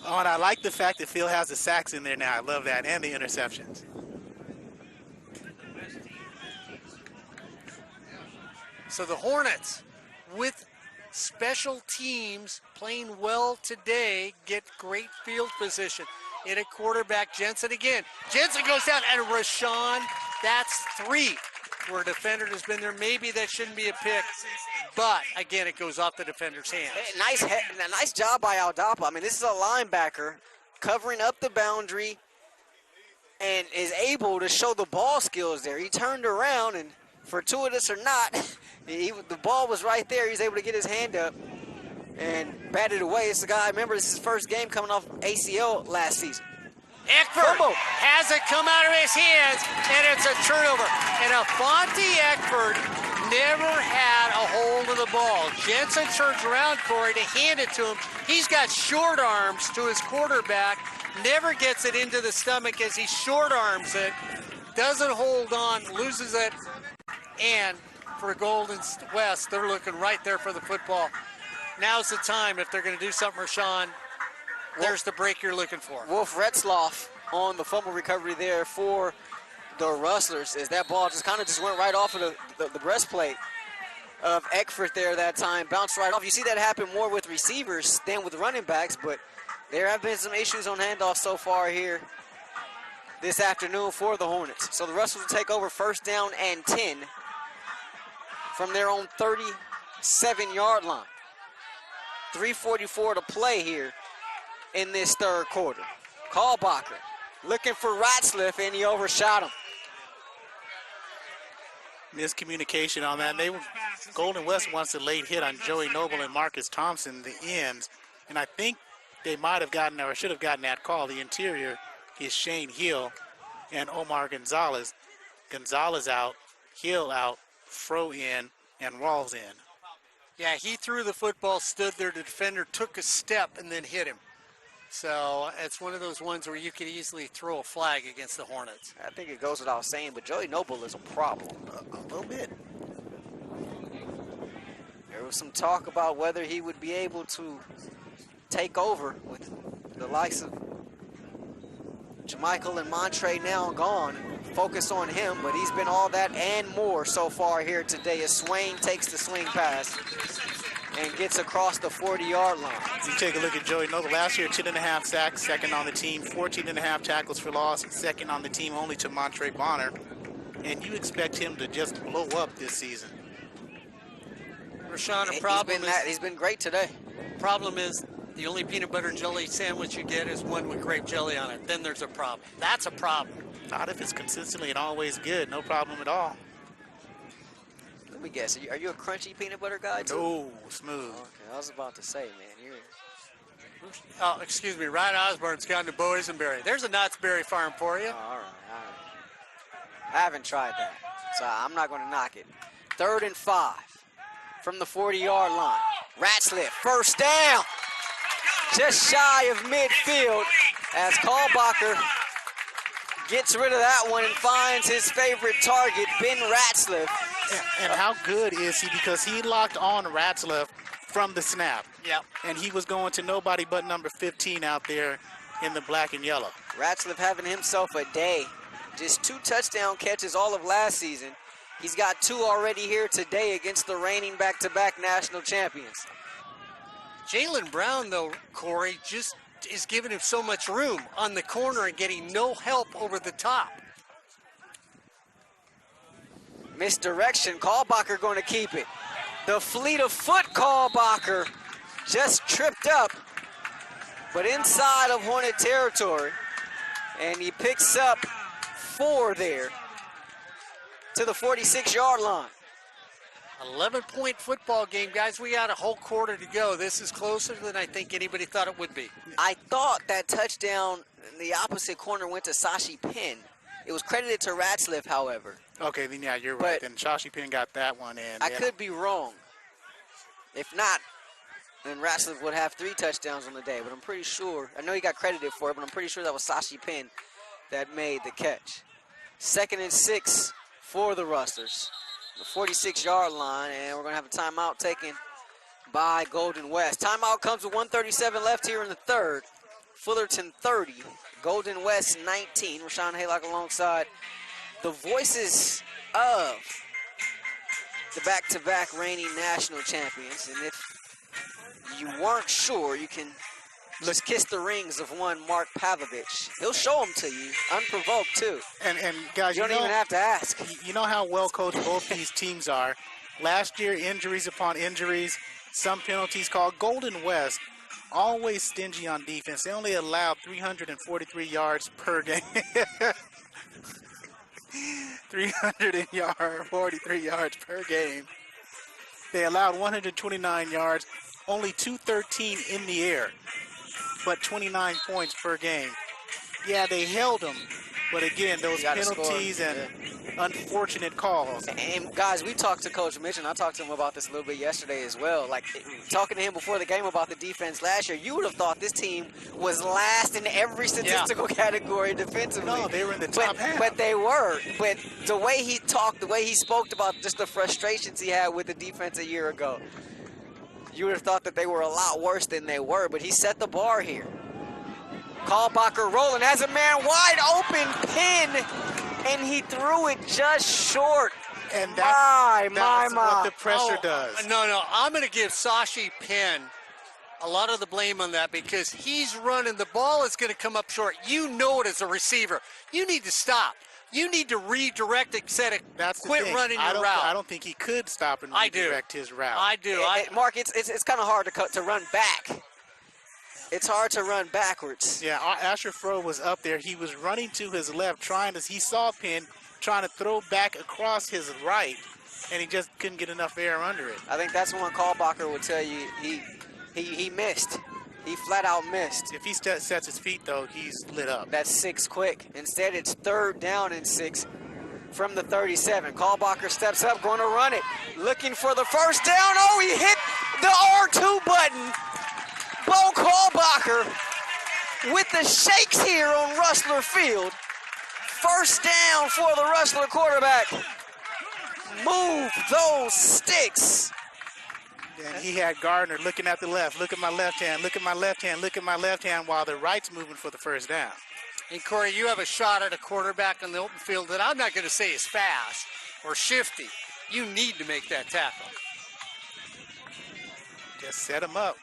Oh, and I like the fact that Phil has the sacks in there now. I love that, and the interceptions. So the Hornets, with special teams playing well today, get great field position. In a quarterback, Jensen again. Jensen goes down, and Rahshaun, that's 3 where a defender has been there. Maybe that shouldn't be a pick, but again, it goes off the defender's hands. Nice job by Aldapa. I mean, this is a linebacker covering up the boundary and is able to show the ball skills there. He turned around, and fortuitous or not, the ball was right there. He's able to get his hand up and batted away. It's the guy, remember, this is his first game coming off ACL last season. Eckford has it come out of his hands, and it's a turnover. And Afonte Eckford never had a hold of the ball. Jensen turns around, Corey, to hand it to him. He's got short arms to his quarterback, never gets it into the stomach as he short arms it, doesn't hold on, loses it, and for Golden West, they're looking right there for the football. Now's the time if they're going to do something, Rahshaun. There's the break you're looking for. Wolf Retzloff on the fumble recovery there for the Rustlers, as that ball just went right off of the breastplate of Eckford there that time. Bounced right off. You see that happen more with receivers than with running backs, but there have been some issues on handoffs so far here this afternoon for the Hornets. So the Rustlers will take over first down and 10 from their own 37-yard line. 3:44 to play here in this third quarter. Kalbacher looking for Ratzliff, and he overshot him. Miscommunication on that. Golden West wants a late hit on Joey Noble and Marcus Thompson, the ends, and I think they might have gotten, or should have gotten, that call. The interior is Shane Hill and Omar Gonzalez. Gonzalez out, Hill out, Fro in, and Rawls in. Yeah, he threw the football, stood there, the defender took a step and then hit him. So it's one of those ones where you could easily throw a flag against the Hornets. I think it goes without saying, but Joey Noble is a problem. A little bit. There was some talk about whether he would be able to take over with the likes of Jermichael and Montre now gone. Focus on him, but he's been all that and more so far here today as Swain takes the swing pass and gets across the 40-yard line. You take a look at Joey Noble. Last year, 10.5 sacks, second on the team, 14.5 tackles for loss, second on the team only to Montre Bonner. And you expect him to just blow up this season. Rahshaun, he's been great today. Problem is, the only peanut butter and jelly sandwich you get is one with grape jelly on it. Then there's a problem. That's a problem. Not if it's consistently and always good. No problem at all. Let me guess. Are you a crunchy peanut butter guy too? No, smooth. Okay, I was about to say, man. Oh, excuse me. Ryan Osborne's gone to Boysenberry. There's a Knott's Berry Farm for you. Oh, all right. I haven't tried that, so I'm not going to knock it. 3rd and 5 from the 40-yard line. Ratzliff, first down. Just shy of midfield as Kalbacher gets rid of that one and finds his favorite target, Ben Ratzliff. And how good is he? Because he locked on Ratzliff from the snap. Yep. And he was going to nobody but number 15 out there in the black and yellow. Ratzliff having himself a day. Just 2 touchdown catches all of last season. He's got 2 already here today against the reigning back-to-back national champions. Jalen Brown, though, Corey, just is giving him so much room on the corner and getting no help over the top. Misdirection, Kalbacher going to keep it. The fleet of foot Kalbacher just tripped up, but inside of Hornet territory, and he picks up 4 there to the 46-yard line. 11-point football game, guys. We got a whole quarter to go. This is closer than I think anybody thought it would be. I thought that touchdown in the opposite corner went to Sashi Penn. It was credited to Ratzliff, however. Okay, then yeah, you're right. Then Shashi Penn got that one in. I could be wrong. If not, then Ratzliff would have 3 touchdowns on the day, but I'm pretty sure, I know he got credited for it, but I'm pretty sure that was Sashi Penn that made the catch. 2nd and 6 for the Rustlers. The 46-yard line, and we're going to have a timeout taken by Golden West. Timeout comes with 1:37 left here in the 3rd. Fullerton 30, Golden West 19. Rahshaun Haylock alongside the voices of the back-to-back reigning national champions. And if you weren't sure, you can just kiss the rings of one Mark Pavlovich. He'll show them to you, unprovoked too. And guys, you don't even have to ask. You know how well coached both these teams are. Last year, injuries upon injuries, some penalties called. Golden West, always stingy on defense. They only allowed 343 yards per game. 343 yards per game. They allowed 129 yards, only 213 in the air, but 29 points per game. Yeah, they held them, but again, those penalties and unfortunate calls. And guys, we talked to Coach Mitch, and I talked to him about this a little bit yesterday as well. Like, talking to him before the game about the defense last year, you would have thought this team was last in every statistical category defensively. No, they were in the top half. But they were. But the way he talked, the way he spoke about just the frustrations he had with the defense a year ago, you would have thought that they were a lot worse than they were. But he set the bar here. Kalbacher rolling, has a man wide open, Penn, and he threw it just short. And that's what the pressure does. No, I'm going to give Sashi Penn a lot of the blame on that because he's running. The ball is going to come up short. You know it as a receiver. You need to stop. You need to redirect instead of quit running your route. I don't think he could stop and redirect his route. I do. Mark, it's kind of hard to run back. It's hard to run backwards. Yeah, Asher Froh was up there. He was running to his left, he saw Penn trying to throw back across his right, and he just couldn't get enough air under it. I think that's when Kalbacher will tell you he missed. He flat out missed. If he sets his feet, though, he's lit up. That's 6 quick. Instead, it's 3rd down and 6 from the 37. Kalbacher steps up, going to run it. Looking for the first down. Oh, he hit the R2 button. Bo Kalbacher with the shakes here on Rustler Field. First down for the Rustler quarterback. Move those sticks. And he had Gardner looking at the left. Look at my left hand, look at my left hand, look at my left hand, while the right's moving for the first down. And Corey, you have a shot at a quarterback on the open field that I'm not going to say is fast or shifty. You need to make that tackle. Just set him up.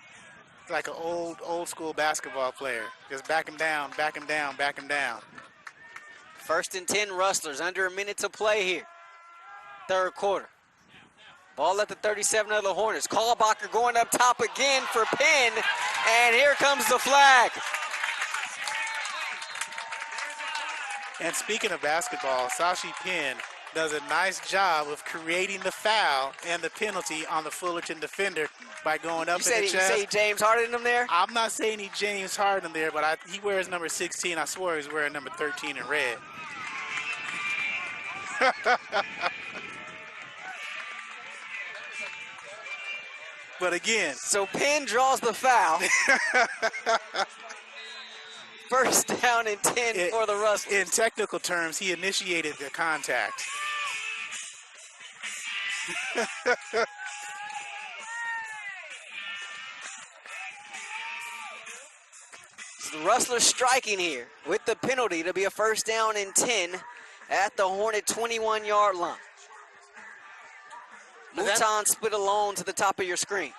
Like an old school basketball player. Just back him down, back him down, back him down. 1st and 10 Rustlers, under a minute to play here. 3rd quarter. Ball at the 37 of the Hornets. Kalbacher going up top again for Penn, and here comes the flag. And speaking of basketball, Sashi Penn does a nice job of creating the foul and the penalty on the Fullerton defender by going up in the chest. You say James Harden him there? I'm not saying he James Harden there, but he wears number 16. I swear he's wearing number 13 in red. But again. So Penn draws the foul. First down and 10 for the Rustlers. In technical terms, he initiated the contact. So the Rustlers striking here with the penalty to be a first down and 10 at the Hornet 21-yard line. Mouton split alone to the top of your screen.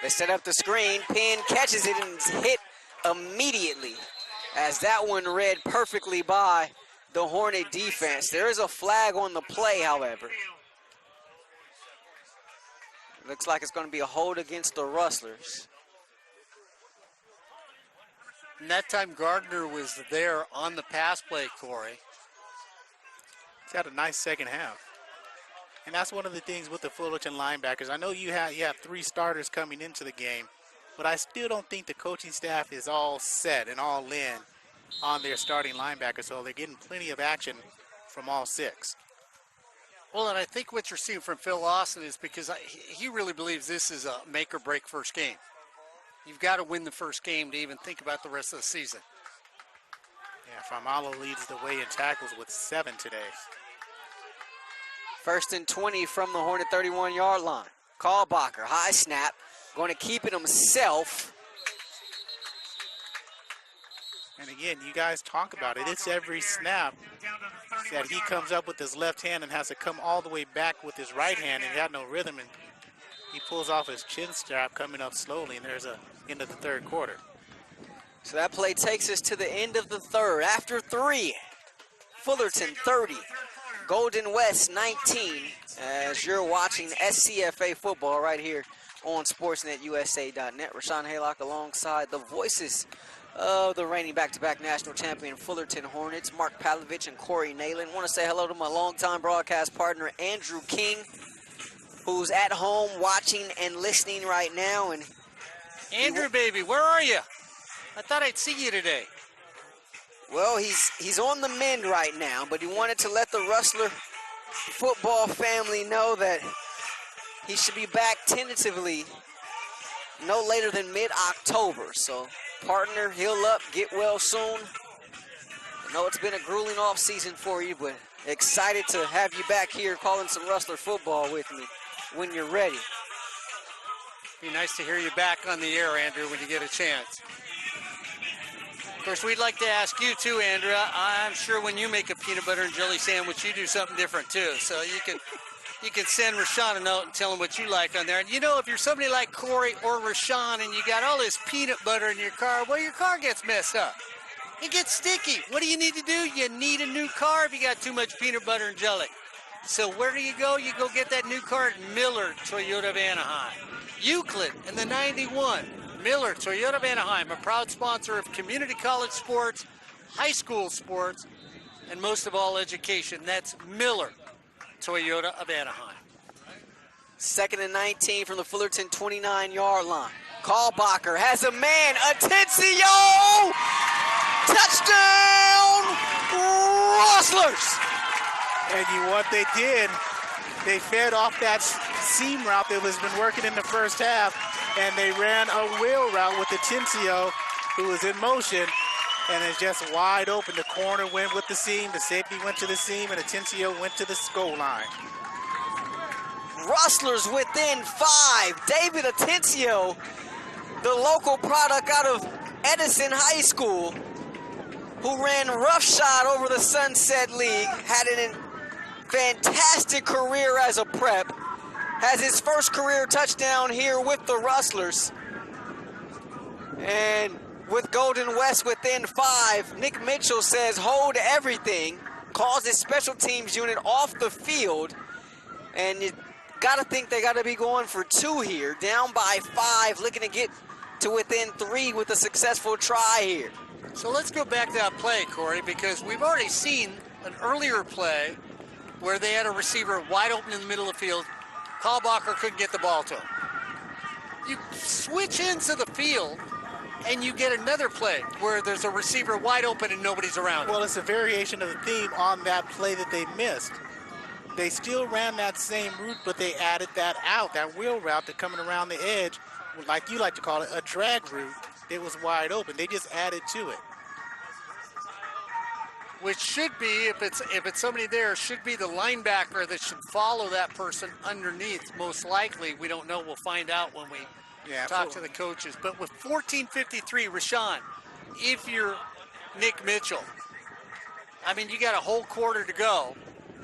They set up the screen. Penn catches it and is hit immediately as that one read perfectly by the Hornet defense. There is a flag on the play, however. Looks like it's going to be a hold against the Rustlers. And that time Gardner was there on the pass play, Corey. He's had a nice second half. And that's one of the things with the Fullerton linebackers. I know you have 3 starters coming into the game, but I still don't think the coaching staff is all set and all in on their starting linebackers, so they're getting plenty of action from all 6. Well, and I think what you're seeing from Phil Austin is because he really believes this is a make or break first game. You've got to win the first game to even think about the rest of the season. Yeah, Famalo leads the way in tackles with 7 today. First and 20 from the Hornet 31-yard line. Kalbacher, high snap, going to keep it himself. And again, you guys talk about it. It's every snap that he comes up with his left hand and has to come all the way back with his right hand, and he had no rhythm, and he pulls off his chin strap coming up slowly, and there's a end of the third quarter. So that play takes us to the end of the third. After 3, Fullerton 30, Golden West 19, as you're watching SCFA football right here on SportsNetUSA.net. Rahshaun Haylock alongside the voices of the reigning back-to-back national champion Fullerton Hornets, Mark Pavlovich and Corey Neyland. Want to say hello to my longtime broadcast partner, Andrew King, who's at home watching and listening right now. And Andrew, baby, where are you? I thought I'd see you today. Well, he's on the mend right now, but he wanted to let the Rustler football family know that he should be back tentatively no later than mid-October. So, partner, heal up, get well soon. I know it's been a grueling off-season for you, but excited to have you back here calling some Rustler football with me when you're ready. Be nice to hear you back on the air, Andrew, when you get a chance. Of course, we'd like to ask you too, Andrea. I'm sure when you make a peanut butter and jelly sandwich, you do something different too. So you can send Rahshaun a note and tell him what you like on there. And you know, if you're somebody like Corey or Rahshaun and you got all this peanut butter in your car, well, your car gets messed up. It gets sticky. What do you need to do? You need a new car if you got too much peanut butter and jelly. So where do you go? You go get that new car at Miller Toyota of Anaheim. Euclid in the 91. Miller Toyota of Anaheim, a proud sponsor of community college sports, high school sports, and most of all education. That's Miller Toyota of Anaheim. 2nd and 19 from the Fullerton 29-yard line. Kalbacher has a man, Atencio! Touchdown, Rustlers! And what they did, they fed off that seam route that has been working in the first half, and they ran a wheel route with Atencio, who was in motion, and it's just wide open. The corner went with the seam, the safety went to the seam, and Atencio went to the goal line. Rustlers within 5. David Atencio, the local product out of Edison High School, who ran roughshod over the Sunset League, had a fantastic career as a prep, has his first career touchdown here with the Rustlers. And with Golden West within 5, Nick Mitchell says hold everything, calls his special teams unit off the field, and you gotta think they gotta be going for 2 here, down by 5, looking to get to within 3 with a successful try here. So let's go back to that play, Corey, because we've already seen an earlier play where they had a receiver wide open in the middle of the field. Kalbacher couldn't get the ball to him. You switch into the field and you get another play where there's a receiver wide open and nobody's around. Well, it's a variation of the theme on that play that they missed. They still ran that same route, but they added that out, that wheel route to coming around the edge, like you like to call it, a drag route. It was wide open. They just added to it. Which should be, if it's somebody there, should be the linebacker that should follow that person underneath. Most likely, we don't know. We'll find out when we talk to the coaches. But with 14:53, Rahshaun, if you're Nick Mitchell, I mean, you got a whole quarter to go,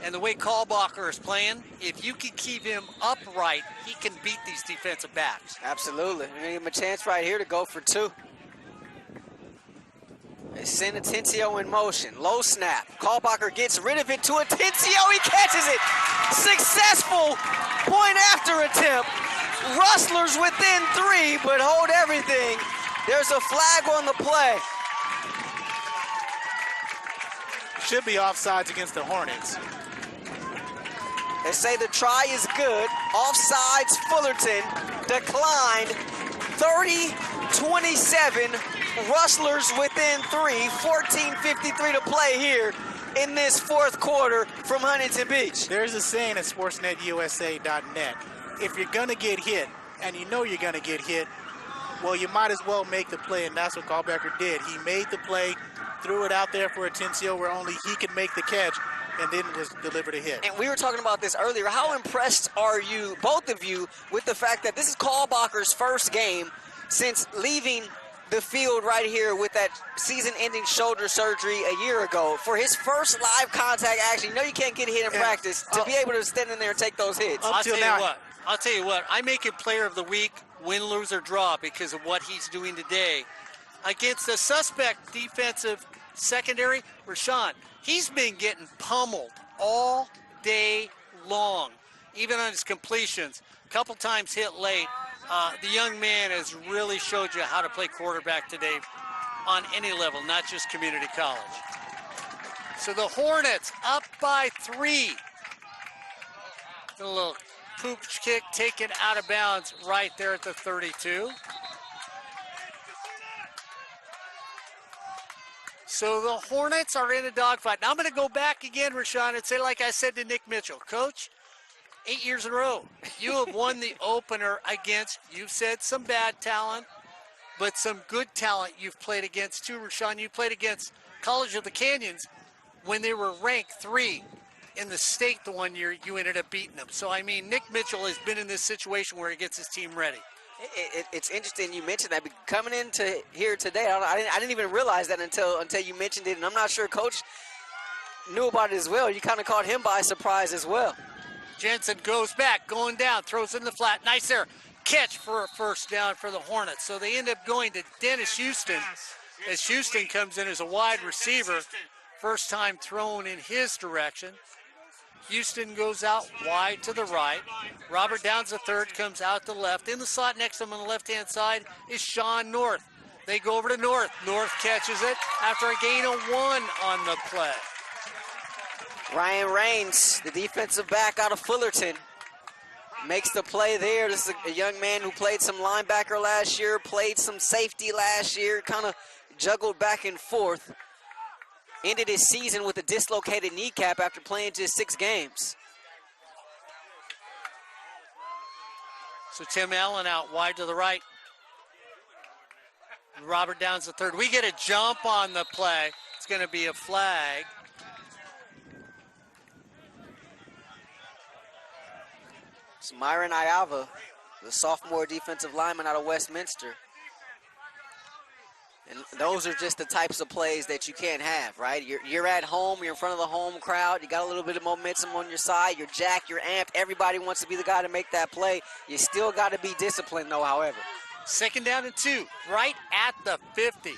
and the way Kalbacher is playing, if you can keep him upright, he can beat these defensive backs. Absolutely. We're going to give him a chance right here to go for 2. They send Atencio in motion. Low snap. Kalbacher gets rid of it to Atencio. He catches it. Successful point after attempt. Rustlers within 3, but hold everything. There's a flag on the play. Should be offsides against the Hornets. They say the try is good. Offsides, Fullerton declined. 30-27. Rustlers within 3. 14:53 to play here in this 4th quarter from Huntington Beach. There's a saying at sportsnetusa.net. If you're going to get hit, and you know you're going to get hit, well, you might as well make the play, and that's what Kalbacher did. He made the play, threw it out there for Atencio where only he could make the catch, and then was delivered a hit. And we were talking about this earlier. How impressed are you, both of you, with the fact that this is Kalbacher's first game since leaving the field right here with that season-ending shoulder surgery a year ago? For his first live contact action, you know you can't get hit in practice, to be able to stand in there and take those hits. I'll tell you what, I make him player of the week, win, lose, or draw because of what he's doing today. Against the suspect defensive secondary, Rahshaun, he's been getting pummeled all day long, even on his completions. A couple times hit late. The young man has really showed you how to play quarterback today on any level, not just community college. So the Hornets up by 3. A little poop kick taken out of bounds right there at the 32. So the Hornets are in a dogfight. Now I'm going to go back again, Rahshaun, and say, like I said to Nick Mitchell, Coach, 8 years in a row, you have won the opener against, you've said some bad talent, but some good talent you've played against too, Rahshaun. You played against College of the Canyons when they were ranked 3 in the state the one year. You ended up beating them. So, I mean, Nick Mitchell has been in this situation where he gets his team ready. It's interesting you mentioned that. Coming into here today, I didn't even realize that until you mentioned it, and I'm not sure Coach knew about it as well. You kind of caught him by surprise as well. Jensen goes back, going down, throws in the flat. Nice there. Catch for a first down for the Hornets. So they end up going to Dennis Houston as Houston comes in as a wide receiver. First time thrown in his direction. Houston goes out wide to the right. Robert Downs III comes out to left. In the slot next to him on the left-hand side is Sean North. They go over to North. North catches it after a gain of 1 on the play. Ryan Raines, the defensive back out of Fullerton, makes the play there. This is a young man who played some linebacker last year, played some safety last year, kind of juggled back and forth. Ended his season with a dislocated kneecap after playing just 6 games. So Tim Allen out wide to the right. Robert Downs III. We get a jump on the play. It's going to be a flag. It's Myron Iava, the sophomore defensive lineman out of Westminster. And those are just the types of plays that you can't have, right? You're at home, you're in front of the home crowd, you got a little bit of momentum on your side, you're jacked, you're amped, everybody wants to be the guy to make that play. You still got to be disciplined though, however. 2nd down and 2, right at the 50.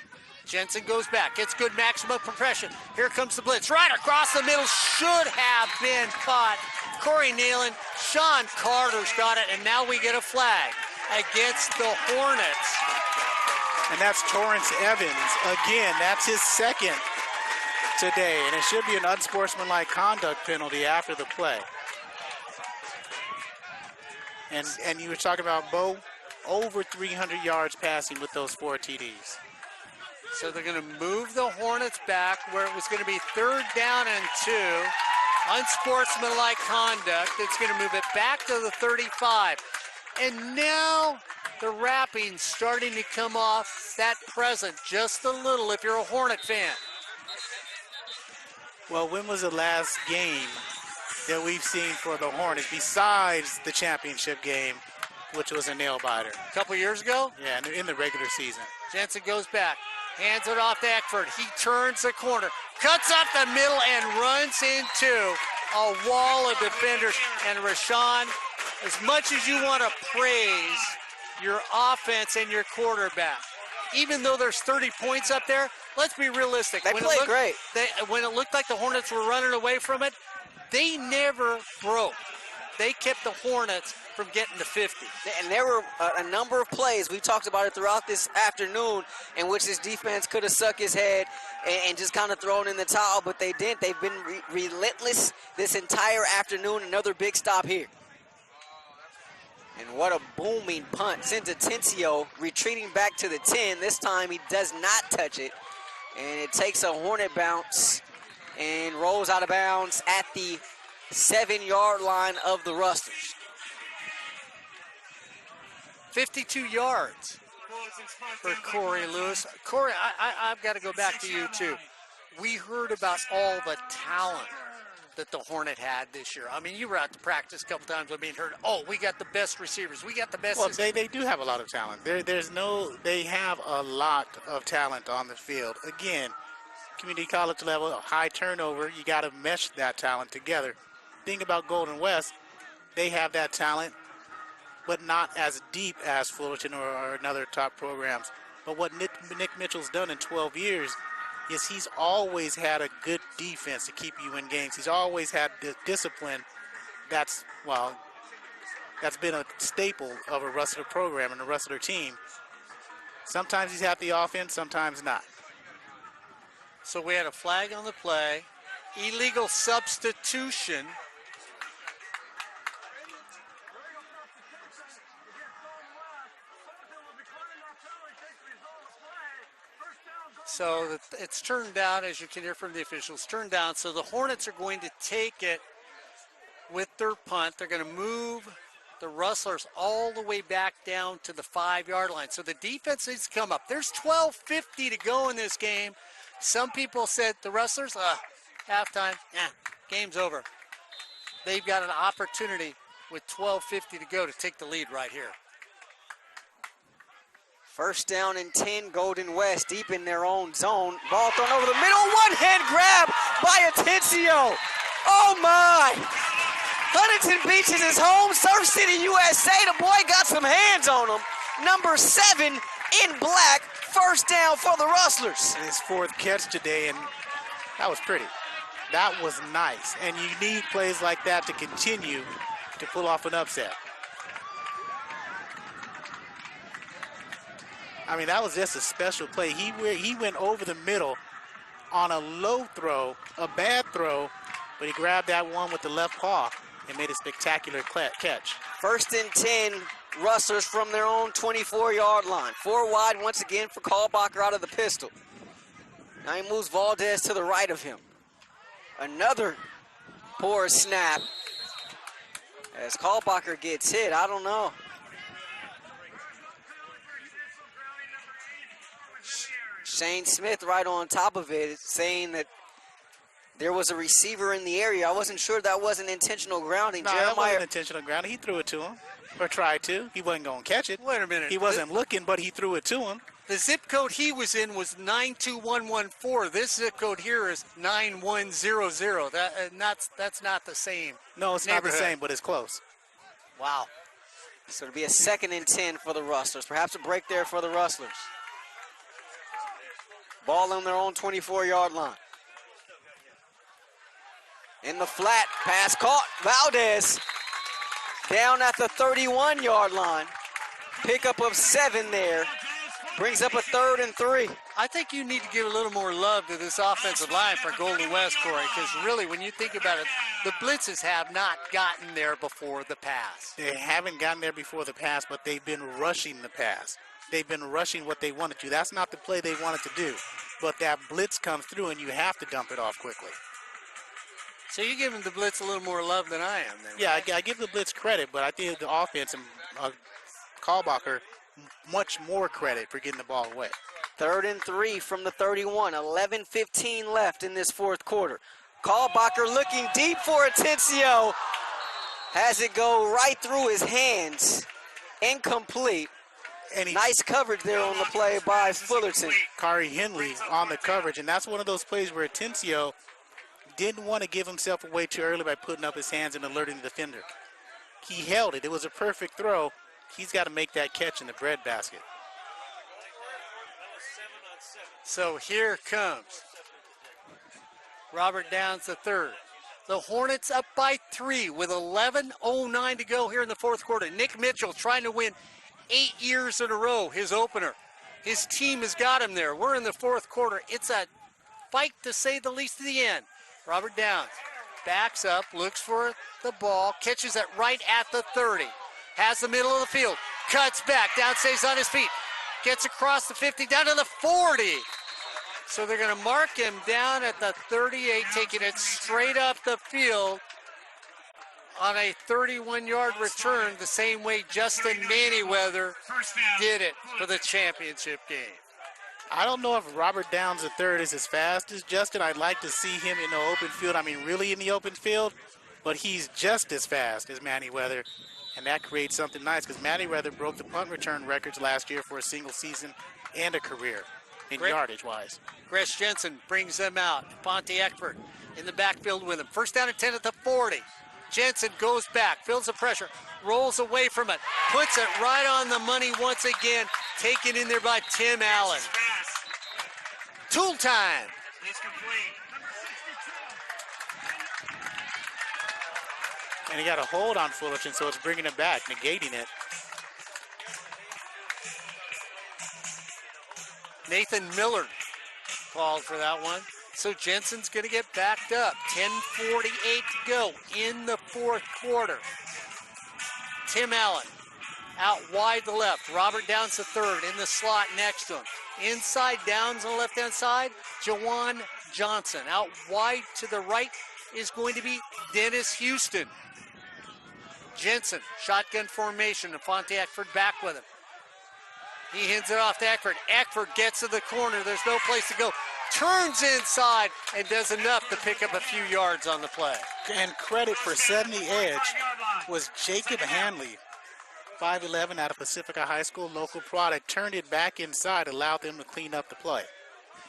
Jensen goes back, gets good maximum compression. Here comes the blitz, right across the middle, should have been caught. Corey Neyland, Sean Carter's got it, and now we get a flag against the Hornets. And that's Torrance Evans. Again, that's his 2nd today, and it should be an unsportsmanlike conduct penalty after the play. And you were talking about Bo over 300 yards passing with those 4 TDs. So they're going to move the Hornets back where it was going to be 3rd down and 2. Unsportsmanlike conduct. It's going to move it back to the 35. And now the wrapping's starting to come off that present just a little if you're a Hornet fan. Well, when was the last game that we've seen for the Hornets besides the championship game, which was a nail-biter? A couple years ago? Yeah, in the regular season. Jensen goes back, hands it off to Eckford. He turns the corner, cuts up the middle, and runs into a wall of defenders. And Rahshaun, as much as you want to praise your offense and your quarterback, even though there's 30 points up there, let's be realistic. They played great. When it looked like the Hornets were running away from it, they never broke. They kept the Hornets from getting to 50. And there were a number of plays, we talked about it throughout this afternoon, in which this defense could have sucked his head and just kind of thrown in the towel, but they didn't. They've been relentless this entire afternoon. Another big stop here. And what a booming punt. Sends Atencio retreating back to the 10. This time he does not touch it. And it takes a Hornet bounce and rolls out of bounds at the 7-yard line of the Rustlers. 52 yards for Corey Lewis. Corey, I've got to go back to you too. We heard about all the talent that the Hornet had this year. I mean, you were out to practice a couple times with me and heard, oh, we got the best receivers. We got the best. Well, they do have a lot of talent. They have a lot of talent on the field. Again, community college level, high turnover, you got to mesh that talent together. Thing about Golden West, they have that talent, but not as deep as Fullerton or another top programs. But what Nick Mitchell's done in 12 years is he's always had a good defense to keep you in games. He's always had the discipline that's been a staple of a Rustler program and a Rustler team. Sometimes he's had the offense, sometimes not. So we had a flag on the play, illegal substitution. So it's turned down, as you can hear from the officials, turned down. So the Hornets are going to take it with their punt. They're going to move the Rustlers all the way back down to the 5-yard line. So the defense needs to come up. There's 12:50 to go in this game. Some people said the Rustlers, halftime, game's over. They've got an opportunity with 12:50 to go to take the lead right here. 1st down and 10, Golden West deep in their own zone. Ball thrown over the middle, one-hand grab by Atencio. Oh my! Huntington Beach is his home, Surf City, USA. The boy got some hands on him. Number 7 in black, 1st down for the Rustlers. And his 4th catch today, and that was pretty. That was nice, and you need plays like that to continue to pull off an upset. I mean, that was just a special play. He went over the middle on a low throw, a bad throw, but he grabbed that one with the left paw and made a spectacular catch. 1st and 10, Rustlers from their own 24-yard line. 4 wide once again for Kalbacher out of the pistol. Now he moves Valdez to the right of him. Another poor snap as Kalbacher gets hit. I don't know. Shane Smith right on top of it, saying that there was a receiver in the area. I wasn't sure that wasn't intentional grounding. No, that wasn't intentional grounding. He threw it to him, or tried to. He wasn't going to catch it. Wait a minute. He wasn't looking, but he threw it to him. The zip code he was in was 92114. This zip code here is 9100. That's not the same. No, it's not the same, but it's close. Wow. So it'll be a 2nd and 10 for the Rustlers. Perhaps a break there for the Rustlers. Ball on their own 24-yard line. In the flat, pass caught. Valdez down at the 31-yard line. Pickup of 7 there Brings up a 3rd and 3. I think you need to give a little more love to this offensive line for Golden West, Corey, because really, when you think about it, the blitzes have not gotten there before the pass. They haven't gotten there before the pass, but they've been rushing the pass. They've been rushing what they wanted to. That's not the play they wanted to do. But that blitz comes through, and you have to dump it off quickly. So you're giving the blitz a little more love than I am then. Yeah, I give the blitz credit, but I think the offense and Kalbacher much more credit for getting the ball away. 3rd and 3 from the 31. 11:15 left in this 4th quarter. Kalbacher looking deep for Atencio. Has it go right through his hands. Incomplete. And Nice coverage there on the play by Fullerton. Kari Henley on the coverage, and that's one of those plays where Atencio didn't want to give himself away too early by putting up his hands and alerting the defender. He held it. It was a perfect throw. He's got to make that catch in the breadbasket. So here comes Robert Downs III. The Hornets up by 3 with 11:09 to go here in the 4th quarter. Nick Mitchell trying to win 8 years in a row, his opener. His team has got him there. We're in the 4th quarter. It's a fight, to say the least, to the end. Robert Downs backs up, looks for the ball, catches it right at the 30. Has the middle of the field, cuts back, Downs stays on his feet, gets across the 50, down to the 40. So they're going to mark him down at the 38, taking it straight up the field on a 31-yard return, the same way Justin Manyweather did it for the championship game. I don't know if Robert Downs III is as fast as Justin. I'd like to see him in the open field. I mean, really in the open field, but he's just as fast as Manyweather, and that creates something nice because Manyweather broke the punt return records last year for a single season and a career in yardage-wise. Gresh Jensen brings them out. Ponte Eckford in the backfield with him. First down and 10 at the 40. Jensen goes back, feels the pressure, rolls away from it, puts it right on the money once again, taken in there by Tim Allen. Tool time. It's complete. And he got a hold on Fullerton, so it's bringing it back, negating it. Nathan Miller called for that one. So Jensen's going to get backed up. 10:48 to go in the 4th quarter. Tim Allen out wide to left. Robert Downs III in the slot next to him. Inside Downs on the left-hand side, Jawan Johnson. Out wide to the right is going to be Dennis Houston. Jensen, shotgun formation, and Fonte Eckford back with him. He hands it off to Eckford. Eckford gets to the corner. There's no place to go. Turns inside and does enough to pick up a few yards on the play. And credit for setting the edge was Jacob Hanley, 5'11", out of Pacifica High School, local product. Turned it back inside, allowed them to clean up the play.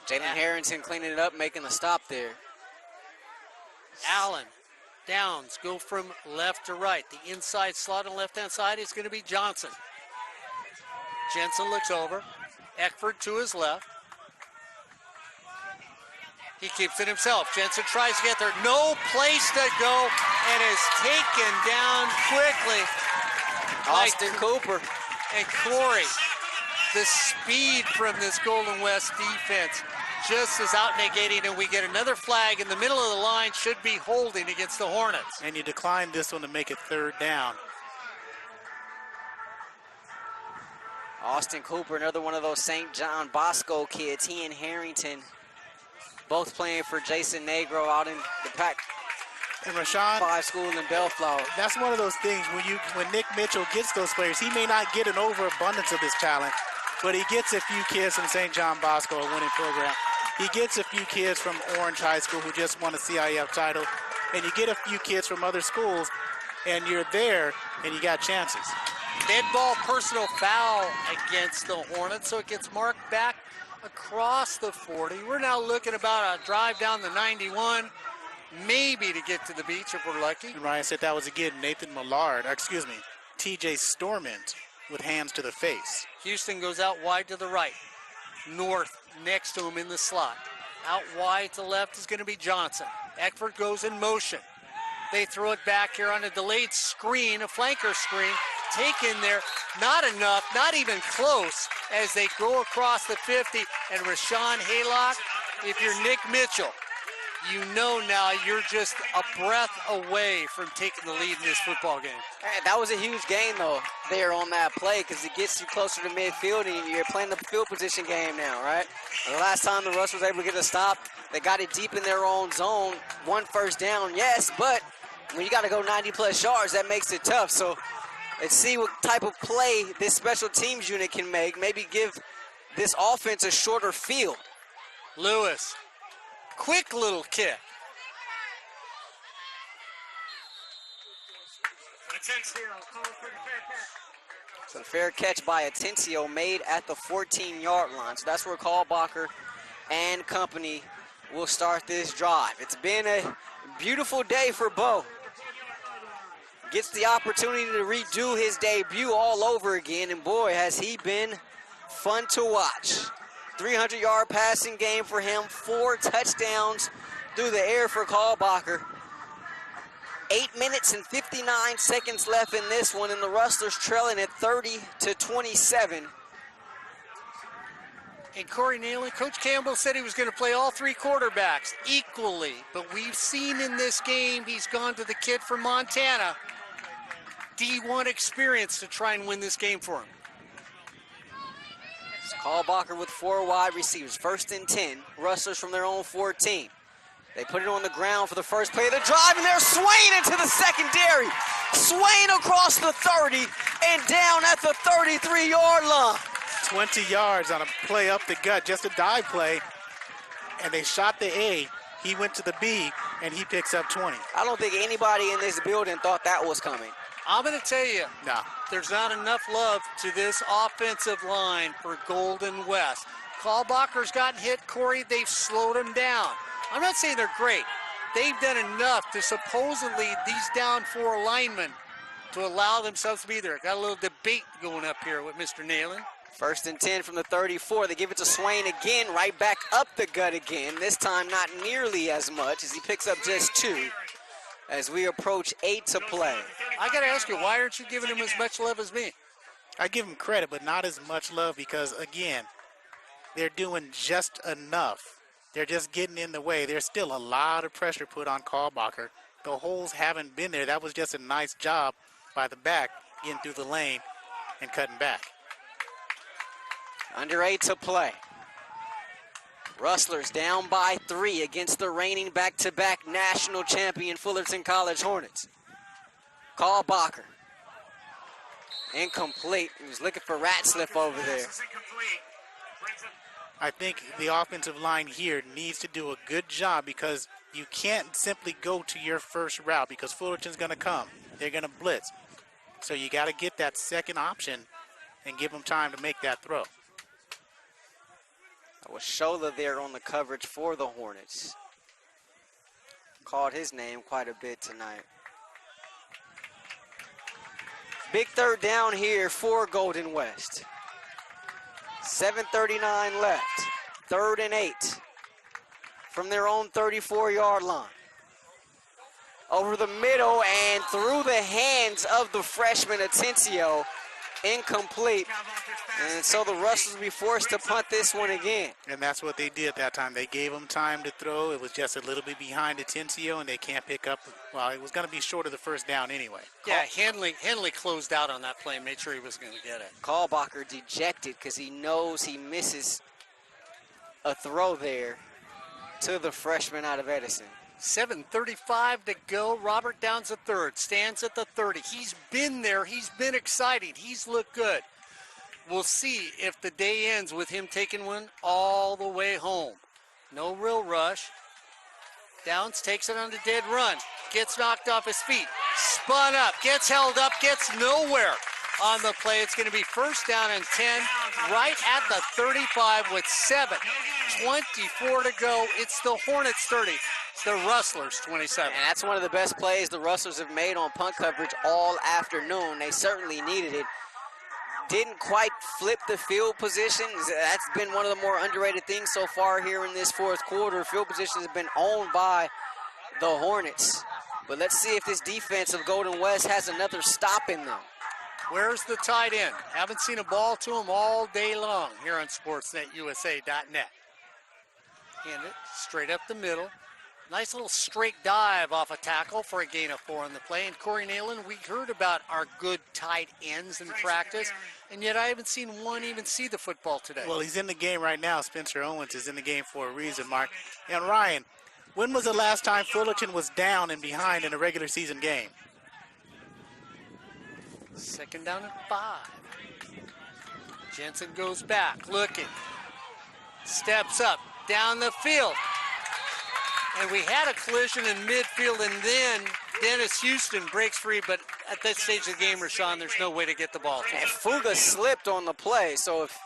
Jalen Harrington cleaning it up, making the stop there. Allen, Downs go from left to right. The inside slot on the left-hand side is going to be Johnson. Jensen looks over. Eckford to his left. He keeps it himself. Jensen tries to get there. No place to go and is taken down quickly. Austin Cooper. And Corey, the speed from this Golden West defense just is out negating, and we get another flag in the middle of the line. Should be holding against the Hornets. And you declined this one to make it 3rd down. Austin Cooper, another one of those St. John Bosco kids. He and Harrington both playing for Jason Negro out in the Pac And Rahshaun, 5 school in Bellflower. that's one of those things when Nick Mitchell gets those players, he may not get an overabundance of this talent, but he gets a few kids from St. John Bosco, a winning program. He gets a few kids from Orange High School who just won a CIF title, and you get a few kids from other schools, and you're there, and you got chances. Dead ball personal foul against the Hornets, so it gets marked back across the 40. We're now looking about a drive down the 91, maybe to get to the beach if we're lucky. And Ryan said that was again TJ Stormont with hands to the face. Houston goes out wide to the right. North next to him in the slot. Out wide to left is going to be Johnson. Eckford goes in motion. They throw it back here on a delayed screen, a flanker screen. Taken there, not enough, not even close. as they go across the 50. And Rahshaun Haylock, if you're Nick Mitchell, you know now you're just a breath away from taking the lead in this football game. Hey, that was a huge gain, though, there on that play, because it gets you closer to midfield, and you're playing the field position game now, right? And the last time the Rustlers were able to get a stop, they got it deep in their own zone. 1 first down, yes, but when you got to go 90-plus yards, that makes it tough. So let's see what type of play this special teams unit can make. Maybe give this offense a shorter field. Lewis, quick little kick. So a fair catch by Atencio made at the 14-yard line. So that's where Kalbacher and company will start this drive. It's been a beautiful day for Bo. Gets the opportunity to redo his debut all over again, and boy, has he been fun to watch. 300-yard passing game for him, 4 touchdowns through the air for Kalbacher. 8 minutes and 59 seconds left in this one, and the Rustlers trailing at 30-27. And Corey Neyland, Coach Campbell said he was going to play all 3 quarterbacks equally, but we've seen in this game he's gone to the kid from Montana. D1 experience to try and win this game for him. Kalbacher with 4 wide receivers, 1st and 10. Rustlers from their own 14. They put it on the ground for the first play of the drive, and they're swaying into the secondary. Swaying across the 30 and down at the 33-yard line. 20 yards on a play up the gut, just a dive play, and they shot the A. He went to the B, and he picks up 20. I don't think anybody in this building thought that was coming. I'm going to tell you, No. there's not enough love to this offensive line for Golden West. Kalbacher's gotten hit, Corey. They've slowed him down. I'm not saying they're great. They've done enough to supposedly these down 4 linemen to allow themselves to be there. Got a little debate going up here with Mr. Neyland. 1st and 10 from the 34. They give it to Swain again, right back up the gut again. This time not nearly as much as he picks up just 2 as we approach 8 to play. I got to ask you, why aren't you giving him as much love as me? I give him credit, but not as much love because, again, they're doing just enough. They're just getting in the way. There's still a lot of pressure put on Kalbacher. The holes haven't been there. That was just a nice job by the back, getting through the lane and cutting back. Under 8 to play. Rustlers down by 3 against the reigning back-to-back national champion Fullerton College Hornets. Kalbacher. Incomplete. He was looking for Ratslip over there. I think the offensive line here needs to do a good job because you can't simply go to your first route because Fullerton's going to come. They're going to blitz. So you got to get that second option and give them time to make that throw. Washola there on the coverage for the Hornets. Called his name quite a bit tonight. Big 3rd down here for Golden West. 7:39 left. 3rd and 8 from their own 34-yard line. Over the middle and through the hands of the freshman Atencio. Incomplete. And so the Rustlers will be forced to punt this one again. And that's what they did that time. They gave him time to throw. It was just a little bit behind Atencio, and they can't pick up. Well, it was going to be short of the first down anyway. Yeah, Henley closed out on that play and made sure he was going to get it. Kalbacher dejected because he knows he misses a throw there to the freshman out of Edison. 7:35 to go. Robert Downs the 3rd, stands at the 30. He's been there. He's been exciting. He's looked good. We'll see if the day ends with him taking one all the way home. No real rush. Downs takes it on the dead run. Gets knocked off his feet. Spun up. Gets held up. Gets nowhere on the play. It's going to be 1st down and 10 right at the 35 with 7:24 to go. It's the Hornets 30. It's the Rustlers 27. And that's one of the best plays the Rustlers have made on punt coverage all afternoon. They certainly needed it. Didn't quite flip the field position. That's been one of the more underrated things so far here in this 4th quarter. Field position has been owned by the Hornets. But let's see if this defense of Golden West has another stop in them. Where's the tight end? Haven't seen a ball to him all day long here on SportsNetUSA.net. And it straight up the middle. Nice little straight dive off a tackle for a gain of 4 on the play. And Corey Neyland, we heard about our good tight ends in practice, and yet I haven't seen one even see the football today. Well, he's in the game right now. Spencer Owens is in the game for a reason, Mark. And Ryan, when was the last time Fullerton was down and behind in a regular season game? 2nd down and 5. Jensen goes back, looking. Steps up, down the field. And we had a collision in midfield, and then Dennis Houston breaks free, but at that stage of the game, Rahshaun, there's no way to get the ball to him. And Fuga slipped on the play, so if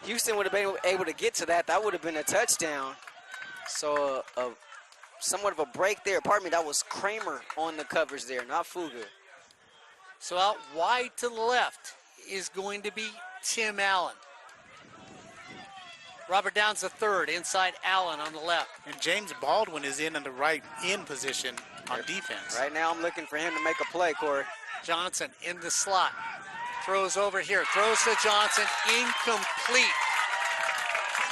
Houston would have been able to get to that, that would have been a touchdown. So somewhat of a break there. Pardon me, that was Kramer on the covers there, not Fuga. So out wide to the left is going to be Tim Allen. Robert Downs the third, inside Allen on the left. And James Baldwin is in the right end position on defense. Right now I'm looking for him to make a play, Corey. Johnson in the slot. Throws over here, throws to Johnson, incomplete.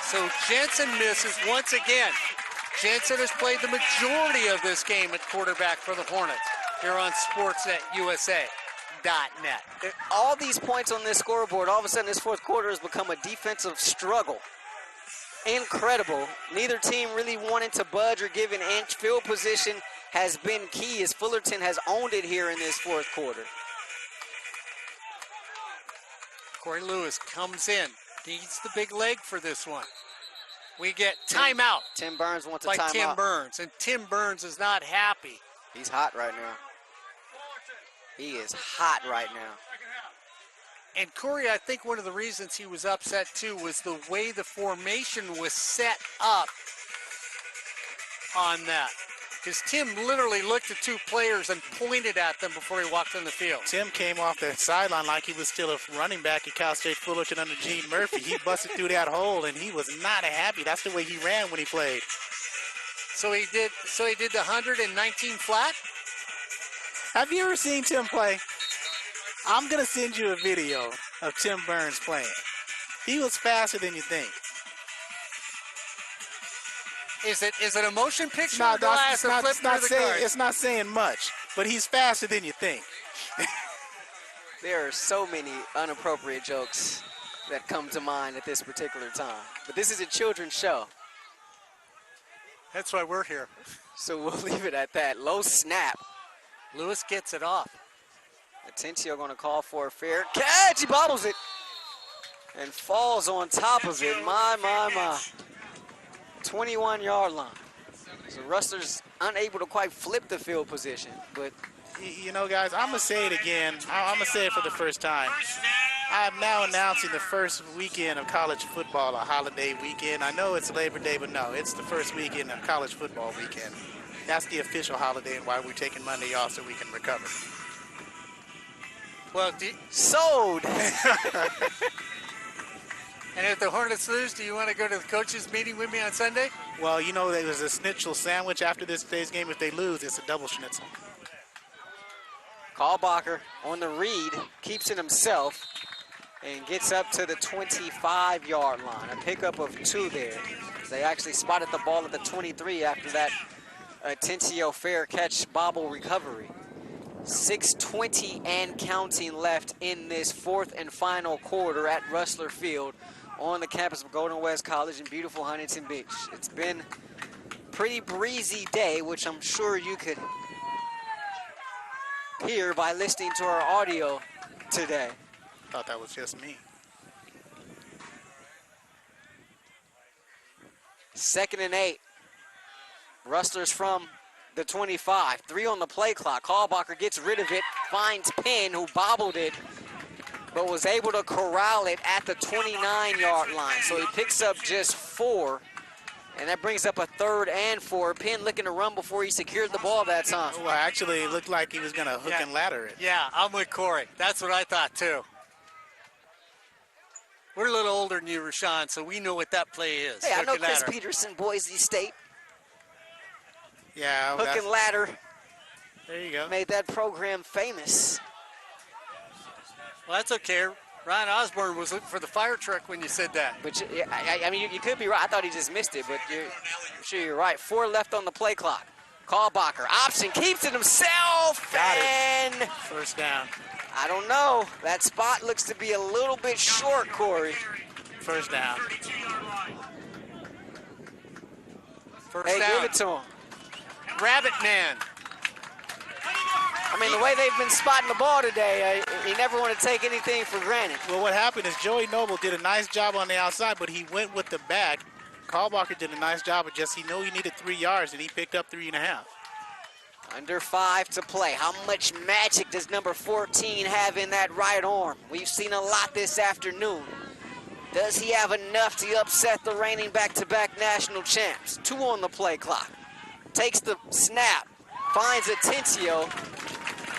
So Jensen misses once again. Jensen has played the majority of this game at quarterback for the Hornets here on SportsNetUSA.net. All these points on this scoreboard, all of a sudden this fourth quarter has become a defensive struggle. Incredible. Neither team really wanted to budge or give an inch. Field position has been key as Fullerton has owned it here in this fourth quarter. Corey Lewis comes in. Needs the big leg for this one. We get timeout. Tim Burns wants a by timeout. Tim Burns, and Tim Burns is not happy. He's hot right now. He is hot right now. And Corey, I think one of the reasons he was upset too was the way the formation was set up on that. Because Tim literally looked at 2 players and pointed at them before he walked on the field. Tim came off the sideline like he was still a running back at Cal State Fullerton under Gene Murphy. He busted through that hole, and he was not happy. That's the way he ran when he played. So he did the 119 flat? Have you ever seen Tim play? I'm going to send you a video of Tim Burns playing. He was faster than you think. Is it a motion picture? No, or do I have to flip through the cards? it's not saying much, but he's faster than you think. There are so many inappropriate jokes that come to mind at this particular time. But this is a children's show, That's why we're here. so we'll leave it at that. Low snap. Lewis gets it off. Atencio going to call for a fair catch. He bobbles it and falls on top of it. My. 21-yard line. So Rustlers unable to quite flip the field position, but You know, guys, I'm going to say it again. I'm going to say it for the first time. I'm now announcing the first weekend of college football a holiday weekend. I know it's Labor Day, but no, it's the first weekend of college football weekend. That's the official holiday and why we're taking Monday off so we can recover. Well, sold. And if the Hornets lose, do you want to go to the coaches' meeting with me on Sunday? Well, you know, there's a schnitzel sandwich after today's game. If they lose, it's a double schnitzel. Kalbacher on the read, keeps it himself, and gets up to the 25-yard line. A pickup of 2 there. They actually spotted the ball at the 23 after that Atencio fair catch bobble recovery. 6:20 and counting left in this fourth and final quarter at Rustler Field on the campus of Golden West College in beautiful Huntington Beach. It's been a pretty breezy day, which I'm sure you could hear by listening to our audio today. Thought that was just me. 2nd and 8. Rustlers from the 25. 3 on the play clock. Kalbacher gets rid of it, finds Penn, who bobbled it, but was able to corral it at the 29-yard line. So he picks up just 4, and that brings up a 3rd and 4. Penn looking to run before he secured the ball that time. Well, actually, it looked like he was going to hook and ladder it. Yeah, I'm with Corey. That's what I thought, too. We're a little older than you, Rahshaun, so we know what that play is. Hey, I know Hook and Chris ladder. Peterson, Boise State. Yeah. Hook and ladder There you go. made that program famous. Well, that's okay. Ryan Osborne was looking for the fire truck when you said that. But I mean, you could be right. I thought he just missed it, but I'm sure you're right. 4 left on the play clock. Kalbacher, option, keeps it himself, Got it. and First down. I don't know. That spot looks to be a little bit short, Corey. First down. 32-yard line. First Hey, down. give it to him. Rabbit man. I mean, the way they've been spotting the ball today, you never want to take anything for granted. Well, what happened is Joey Noble did a nice job on the outside, but he went with the back. Kalbacher did a nice job, but just he knew he needed 3 yards, and he picked up 3.5. Under 5 to play. How much magic does number 14 have in that right arm? We've seen a lot this afternoon. Does he have enough to upset the reigning back-to-back national champs? 2 on the play clock. Takes the snap, finds Atencio.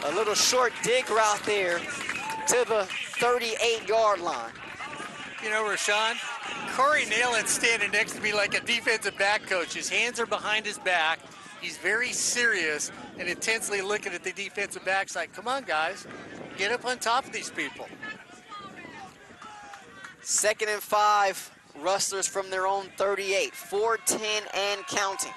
A little short dig route there to the 38-yard line. You know, Rahshaun, Corey Neyland standing next to me like a defensive back coach. His hands are behind his back. He's very serious and intensely looking at the defensive backs like, come on, guys, get up on top of these people. 2nd and 5, Rustlers from their own 38, 4-10 and counting.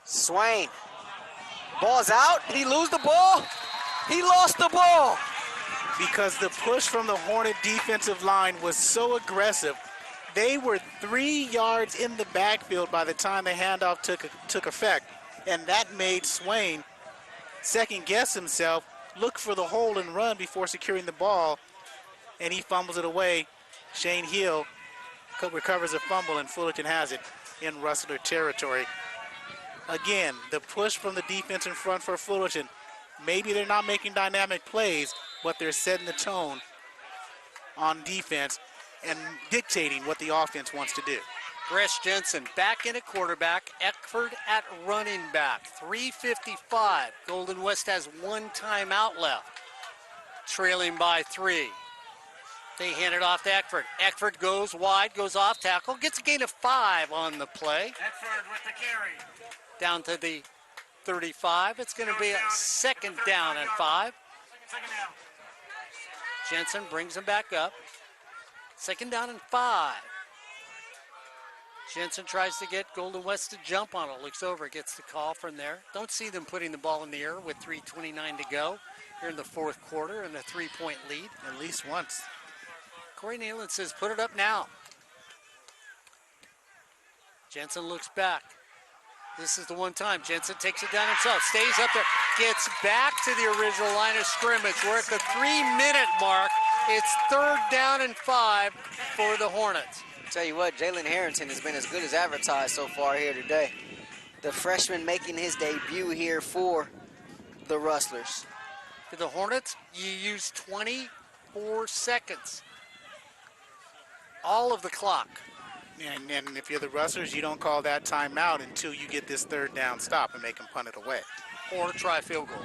Swain, ball's out. Did he lose the ball? He lost the ball. Because the push from the Hornet defensive line was so aggressive. They were 3 yards in the backfield by the time the handoff took effect. And that made Swain second-guess himself, look for the hole and run before securing the ball, and he fumbles it away. Shane Hill recovers a fumble, and Fullerton has it in Rustler territory. Again, the push from the defense in front for Fullerton. Maybe they're not making dynamic plays, but they're setting the tone on defense and dictating what the offense wants to do. Gresh Jensen back in at quarterback, Eckford at running back. 3:55. Golden West has 1 timeout left. Trailing by 3. They hand it off to Eckford. Eckford goes wide, goes off tackle, gets a gain of 5 on the play. Eckford with the carry. Down to the 35. It's going to be a 2nd down and 5. Second down. Jensen brings him back up. 2nd down and 5. Jensen tries to get Golden West to jump on it. Looks over, gets the call from there. Don't see them putting the ball in the air with 3:29 to go here in the 4th quarter and a 3-point lead. At least once. Corey Neyland says, put it up now. Jensen looks back. This is the one time. Jensen takes it down himself, stays up there, gets back to the original line of scrimmage. We're at the 3-minute mark. It's 3rd down and 5 for the Hornets. Tell you what, Jalen Harrington has been as good as advertised so far here today. The freshman making his debut here for the Rustlers. For the Hornets, you use 24 seconds. All of the clock. And if you're the Rustlers, you don't call that timeout until you get this 3rd down stop and make them punt it away. Or try field goal.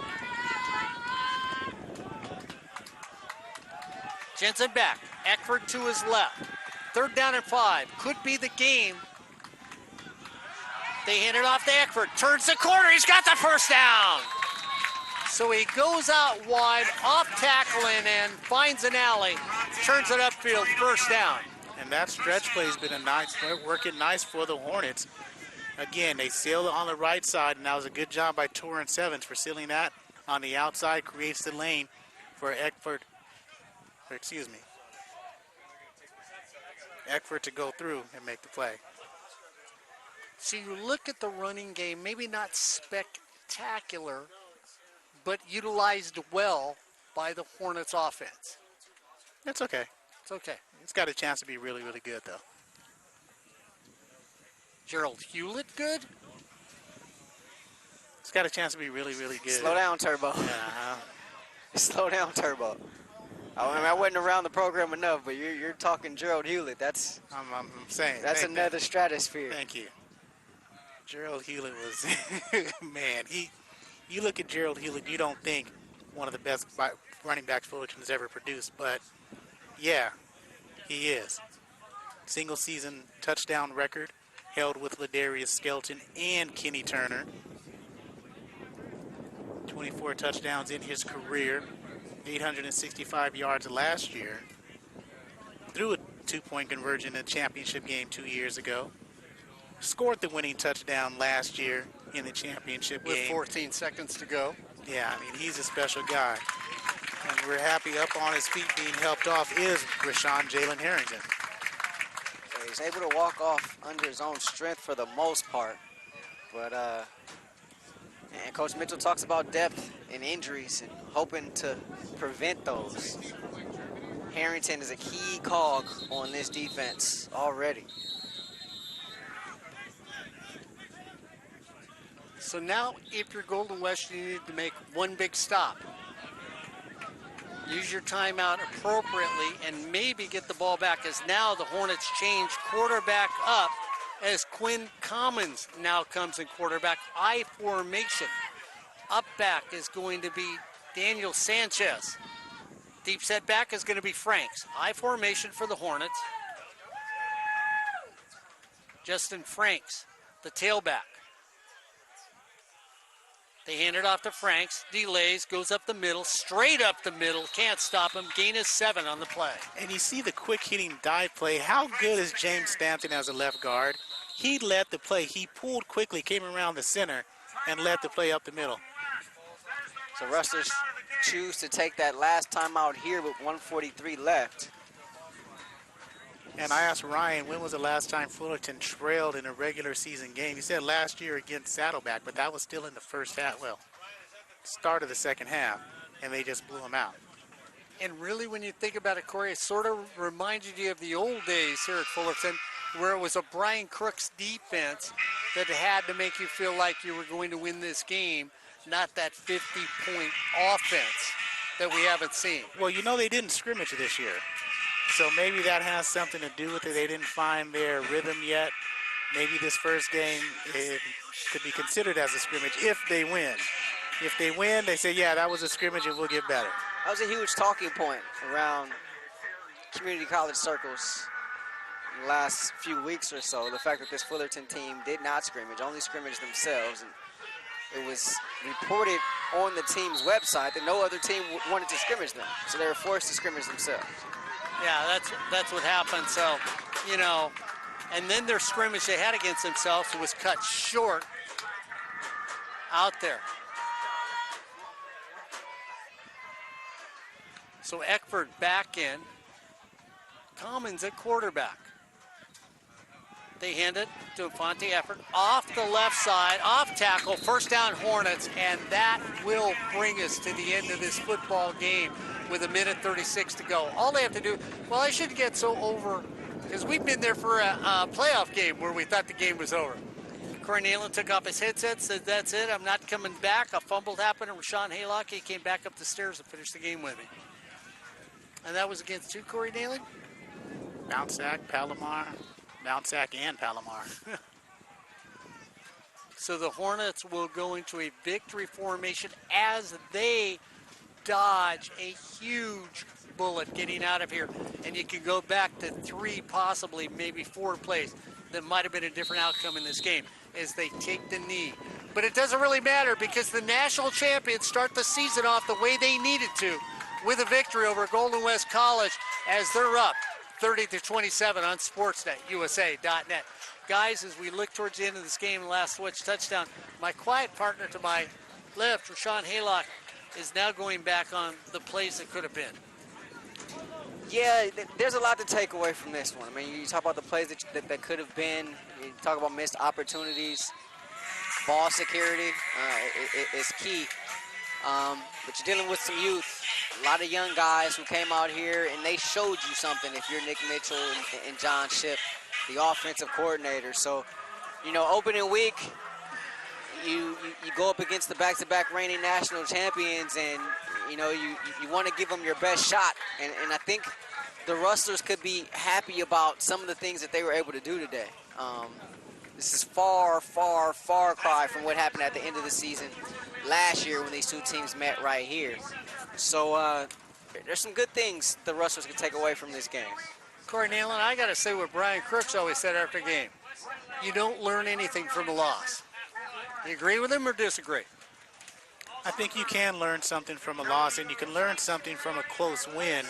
Jensen back. Eckford to his left. 3rd down and 5. Could be the game. They hand it off to Eckford. Turns the corner. He's got the 1st down. So he goes out wide, off tackling, and finds an alley. Turns it upfield. 1st down. And that stretch play has been working nice for the Hornets. Again, they seal it on the right side, and that was a good job by Torrance Evans for sealing that on the outside. Creates the lane for Eckford to go through and make the play. So you look at the running game, maybe not spectacular, but utilized well by the Hornets offense. That's okay. It's okay. It's got a chance to be really, really good, though. Gerald Hewlett good? It's got a chance to be really, really good. Slow down, Turbo. Yeah. Slow down, Turbo. I mean, I wasn't around the program enough, but you're talking Gerald Hewlett. That's I'm saying. that's another stratosphere. Thank you. Gerald Hewlett was, man, you look at Gerald Hewlett, you don't think one of the best running backs Fullerton has ever produced, but yeah, he is. Single season touchdown record held with Ladarius Skelton and Kenny Turner. 24 touchdowns in his career, 865 yards last year. Threw a 2-point conversion in a championship game 2 years ago. Scored the winning touchdown last year in the championship With game. 14 seconds to go. Yeah, I mean, he's a special guy. And we're happy up on his feet being helped off is Rahshaun Jalen Harrington. So he's able to walk off under his own strength for the most part. But, and Coach Mitchell talks about depth and injuries and hoping to prevent those. Harrington is a key cog on this defense already. So now, if you're Golden West, you need to make one big stop. Use your timeout appropriately and maybe get the ball back, as now the Hornets change quarterback up as Quinn Commons now comes in quarterback. I formation. Up back is going to be Daniel Sanchez. Deep set back is going to be Franks. I formation for the Hornets. Justin Franks, the tailback. They hand it off to Franks, delays, goes up the middle, straight up the middle, can't stop him, gain is 7 on the play. And you see the quick hitting dive play. How good is James Stanton as a left guard? He led the play. He pulled quickly, came around the center, and led the play up the middle. So Rustlers choose to take that last timeout here with 1:43 left. And I asked Ryan, when was the last time Fullerton trailed in a regular season game? He said last year against Saddleback, but that was still in the first half, well, start of the second half, and they just blew him out. And really, when you think about it, Corey, it sort of reminded you of the old days here at Fullerton, where it was a Brian Crooks defense that had to make you feel like you were going to win this game, not that 50-point offense that we haven't seen. Well, you know they didn't scrimmage this year. So maybe that has something to do with it. They didn't find their rhythm yet. Maybe this first game it could be considered as a scrimmage if they win. If they win, they say, yeah, that was a scrimmage and we'll get better. That was a huge talking point around community college circles in the last few weeks or so. The fact that this Fullerton team did not scrimmage, only scrimmaged themselves. And it was reported on the team's website that no other team wanted to scrimmage them. So they were forced to scrimmage themselves. Yeah, that's what happened. So, you know, and then their scrimmage they had against themselves was cut short out there. So Eckford back in. Commons at quarterback. They hand it to Fonte Effort off the left side, off tackle, first down Hornets, and that will bring us to the end of this football game with 1:36 to go. All they have to do, well, I shouldn't get so over, because we've been there for a playoff game where we thought the game was over. Corey Neyland took off his headset, said, that's it, I'm not coming back. A fumble happened, and Rahshaun Haylock, he came back up the stairs and finished the game with me. And that was against who, Corey Neyland? Bounce sack, Palomar. Bounce sack and Palomar. So the Hornets will go into a victory formation as they dodge a huge bullet getting out of here. And you can go back to 3, possibly maybe 4 plays that might have been a different outcome in this game as they take the knee. But it doesn't really matter because the national champions start the season off the way they needed to with a victory over Golden West College as they're up 30-27 on SportsNetUSA.net. Guys, as we look towards the end of this game, the last switch touchdown, my quiet partner to my left, Rahshaun Haylock, is now going back on the plays that could have been. Yeah, there's a lot to take away from this one. I mean, you talk about the plays that could have been. You talk about missed opportunities. Ball security is key. But you're dealing with some youth. A lot of young guys who came out here, and they showed you something if you're Nick Mitchell and John Shipp, the offensive coordinator. So, you know, opening week, you go up against the back-to-back reigning national champions, and, you know, you want to give them your best shot. And I think the Rustlers could be happy about some of the things that they were able to do today. This is far, far, far cry from what happened at the end of the season last year when these two teams met right here. So there's some good things the Rustlers can take away from this game. Corey Neyland, I got to say what Brian Crooks always said after the game. you don't learn anything from a loss. You agree with him or disagree? I think you can learn something from a loss, and you can learn something from a close win,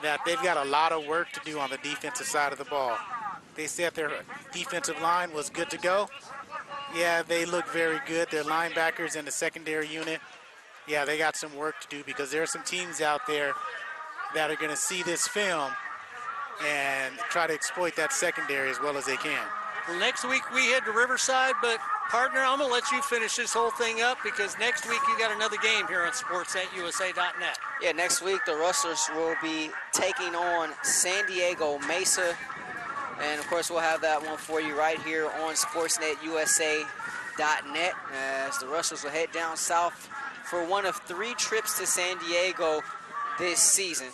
that they've got a lot of work to do on the defensive side of the ball. They said their defensive line was good to go. Yeah, they look very good. Their linebackers and the secondary unit, yeah, they got some work to do, because there are some teams out there that are going to see this film and try to exploit that secondary as well as they can. Well, next week we head to Riverside, but partner, I'm going to let you finish this whole thing up, because next week you got another game here on sportsnetusa.net. Yeah, next week the Rustlers will be taking on San Diego Mesa. And, of course, we'll have that one for you right here on sportsnetusa.net as the Rustlers will head down south for one of 3 trips to San Diego this season.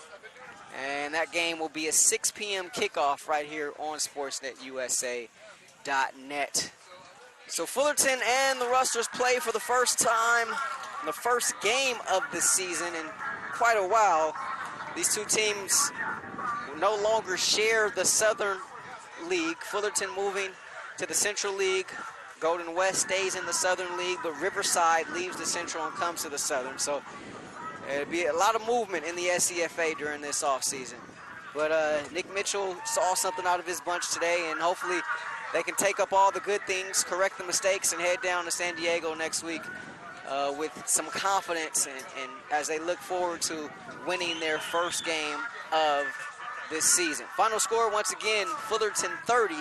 And that game will be a 6 p.m. kickoff right here on sportsnetusa.net. So Fullerton and the Rustlers play for the first time, the first game of the season in quite a while. These two teams no longer share the Southern League. Fullerton moving to the Central League. Golden West stays in the Southern League, but Riverside leaves the Central and comes to the Southern. So it'll be a lot of movement in the SCFA during this offseason. But Nick Mitchell saw something out of his bunch today, and hopefully they can take up all the good things, correct the mistakes, and head down to San Diego next week with some confidence and as they look forward to winning their first game of this season. Final score, once again, Fullerton 30,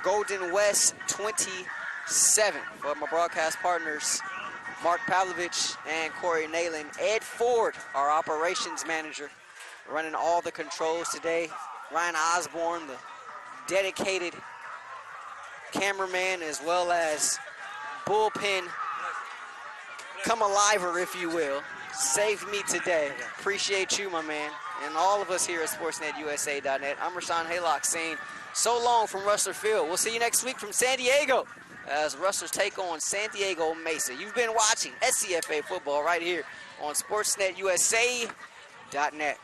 Golden West 27. For my broadcast partners, Mark Pavlovich and Corey Neyland. Ed Ford, our operations manager, running all the controls today. Ryan Osborne, the dedicated cameraman, as well as bullpen come-aliver, if you will, saved me today. Appreciate you, my man, and all of us here at sportsnetusa.net. I'm Rahshaun Haylock saying so long from Rustler Field. We'll see you next week from San Diego as Rustlers take on San Diego Mesa. You've been watching SCFA football right here on sportsnetusa.net.